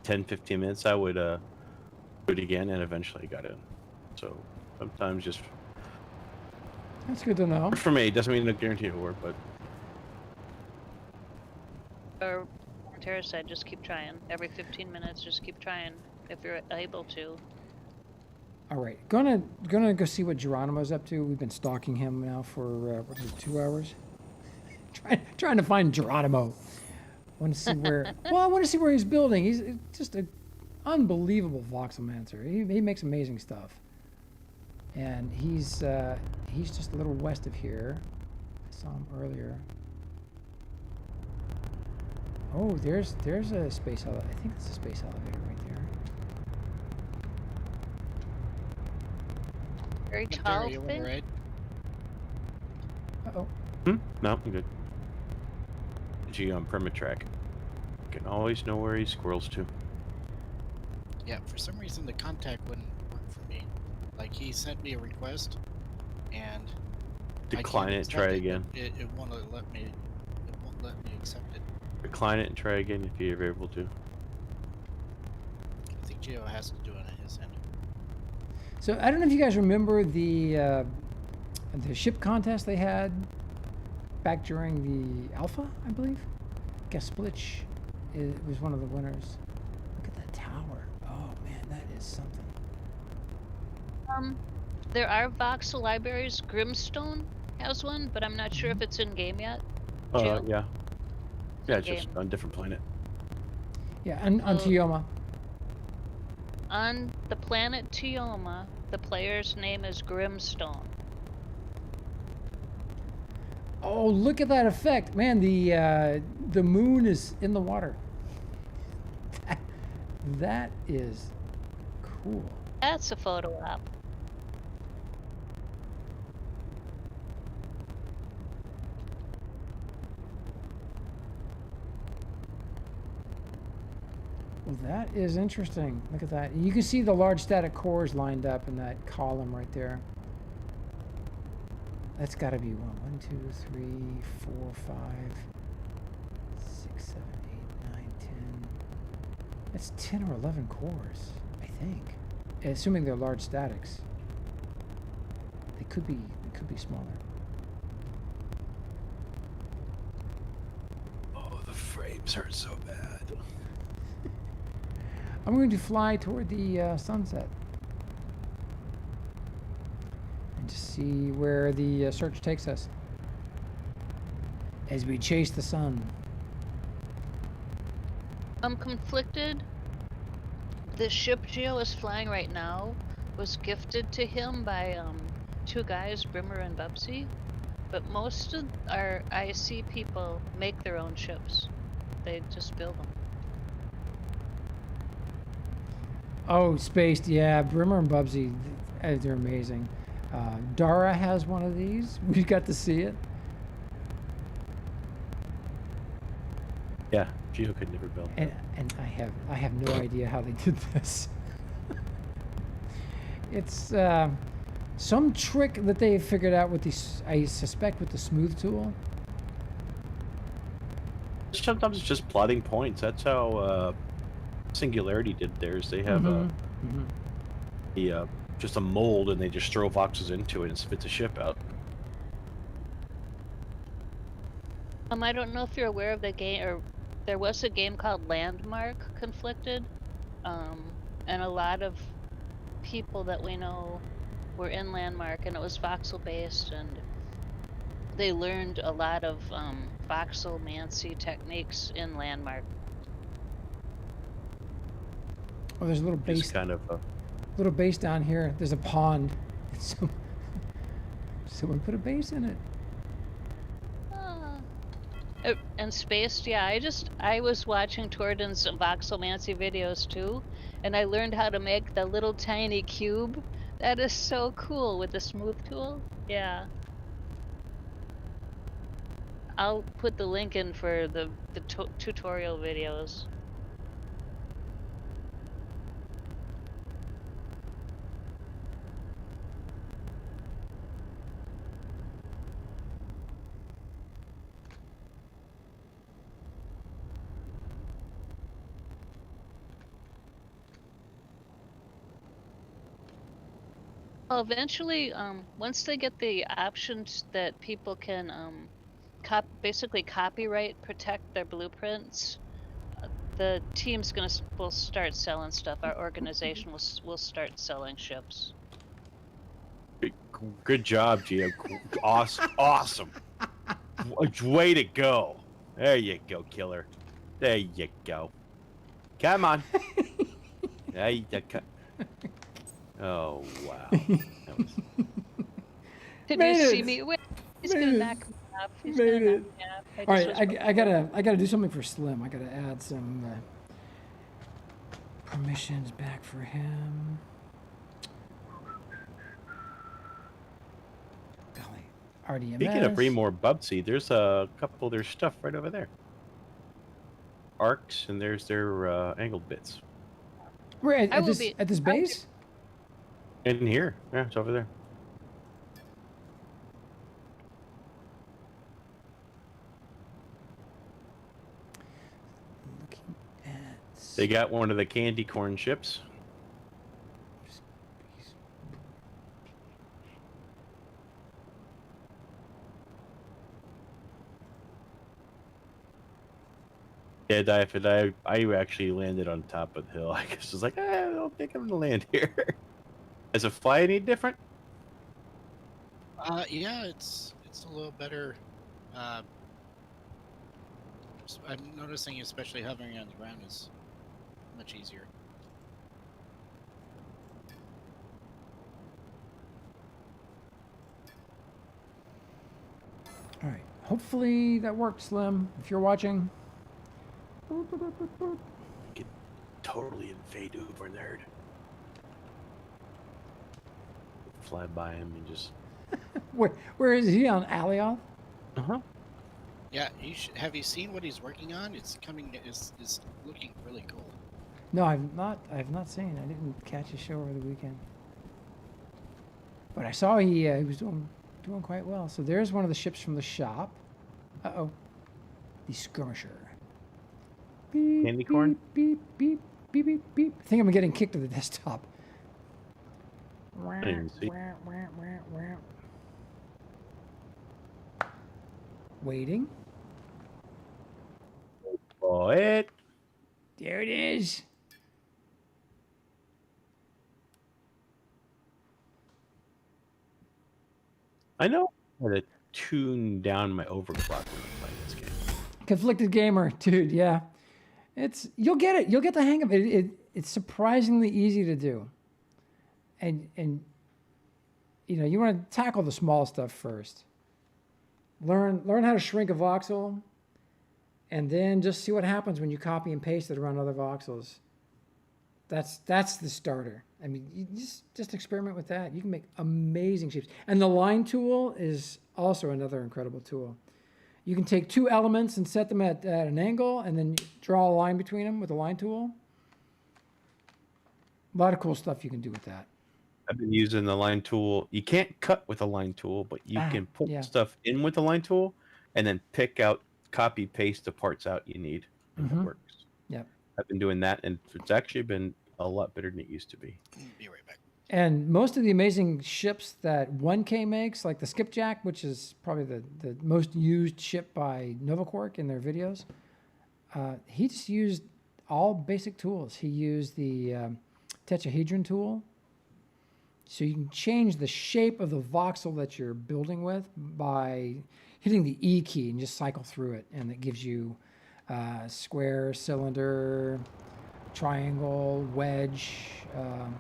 10, 15 minutes. I would do it again, and eventually got in. So sometimes just That's good to know. for me, it doesn't mean I guarantee it will work, but Or Terra said, just keep trying. Every 15 minutes, just keep trying if you're able to. All right, gonna go see what Geronimo's up to. We've been stalking him now for what is it, 2 hours? trying to find Geronimo. Want to see where? Well, I want to see where he's building. He's just an unbelievable voxelmancer. He makes amazing stuff, and he's just a little west of here. I saw him earlier. Oh, there's a space elevator. I think it's a space elevator right there. Very tall you thing. right? Uh-oh. No, I'm good. G on permatrack. Can always know where he squirrels to. Yeah, for some reason the contact wouldn't work for me. Like he sent me a request, and Decline it and try again. It won't let me. It won't let me accept it. Decline it and try again if you're able to. I think Geo has to do it on his end. So I don't know if you guys remember the ship contest they had back during the alpha, I believe. Gasplitch was one of the winners. Look at that tower. Oh man, that is something. There are voxel libraries. Grimstone has one, but I'm not sure if it's in game yet. Geo? Yeah. Yeah, it's Game. just on a different planet. Yeah, on Tioma. On the planet Tioma, the player's name is Grimstone. Oh, look at that effect, man! The moon is in the water. That is cool. That's a photo op. Well, that is interesting. Look at that. You can see the large static cores lined up in that column right there. That's got to be 1, 2, 3, 4, 5, 6, 7, 8, 9, 10. That's 10 or 11 cores, I think. Assuming they're large statics. They could be smaller. Oh, the frames hurt so bad. I'm going to fly toward the sunset and just see where the search takes us as we chase the sun. I'm conflicted. The ship Geo is flying right now was gifted to him by two guys, Brimmer and Bubsy, but most of our IC people make their own ships. They just build them. Oh, Spaced, yeah. Brimmer and Bubsy, they're amazing. Dara has one of these. We got to see it. Yeah, Geo could never build that. And I have no idea how they did this. It's some trick that they figured out with these. I suspect with the smooth tool. Sometimes it's just plotting points. That's how Singularity did theirs. They have just a mold, and they just throw voxels into it and spits a ship out. I don't know if you're aware of the game, or there was a game called Landmark Conflicted, and a lot of people that we know were in Landmark, and it was voxel based, and they learned a lot of voxelmancy techniques in Landmark. Oh, there's a little base. Just kind of. Little base down here. There's a pond. Someone put a base in it. And Spaced, yeah, I was watching Torden's voxelmancy videos too, and I learned how to make the little tiny cube. That is so cool with the smooth tool. Yeah. I'll put the link in for the tutorial videos. Well, eventually, once they get the options that people can basically copyright protect their blueprints, the team's will start selling stuff. Our organization will start selling ships. Good job, Gio. Awesome. Way to go. There you go, killer. There you go. Come on. There you go. Oh, wow. That was... Did Made you see it. me? Wait, he's Made gonna it. knock me up. He's Made gonna knock it. me up. All right, I gotta do something for Slim. I gotta add some permissions back for him. Golly, RDMS. Speaking of bring more Bubsy, there's a couple of their stuff right over there. Arcs, and there's their angled bits. We're at this base? In here. Yeah, it's over there. Looking at... They got one of the candy corn ships. Yeah, I actually landed on top of the hill. I guess was like, I don't think I'm gonna land here. Does it fly any different? Yeah, it's a little better. I'm noticing, especially hovering on the ground is much easier. All right. Hopefully that worked, Slim. If you're watching. Can totally invade Uber nerd. Fly by him and just. Where is he on Alioth? Yeah, have you seen what he's working on? It's coming. It's looking really cool. No, I've not seen. I didn't catch his show over the weekend. But I saw he was doing quite well. So there's one of the ships from the shop. Uh-oh. The skirmisher. Beep, Candy corn? Beep, beep, beep, beep, beep. I think I'm getting kicked to the desktop. didn't see. Waiting. Oh, it. There it is. I know how to tune down my overclock when I play this game. Conflicted gamer, dude. Yeah, you'll get it. You'll get the hang of it. It's surprisingly easy to do. And you know, you want to tackle the small stuff first. Learn how to shrink a voxel, and then just see what happens when you copy and paste it around other voxels. That's the starter. I mean, you just experiment with that. You can make amazing shapes. And the line tool is also another incredible tool. You can take two elements and set them at an angle, and then draw a line between them with the line tool. A lot of cool stuff you can do with that. I've been using the line tool. You can't cut with a line tool, but you can put stuff in with the line tool and then pick out, copy, paste the parts out you need. And it works. Yep. I've been doing that, and it's actually been a lot better than it used to be. Be right back. And most of the amazing ships that 1K makes, like the Skipjack, which is probably the most used ship by Novaquark in their videos, he just used all basic tools. He used the tetrahedron tool. So you can change the shape of the voxel that you're building with by hitting the E key and just cycle through it. And it gives you square, cylinder, triangle, wedge. Well,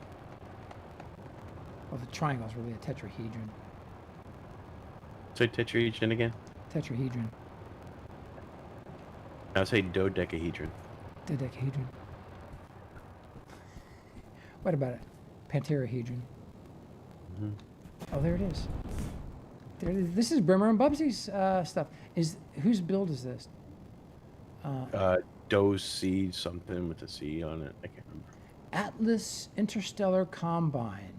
the triangle is really a tetrahedron. Say tetrahedron again? Tetrahedron. I would say dodecahedron. Dodecahedron. What about it? Pentarahedron. Oh, there it is. There it is. This is Brimmer and Bubsy's stuff. Whose build is this? Doc something with a C on it. I can't remember. Atlas Interstellar Combine.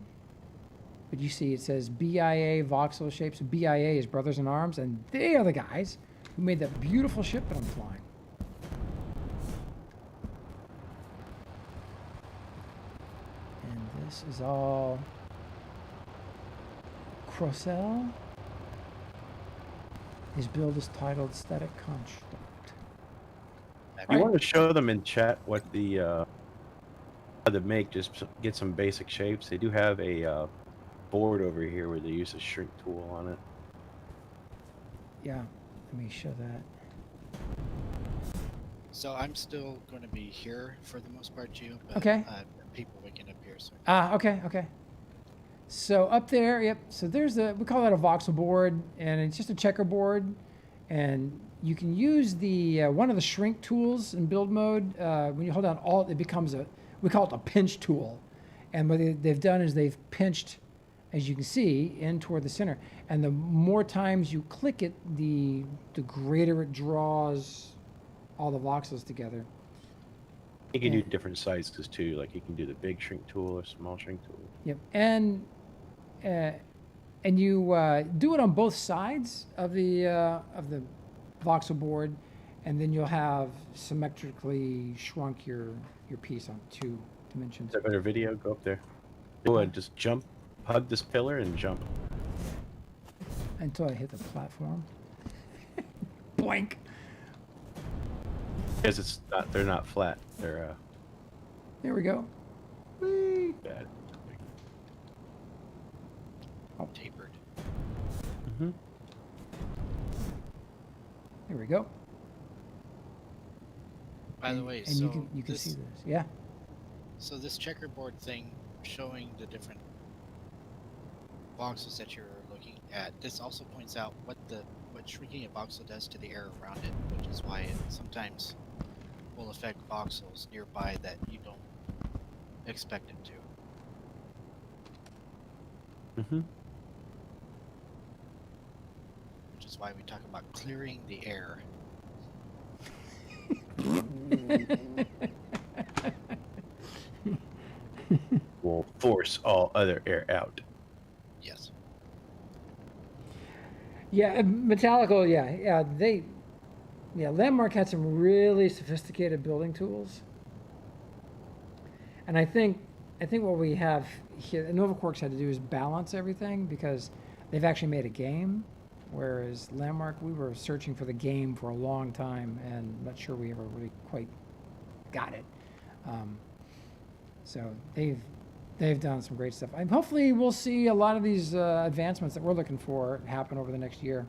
But you see, it says BIA voxel shapes. BIA is Brothers in Arms, and they are the guys who made that beautiful ship that I'm flying. And this is all Crossell. His build is titled Static Construct. You want to show them in chat what the how to make, just get some basic shapes. They do have a board over here where they use a shrink tool on it. Yeah, let me show that. So I'm still going to be here for the most part, Gio. But, Okay. People waking up here. So. Okay. So up there, yep. So there's we call that a voxel board, and it's just a checkerboard, and you can use the one of the shrink tools in build mode. When you hold down Alt, it becomes we call it a pinch tool, and what they've done is they've pinched, as you can see, in toward the center. And the more times you click it, the greater it draws all the voxels together. You can do different sizes too, like you can do the big shrink tool or small shrink tool. Yep, and you do it on both sides of the voxel board, and then you'll have symmetrically shrunk your piece on 2 dimensions. Is that better video? Go up there. Go ahead, just jump, hug this pillar, and jump. Until I hit the platform. Boink. Because they're not flat. They're There we go. Whee! bad. Tapered. Mm-hmm. There we go. By the way, and so you can see this. Yeah. So this checkerboard thing showing the different voxels that you're looking at, this also points out what shrinking a voxel does to the air around it, which is why it sometimes will affect voxels nearby that you don't expect it to. Mm-hmm. Which is why we talk about clearing the air. Will force all other air out. Yes. Yeah, Metallical. Landmark had some really sophisticated building tools, and I think what we have here, Novaquark's had to do is balance everything, because they've actually made a game, whereas Landmark, we were searching for the game for a long time, and not sure we ever really quite got it. So they've done some great stuff. And hopefully we'll see a lot of these advancements that we're looking for happen over the next year.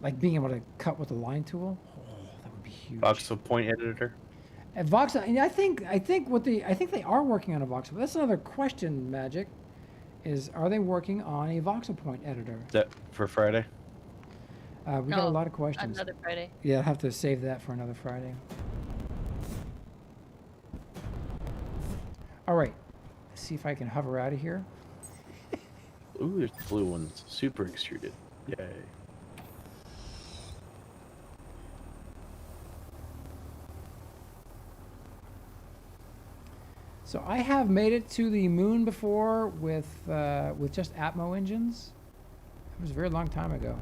Like being able to cut with the line tool. Oh, that would be huge. Voxel point editor. And voxel, I think they are working on a voxel. But that's another question, Magic. Are they working on a voxel point editor? Is that for Friday? We got a lot of questions. Another Friday. Yeah, I'll have to save that for another Friday. All right, let's see if I can hover out of here. Ooh, there's the blue ones. Super extruded. Yay. So I have made it to the moon before with just Atmo engines. It was a very long time ago.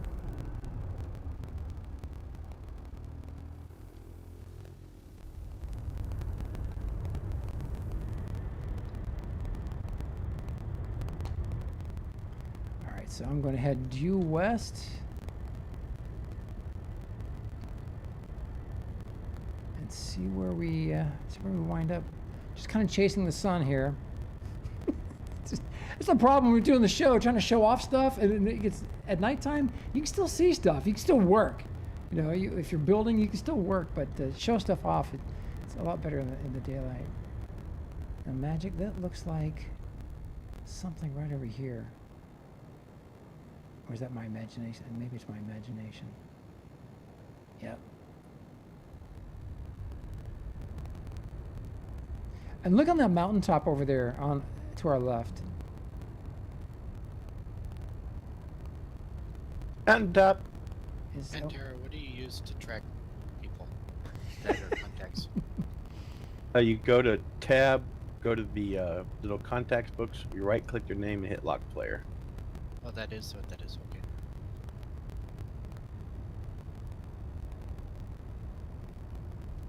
All right, so I'm going to head due west. And see where we wind up. Just kind of chasing the sun here. It's a problem when we're doing the show, trying to show off stuff, and it gets at nighttime. You can still see stuff. You can still work. You know, if you're building, you can still work, but to show stuff off, it's a lot better in the daylight. Now, Magic, that looks like something right over here. Or is that my imagination? Maybe it's my imagination. Yep. And look on that mountaintop over there to our left. Mountaintop. And Tara, what do you use to track people that are contacts? You go to tab, go to the little contacts books, you right click their name and hit lock player. Oh, that is what that is. Okay.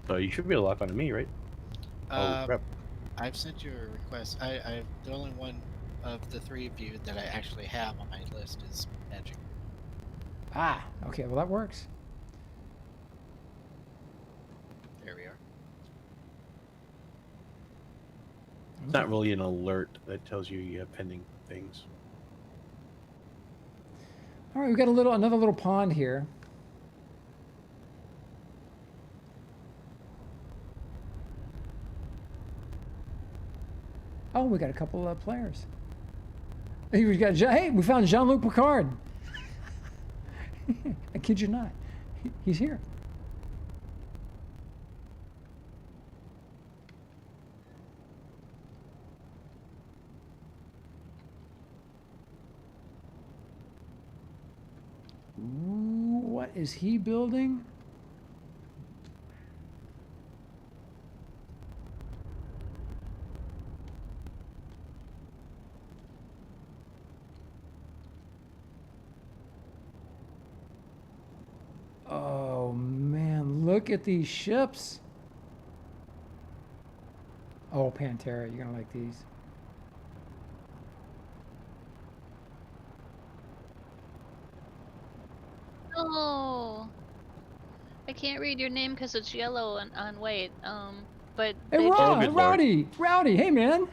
So you should be able to lock onto me, right? Oh, crap. I've sent you a request. The only one of the three of you that I actually have on my list is magic. Ah, okay. Well, that works. There we are. It's not really an alert that tells you have pending things. All right, we've got another little pond here. Oh, we got a couple of players. Hey, we found Jean-Luc Picard. I kid you not. He's here. Ooh, what is he building? Oh man, look at these ships. Oh, Pantera, you're gonna like these. Oh, I can't read your name because it's yellow on white. But Hey, they Rowdy, hey man.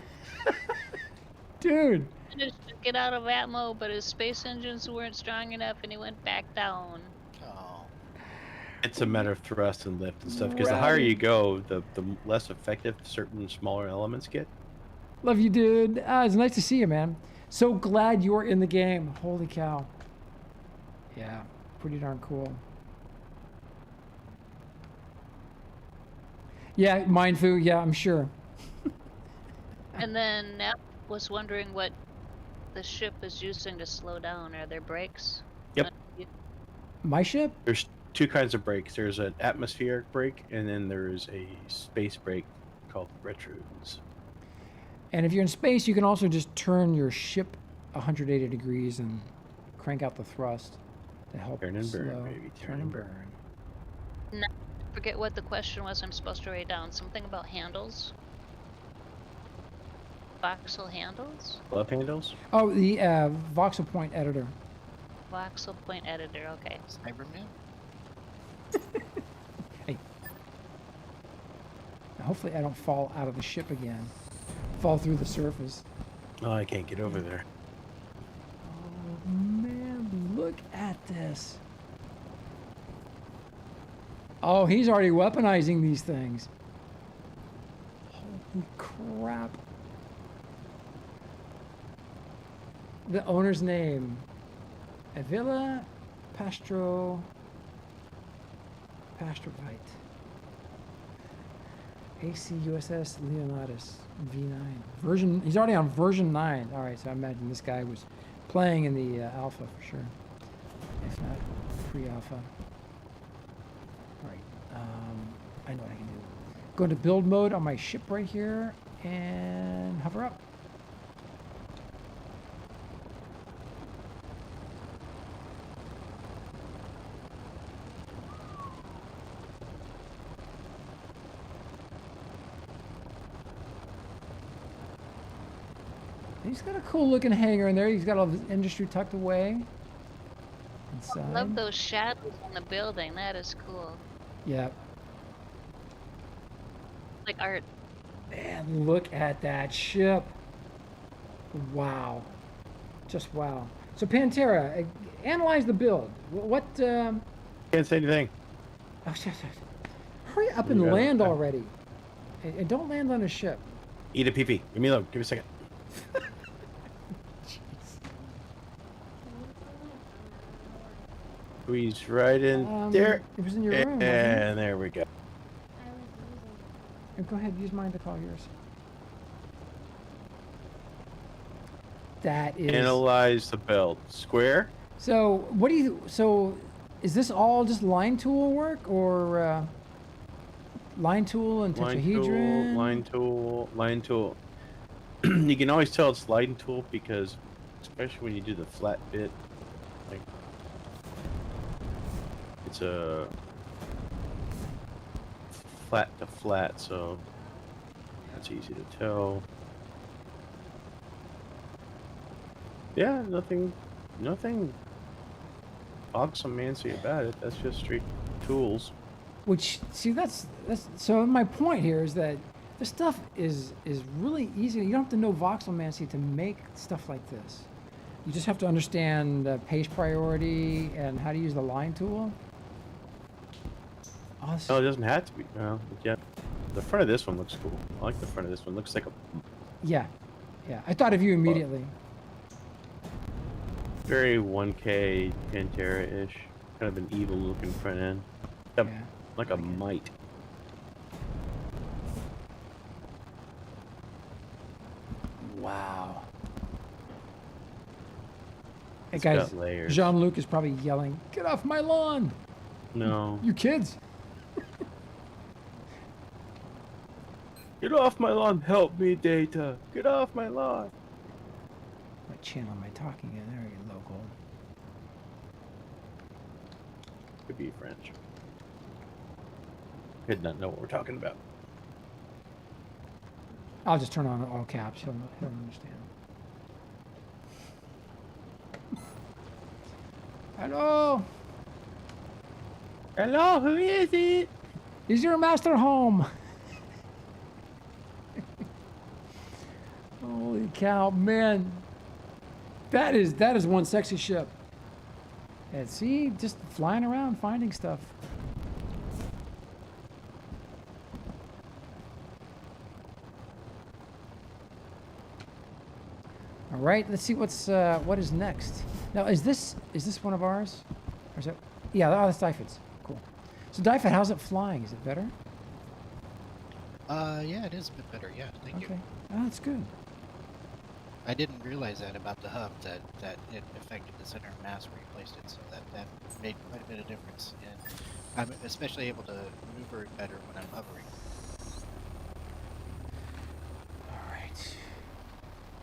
Dude. managed to get out of Atmo, but his space engines weren't strong enough, and he went back down. Oh. It's a matter of thrust and lift and stuff. Because the higher you go, the less effective certain smaller elements get. Love you, dude. It's nice to see you, man. So glad you're in the game. Holy cow. Yeah, pretty darn cool. Yeah, Mindfu, yeah, I'm sure. And then Nap was wondering what the ship is using to slow down. Are there brakes? Yep. My ship? There's two kinds of brakes. There's an atmospheric brake, and then there's a space brake called retros. And if you're in space, you can also just turn your ship 180 degrees and crank out the thrust to help Turn and burn, slow. baby. Turn and burn. No, forget what the question was. I'm supposed to write down something about handles. Voxel handles? Love handles? Oh, the voxel point editor. Voxel point editor, okay. Cyberman? Hey. Now, hopefully I don't fall out of the ship again. Fall through the surface. Oh, I can't get over there. Oh man, look at this. Oh, he's already weaponizing these things. Holy crap. The owner's name. Avila Pastrovite. AC USS Leonidas V9. He's already on version 9. Alright, so I imagine this guy was playing in the alpha for sure. If not pre-alpha. Alright, I know what I can do. Go into build mode on my ship right here and hover up. He's got a cool looking hangar in there. He's got all the industry tucked away. Inside. I love those shadows on the building. That is cool. Yeah. Like art. Man, look at that ship. Wow. Just wow. So Pantera, analyze the build. What? Can't say anything. Oh, hurry up and land already. And don't land on a ship. Eat a pee-pee. Give me a load. Give me a second. Squeeze right in there. It was in your room. And there we go. Go ahead, use mine to call yours. That is. Analyze the build. Square. So what do you? So is this all just line tool work or line tool and tetrahedron? Line tool. You can always tell it's line tool because, especially when you do the flat bit, like it's a flat to flat, so that's easy to tell. Yeah, nothing awesome-mancy about it. That's just straight tools. Which, see, that's so my point here is that this stuff is really easy. You don't have to know voxelmancy to make stuff like this. You just have to understand the pace priority and how to use the line tool. Awesome. No, it doesn't have to be. Well, yeah. The front of this one looks cool. I like the front of this one. Looks like a Yeah. I thought of you immediately. very 1K Pantera-ish. Kind of an evil-looking front end. Yeah. Like a mite. Wow. Hey It's guys, got layers. Jean-Luc is probably yelling, "Get off my lawn! No. You kids!" Get off my lawn! Help me, Data! Get off my lawn! What channel am I talking in? There you local. Could be French. Could not know what we're talking about. I'll just turn on all caps. He'll understand. Hello. Hello, who is it? Is your master home? Holy cow, man. That is one sexy ship. And see, just flying around finding stuff. All right, let's see what is next. Now, is this one of ours? Or is it? Yeah, oh, that's Dyfed's. Cool. So Dyfed, how's it flying? Is it better? Yeah, it is a bit better. Yeah, thank you. Okay. Oh, that's good. I didn't realize that about the hub, that it affected the center of mass where you placed it, so that made quite a bit of difference. And I'm especially able to maneuver it better when I'm hovering. All right.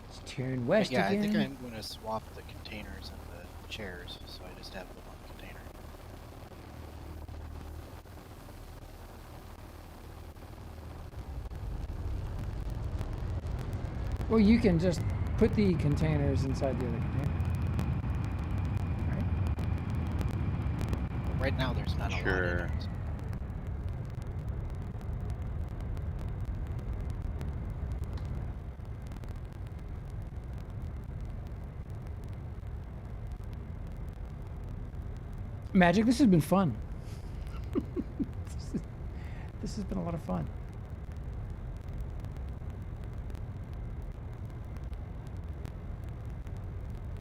Let's turn west Yeah, again. I think I'm going to swap the containers and the chairs, so I just have them on the container. Well, you can just put the containers inside the other container. Right? But right now, there's not a lot Sure. in it. Magic, this has been fun. This has been a lot of fun.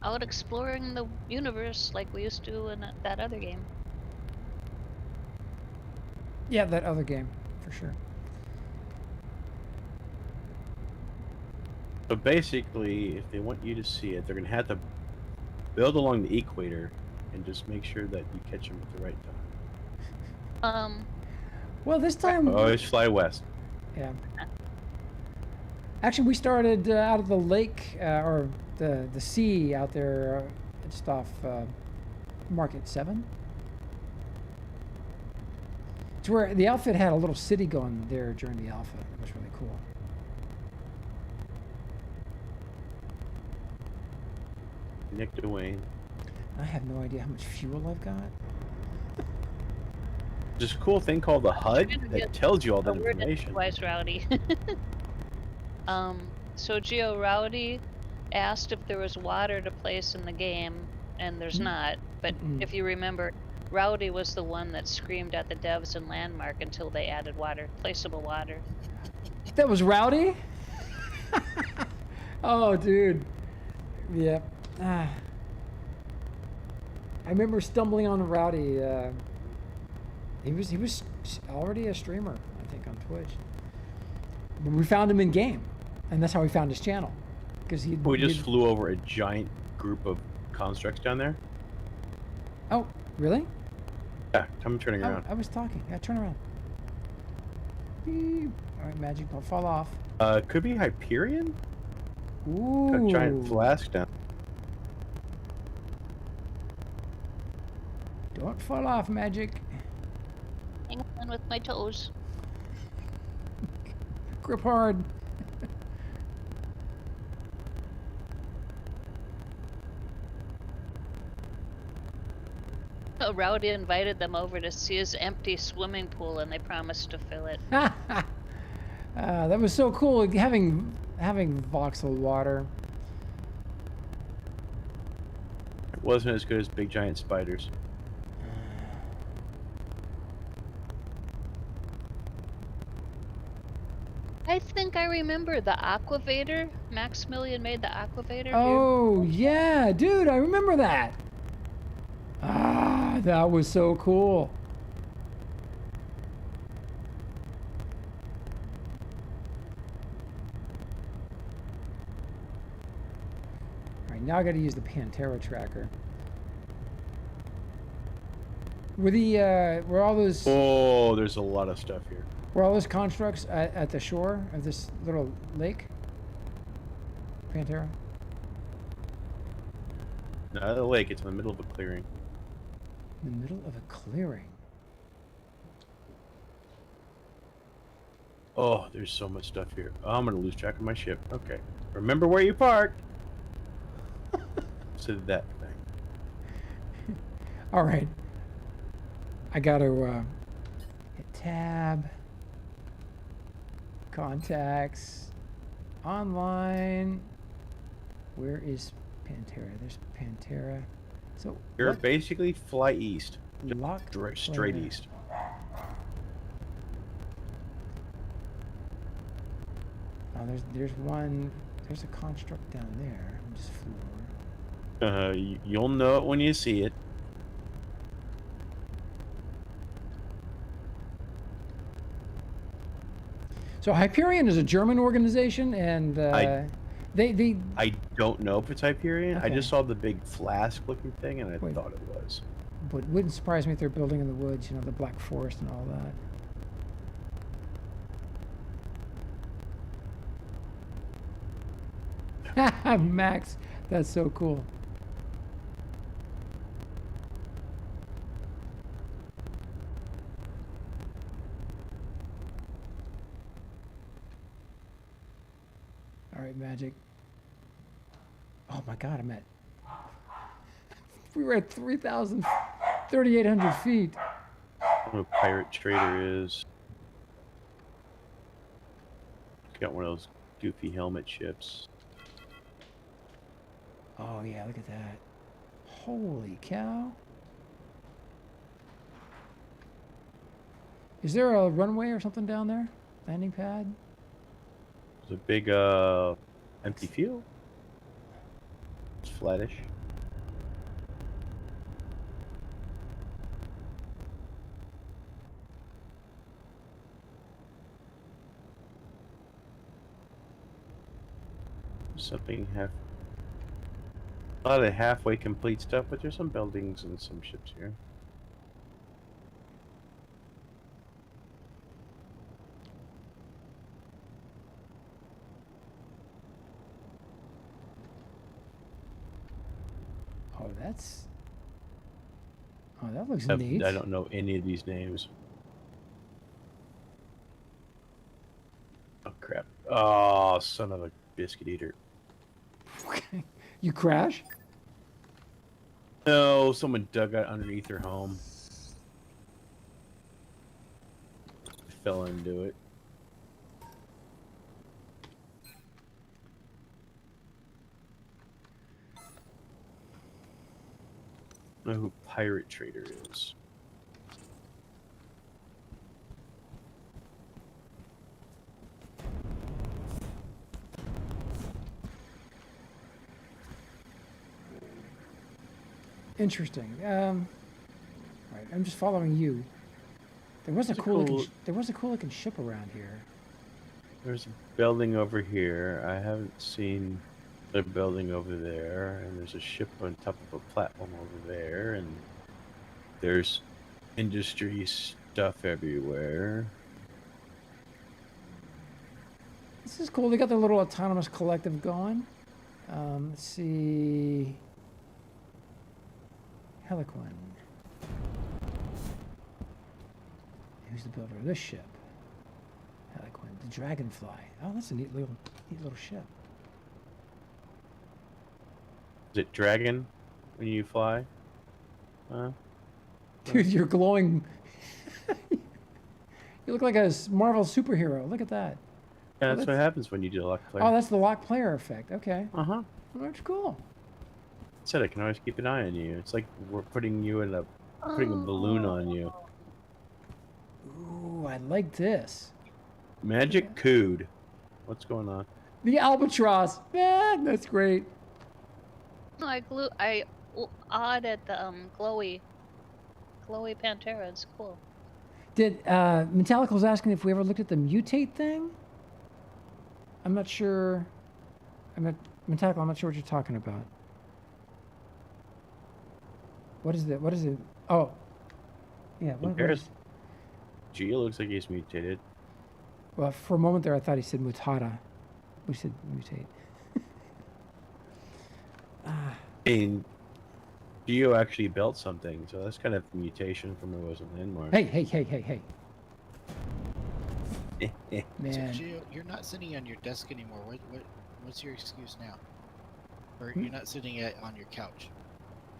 Out exploring the universe like we used to in that other game. Yeah, that other game, for sure. So basically, if they want you to see it, they're going to have to build along the equator and just make sure that you catch them at the right time. Well, this time... Always fly west. Yeah. Actually, we started out of the lake, or the sea out there, just off Market 7. It's where the outfit had a little city going there during the alpha. It was really cool. Nick Dwayne. I have no idea how much fuel I've got. There's a cool thing called the HUD that tells you all that information. Twice Rowdy. So Geo Rowdy asked if there was water to place in the game, and there's not. But if you remember, Rowdy was the one that screamed at the devs in Landmark until they added water, placeable water. That was Rowdy? Oh, dude. Yep. I remember stumbling on Rowdy. He was already a streamer, I think, on Twitch. But we found him in game, and that's how we found his channel. Because We just flew over a giant group of constructs down there. Oh, really? Yeah, I'm turning around. I was talking. Yeah, turn around. Beep. All right, Magic, don't fall off. Could be Hyperion? Ooh. Got a giant flask down. Don't fall off, Magic. Hang on with my toes. Grip hard. Rowdy invited them over to see his empty swimming pool, and they promised to fill it. That was so cool having voxel water. It wasn't as good as big giant spiders. I think I remember the Aquavator. Maximilian made the Aquavator. Oh, yeah, dude, I remember that. Ah, that was so cool. All right, now I got to use the Pantera tracker. Were all those? Oh, there's a lot of stuff here. Were all those constructs at the shore of this little lake? Pantera? Not the lake, it's in the middle of a clearing. In the middle of a clearing. Oh, there's so much stuff here. Oh, I'm gonna lose track of my ship. Okay. Remember where you parked. So that thing. All right. I gotta hit tab. Contacts. Online. Where is Pantera? There's Pantera. So You're basically fly east. Lock Straight east. Oh, there's one. There's a construct down there. I'm just floor. You'll know it when you see it. So Hyperion is a German organization, and I don't know if it's Hyperion. Okay. I just saw the big flask-looking thing, and I thought it was. But it wouldn't surprise me if they're building in the woods. You know, the Black Forest and all that. Max, that's so cool. All right, Magic. Oh my God, I'm at. We were at 3,800 feet. I don't know what Pirate Trader is. Got one of those goofy helmet ships. Oh yeah, look at that. Holy cow. Is there a runway or something down there? Landing pad? There's a big empty field. It's flattish. Something a lot of halfway complete stuff, but there's some buildings and some ships here. Oh, that looks neat. I don't know any of these names. Oh crap! Oh, son of a biscuit eater! You crash? No, someone dug out underneath their home. Fell into it. I don't know who Pirate Trader is. Interesting. All right, I'm just following you. There was a cool looking ship around here. There's a building over here. I haven't seen a building over there, and there's a ship on top of a platform over there, and there's industry stuff everywhere. This is cool. They got their little autonomous collective going. Let's see. Heliquin. Who's the builder of this ship? Heliquin. The Dragonfly. Oh, that's a neat little ship. Is it dragon when you fly? Huh? Dude, you're glowing. You look like a Marvel superhero. Look at that. Yeah, that's what happens when you do a lock player. Oh, that's the lock player effect. Okay. Uh-huh. Well, that's cool. Said I can always keep an eye on you. It's like we're putting a balloon on you. Ooh, I like this. Magic Cood. What's going on? The albatross. Man, that's great. No, I awed at the glowy Pantera. It's cool. Did Metallica was asking if we ever looked at the mutate thing? I'm not sure. Metallica, I'm not sure what you're talking about. What is it? What is it? Oh, yeah. What is... Geo looks like he's mutated. Well, for a moment there, I thought he said mutata. We said mutate. And Geo actually built something, so that's kind of a mutation from it was a landmark. Hey. Man. So, Geo, you're not sitting on your desk anymore. What's your excuse now? Or you're not sitting on your couch?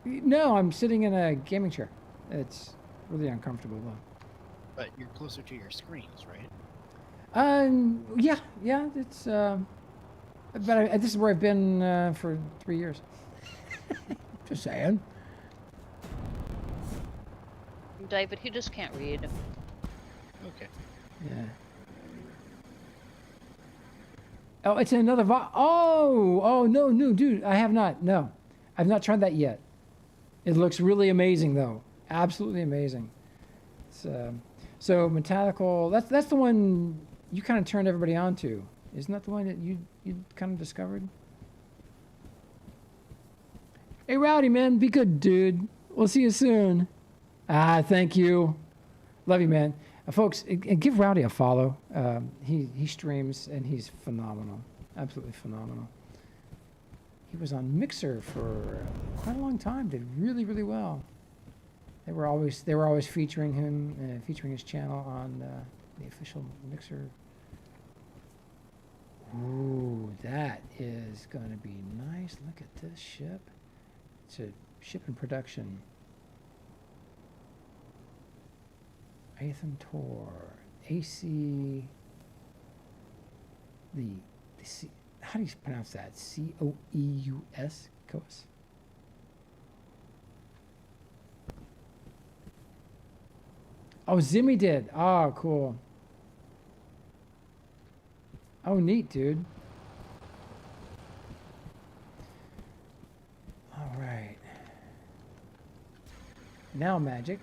No, I'm sitting in a gaming chair. It's really uncomfortable though. But you're closer to your screens, right? Yeah. It's but this is where I've been for 3 years. Just saying. David, he just can't read. Okay. Yeah. Oh, it's another Oh, no, dude. I have not. No. I've not tried that yet. It looks really amazing, though. Absolutely amazing. It's, so, Metallical, that's the one you kind of turned everybody on to. Isn't that the one that you kind of discovered? Hey, Rowdy, man. Be good, dude. We'll see you soon. Thank you. Love you, man. Folks, give Rowdy a follow. He streams, and he's phenomenal. Absolutely phenomenal. He was on Mixer for quite a long time. Did really, really well. They were always featuring him, featuring his channel on the official Mixer. Ooh, that is going to be nice. Look at this ship. It's a ship in production. Atham Tor, AC. The C, how do you pronounce that? C-O-E-U-S, Coas. Oh, Zimmy did. Oh, cool. Oh, neat, dude. All right. Now, Magic.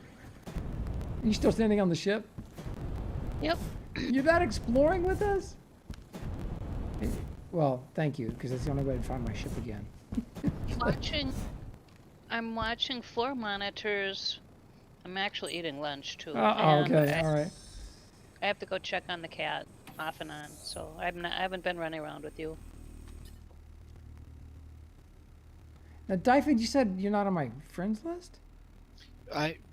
Are you still standing on the ship? Yep. You're not exploring with us? Well, thank you, because that's the only way to find my ship again. I'm watching floor monitors. I'm actually eating lunch too. Okay, all right. I have to go check on the cat off and on, so I haven't been running around with you. Now, Dyford, you said you're not on my friends list?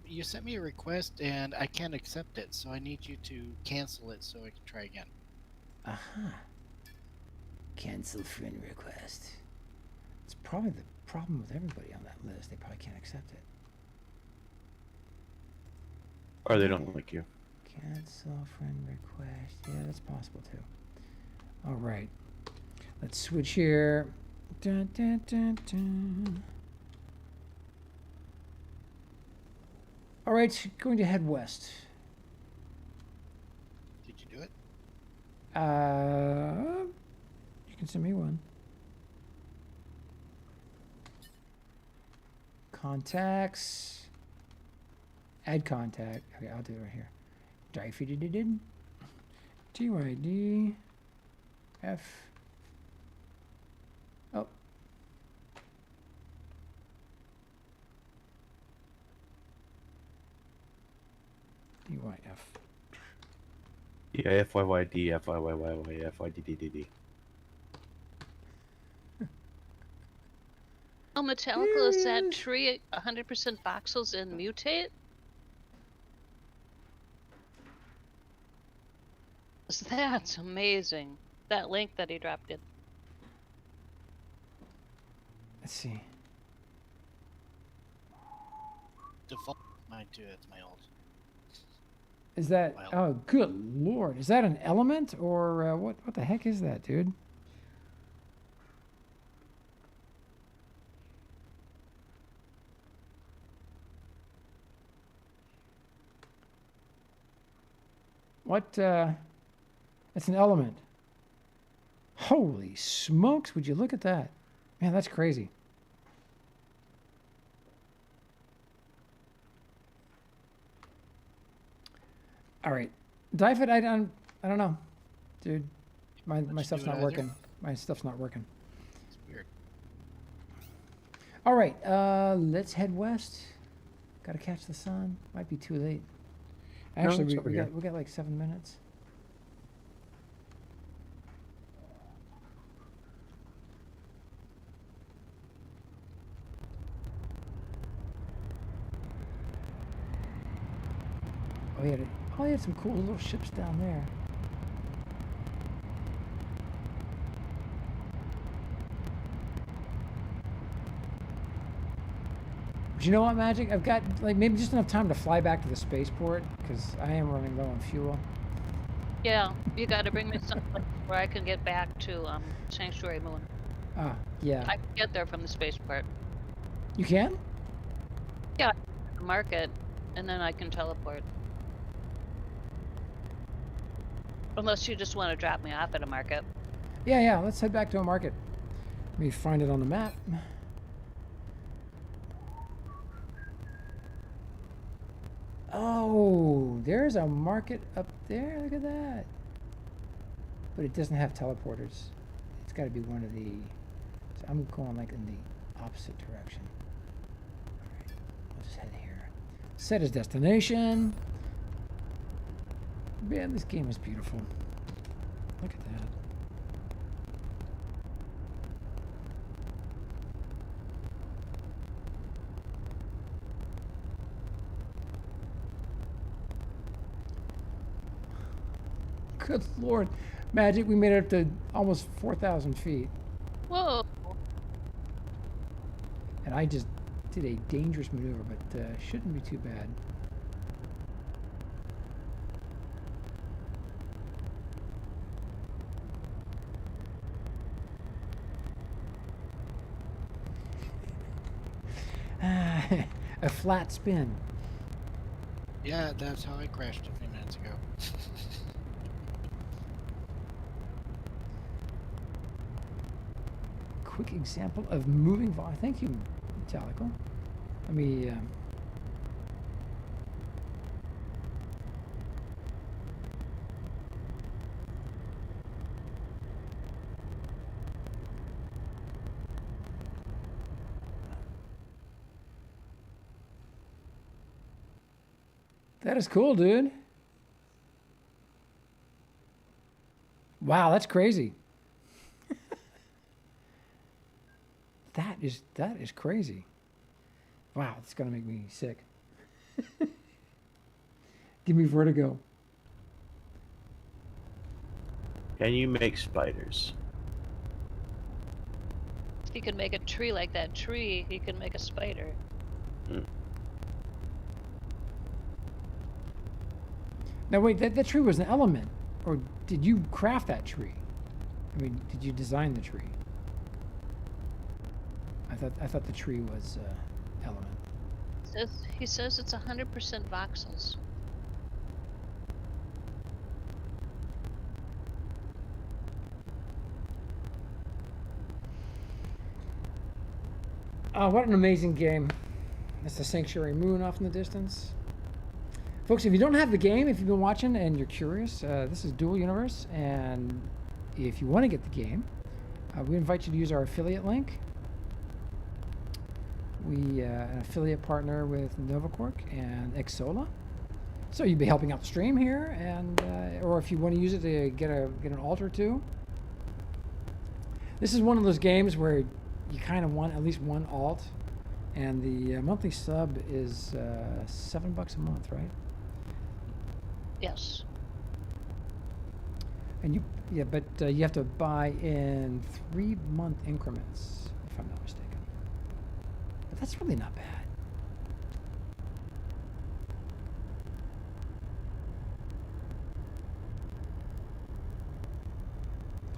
You sent me a request and I can't accept it, so I need you to cancel it so I can try again. Aha. Cancel friend request. It's probably the problem with everybody on that list. They probably can't accept it. Or they don't like you. Cancel friend request. Yeah, that's possible too. All right. Let's switch here. Dun, dun, dun, dun. All right, going to head west. Did you do it? You can send me one. Contacts. Add contact. Okay, I'll do it right here. Did. TYD. F. Oh. DYF. Yeah, FYYD, FYYYY, FYDDDD. Oh, Metallica, is that tree 100% voxels and mutate? That's amazing. That link that he dropped in. Let's see. Default my mine too. That's my old. Is that? Well. Oh, good lord! Is that an element or what? What the heck is that, dude? What? It's an element. Holy smokes! Would you look at that? Man, that's crazy. All right, Dyfed, I don't know, dude. My stuff's not working. My stuff's not working. It's weird. All right, let's head west. Got to catch the sun. Might be too late. Actually, No, we got like 7 minutes. Oh, he had some cool little ships down there. But you know what, Magic? I've got like maybe just enough time to fly back to the spaceport because I am running low on fuel. Yeah, you got to bring me something where I can get back to Sanctuary Moon. Ah, yeah. I can get there from the spaceport. You can? Yeah, the market, and then I can teleport. Unless you just want to drop me off at a market. Yeah. Let's head back to a market. Let me find it on the map. Oh, there's a market up there. Look at that. But it doesn't have teleporters. It's got to be one of the... So I'm going like in the opposite direction. All right, we'll just head here. Set as destination. Man, this game is beautiful. Look at that. Good lord. Magic, we made it up to almost 4,000 feet. Whoa. And I just did a dangerous maneuver, but shouldn't be too bad. A flat spin. Yeah, that's how I crashed a few minutes ago. Quick example of moving vol. Thank you, Metallical. Let me. That is cool, dude. Wow, that's crazy. That is crazy. Wow, it's gonna make me sick. Give me vertigo. Can you make spiders? If he can make a tree like that tree, he can make a spider. Now wait, that tree was an element, or did you craft that tree? I mean, did you design the tree? I thought the tree was element. He says it's 100% voxels. Oh, what an amazing game. That's the Sanctuary Moon off in the distance. Folks, if you don't have the game, if you've been watching and you're curious, this is Dual Universe, and if you want to get the game, we invite you to use our affiliate link. We an affiliate partner with Novaquark and Xsolla, so you'd be helping out the stream here, and or if you want to use it to get an alt or two. This is one of those games where you kind of want at least one alt, and the monthly sub is $7 a month, right? Yes. And you have to buy in 3-month increments, if I'm not mistaken. But that's really not bad.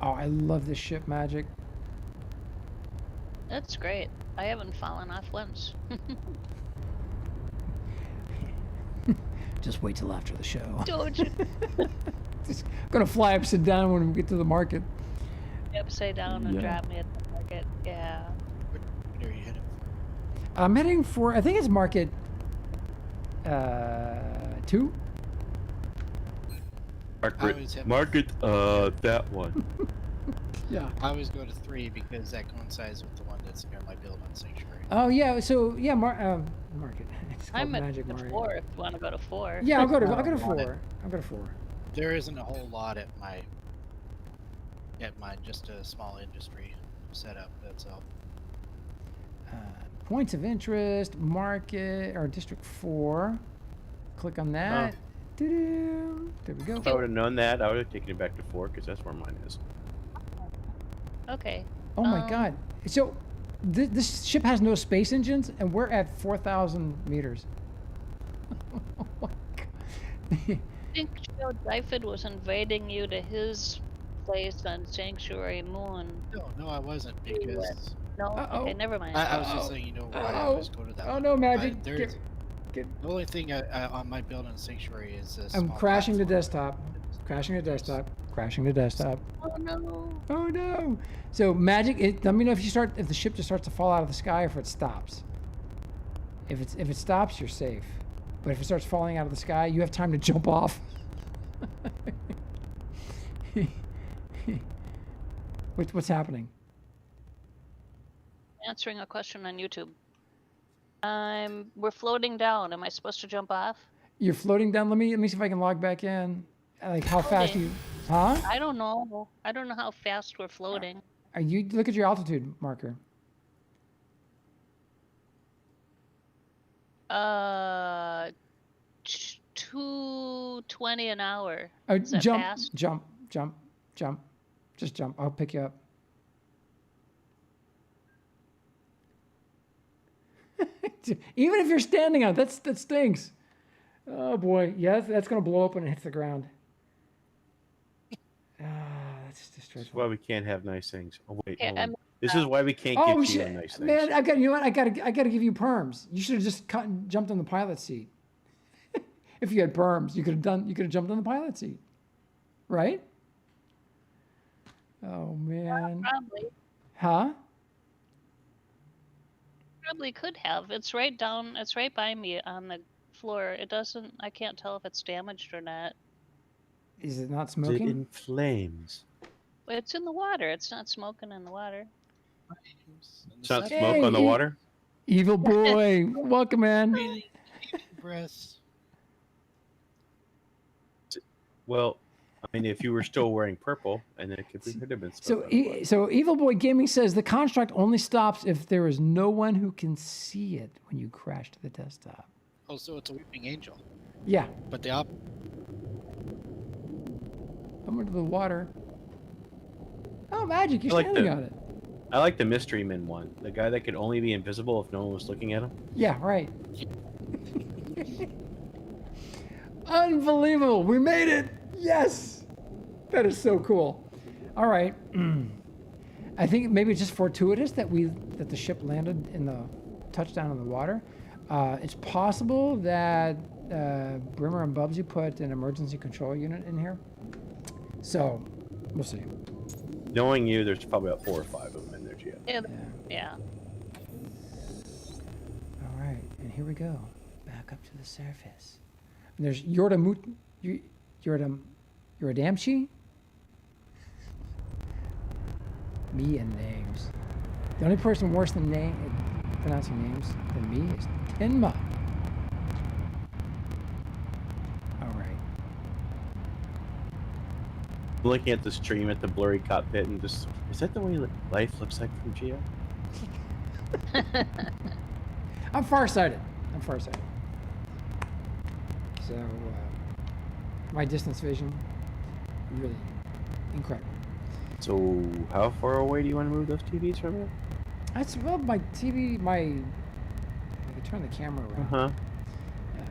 Oh, I love this ship, Magic. That's great. I haven't fallen off once. Just wait till after the show. Don't you? Just gonna fly upside down when we get to the market. Upside down and Yeah. drop me at the market. Yeah. What are you heading for? I'm heading for, I think it's market 2. Market, that one. Yeah. I always go to 3 because that coincides with the one that's near my build on Sanctuary. Oh yeah. So yeah, market. It's called I'm at Magic the Market. 4 if you want to go to 4. Yeah, I'll go to No, 4. I'll go to 4. There isn't a whole lot at my just a small industry setup. That's all. Points of interest, market or district 4. Click on that. Doo-doo. There we go. If I would have known that, I would have taken it back to 4 because that's where mine is. Okay. Oh my God. So this ship has no space engines, and we're at 4,000 meters. Oh my God. I think Joe Dyford was inviting you to his place on Sanctuary Moon. No, I wasn't because No? Uh-oh. Okay, never mind. I was just saying, you know, why I always go to that. Oh one. no, Magic. But there's the only thing on my build on Sanctuary is this. I'm crashing the desktop. Crashing the desktop. Crashing the desktop. Oh no. Oh no! So Magic, let me know if the ship just starts to fall out of the sky, or if it stops. If it stops, you're safe. But if it starts falling out of the sky, you have time to jump off. What's happening? Answering a question on YouTube. We're floating down. Am I supposed to jump off? You're floating down. Let me see if I can log back in. Like how fast you? Huh? I don't know. I don't know how fast we're floating. You look at your altitude marker. 220 an hour. Oh, Is that jump, fast? jump. Just jump. I'll pick you up. Even if you're standing on it, that stinks. Oh boy, yeah, that's gonna blow up when it hits the ground. That's just That's dreadful. why we can't have nice things. Oh wait, Okay, hold on. I'm- This is why we can't Oh give you shit, nice things. man! I gotta give you perms. You should have just jumped on the pilot seat. If you had perms, you could have jumped on the pilot seat, right? Oh man. Probably. Huh? Probably could have. It's right down. It's right by me on the floor. It doesn't. I can't tell if it's damaged or not. Is it not Is it smoking? in flames? But it's in the water. It's not smoking in the water. It's not Hey, smoke on the water? Evil boy, welcome, man. Breasts. Well, I mean, if you were still wearing purple, and then it could have been smoke. So Evil Boy Gaming says the construct only stops if there is no one who can see it when you crash to the desktop. Oh, so it's a weeping angel. Yeah, But the I'm into the water. Oh, Magic, you're I like standing the- on it. I like the mystery man one. The guy that could only be invisible if no one was looking at him. Yeah, right. Unbelievable. We made it. Yes. That is so cool. All right. I think maybe it's just fortuitous that the ship landed in the touchdown in the water. It's possible that Brimmer and Bubsy put an emergency control unit in here. So, we'll see. Knowing you, there's probably about 4 or 5 of them in there, Gio. Yeah. Yeah. Yeah. All right, and here we go. Back up to the surface. And there's Yoradamchi? Me and names. The only person worse than pronouncing names than me is Tenma. All right. Looking at the stream at the blurry cockpit and just, is that the way life looks like from Gio? I'm farsighted. So, my distance vision, really incredible. So, how far away do you want to move those TVs from here? That's, well, my TV, I could turn the camera around. Uh-huh. Yeah.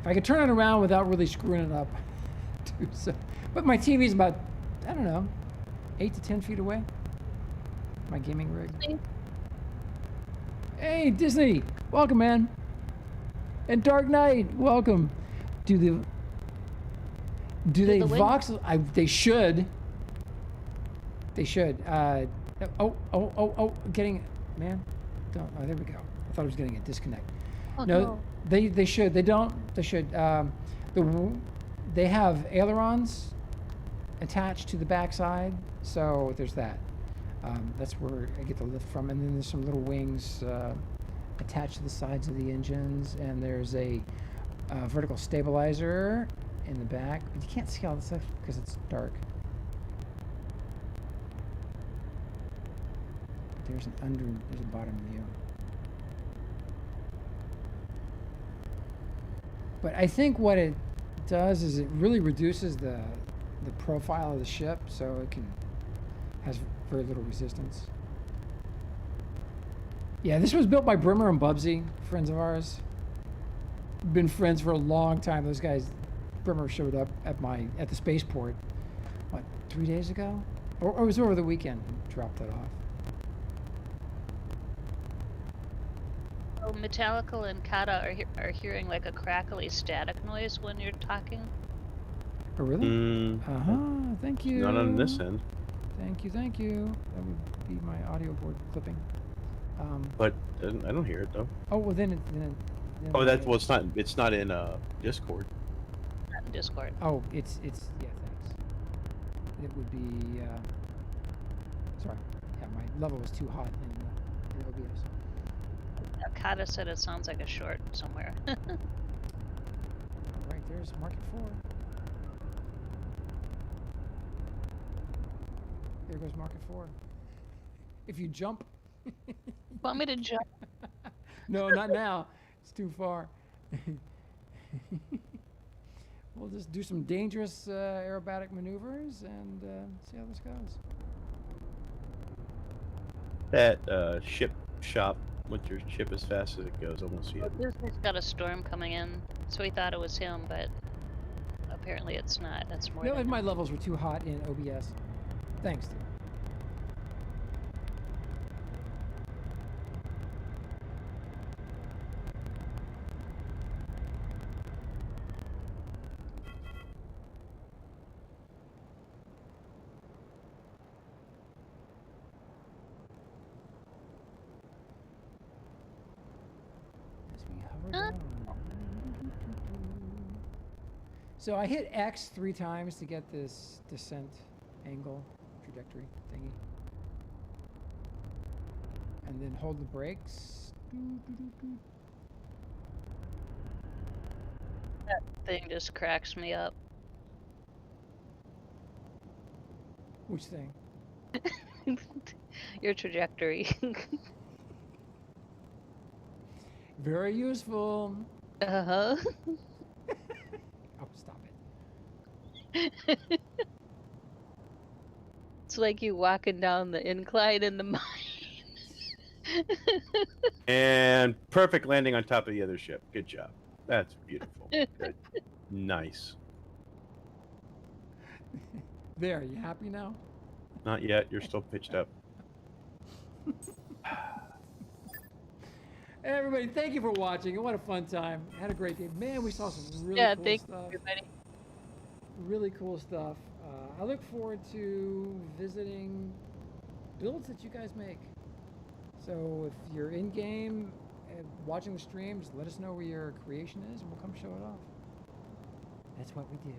If I could turn it around without really screwing it up, too. So, but my TV's about I don't know, 8 to 10 feet away. My gaming rig. Hey, Disney, welcome, man. And Dark Knight, welcome. Do they voxel? They should. They should. Getting, man. Don't. Oh, there we go. I thought I was getting a disconnect. Oh, No, they should. They don't. They should. They have ailerons attached to the backside, so there's that. That's where I get the lift from, and then there's some little wings attached to the sides of the engines, and there's a vertical stabilizer in the back, but you can't see all this stuff because it's dark. There's a bottom view. But I think what it does is it really reduces the profile of the ship, so it has very little resistance. Yeah, this was built by Brimmer and Bubsy, friends of ours. Been friends for a long time. Those guys, Brimmer showed up at the spaceport, what, 3 days ago? Or it was over the weekend, dropped it off. Oh, Metallical and Kata are hearing like a crackly static noise when you're talking. Oh, really? Thank you. Not on this end. Thank you. That would be my audio board clipping. But I don't hear it though. Oh well, then it's not in Discord. Not in Discord. Oh, it's yeah. Thanks. It would be. Sorry. Yeah, my level was too hot in OBS. Kata said it sounds like a short somewhere. All right, there's Market 4. There goes Market 4. If you jump. Want me to jump? No, not now. It's too far. We'll just do some dangerous aerobatic maneuvers and see how this goes. That ship shop with your ship as fast as it goes, almost see it. Disney's got a storm coming in, so we thought it was him, but apparently it's not. That's more. No, my levels were too hot in OBS. Thanks, dude. So I hit X 3 times to get this descent angle trajectory thingy. And then hold the brakes. That thing just cracks me up. Which thing? Your trajectory. Very useful. Uh-huh. Oh, stop it. It's like you walking down the incline in the mine. And perfect landing on top of the other ship. Good job. That's beautiful. Good. Nice. There, you happy now? Not yet. You're still pitched up. Hey, everybody, thank you for watching. What a fun time. Had a great day. Man, we saw some really cool thank stuff. you, everybody. Really cool stuff. I look forward to visiting builds that you guys make. So if you're in game and watching the streams, let us know where your creation is and we'll come show it off. That's what we do.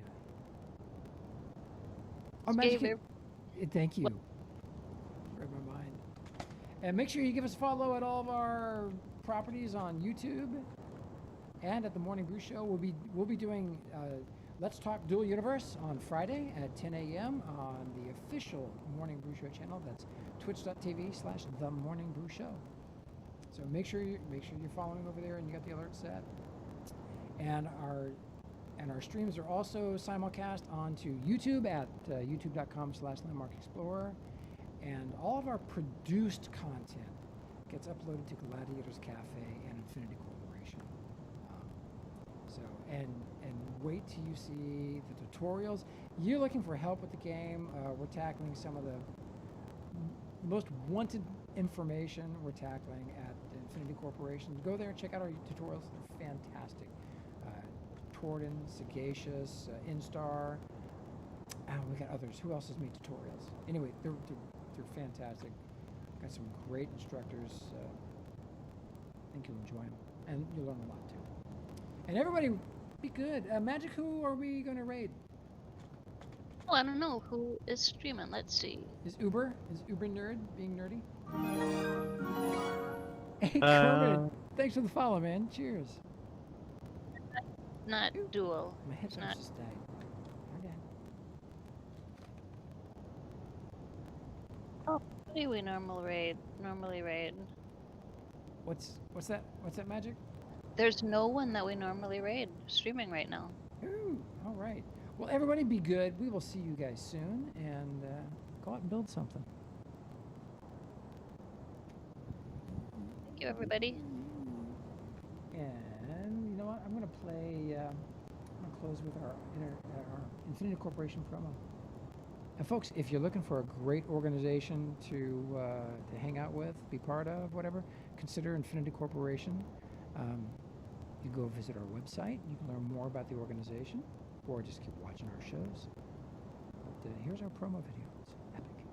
Oh, Magic, thank you. Read my mind. And make sure you give us a follow at all of our properties on YouTube and at the Morning Brew Show. We'll be doing Let's Talk Dual Universe on Friday at 10 a.m. on the official Morning Brew Show channel. That's twitch.tv/The Morning Brew Show. So make sure you're following over there and you got the alerts set. And our streams are also simulcast onto YouTube at youtube.com/LandmarkExplorer. And all of our produced content gets uploaded to Gladiators Cafe and Infinity Corporation. And wait till you see the tutorials. You're looking for help with the game. We're tackling some of the most wanted information we're tackling at Infinity Corporation. Go there and check out our tutorials. They're fantastic. Torden, Sagacious, Instar. We got others. Who else has made tutorials? Anyway, they're fantastic. Got some great instructors. I think you'll enjoy them. And you'll learn a lot too. And everybody, be good. Magic, who are we going to raid? Oh, I don't know. Who is streaming? Let's see. Is Uber Nerd being nerdy? Hey, Kermit. Thanks for the follow, man. Cheers. Not dual. My headphones just died. They're dead. Oh, what do we normally raid? What's that? What's that, Magic? There's no one that we normally raid streaming right now. Ooh, all right. Well, everybody be good. We will see you guys soon, and go out and build something. Thank you, everybody. And you know what? I'm going to play. I'm going to close with our Infinity Corporation promo. And folks, if you're looking for a great organization to hang out with, be part of, whatever, consider Infinity Corporation. You go visit our website. You can learn more about the organization, or just keep watching our shows. But here's our promo video. It's epic.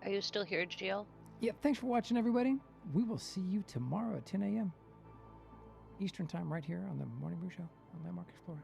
Are you still here, GL? Yep, thanks for watching, everybody. We will see you tomorrow at 10 a.m. Eastern Time right here on the Morning Brew Show on Landmark Explorer.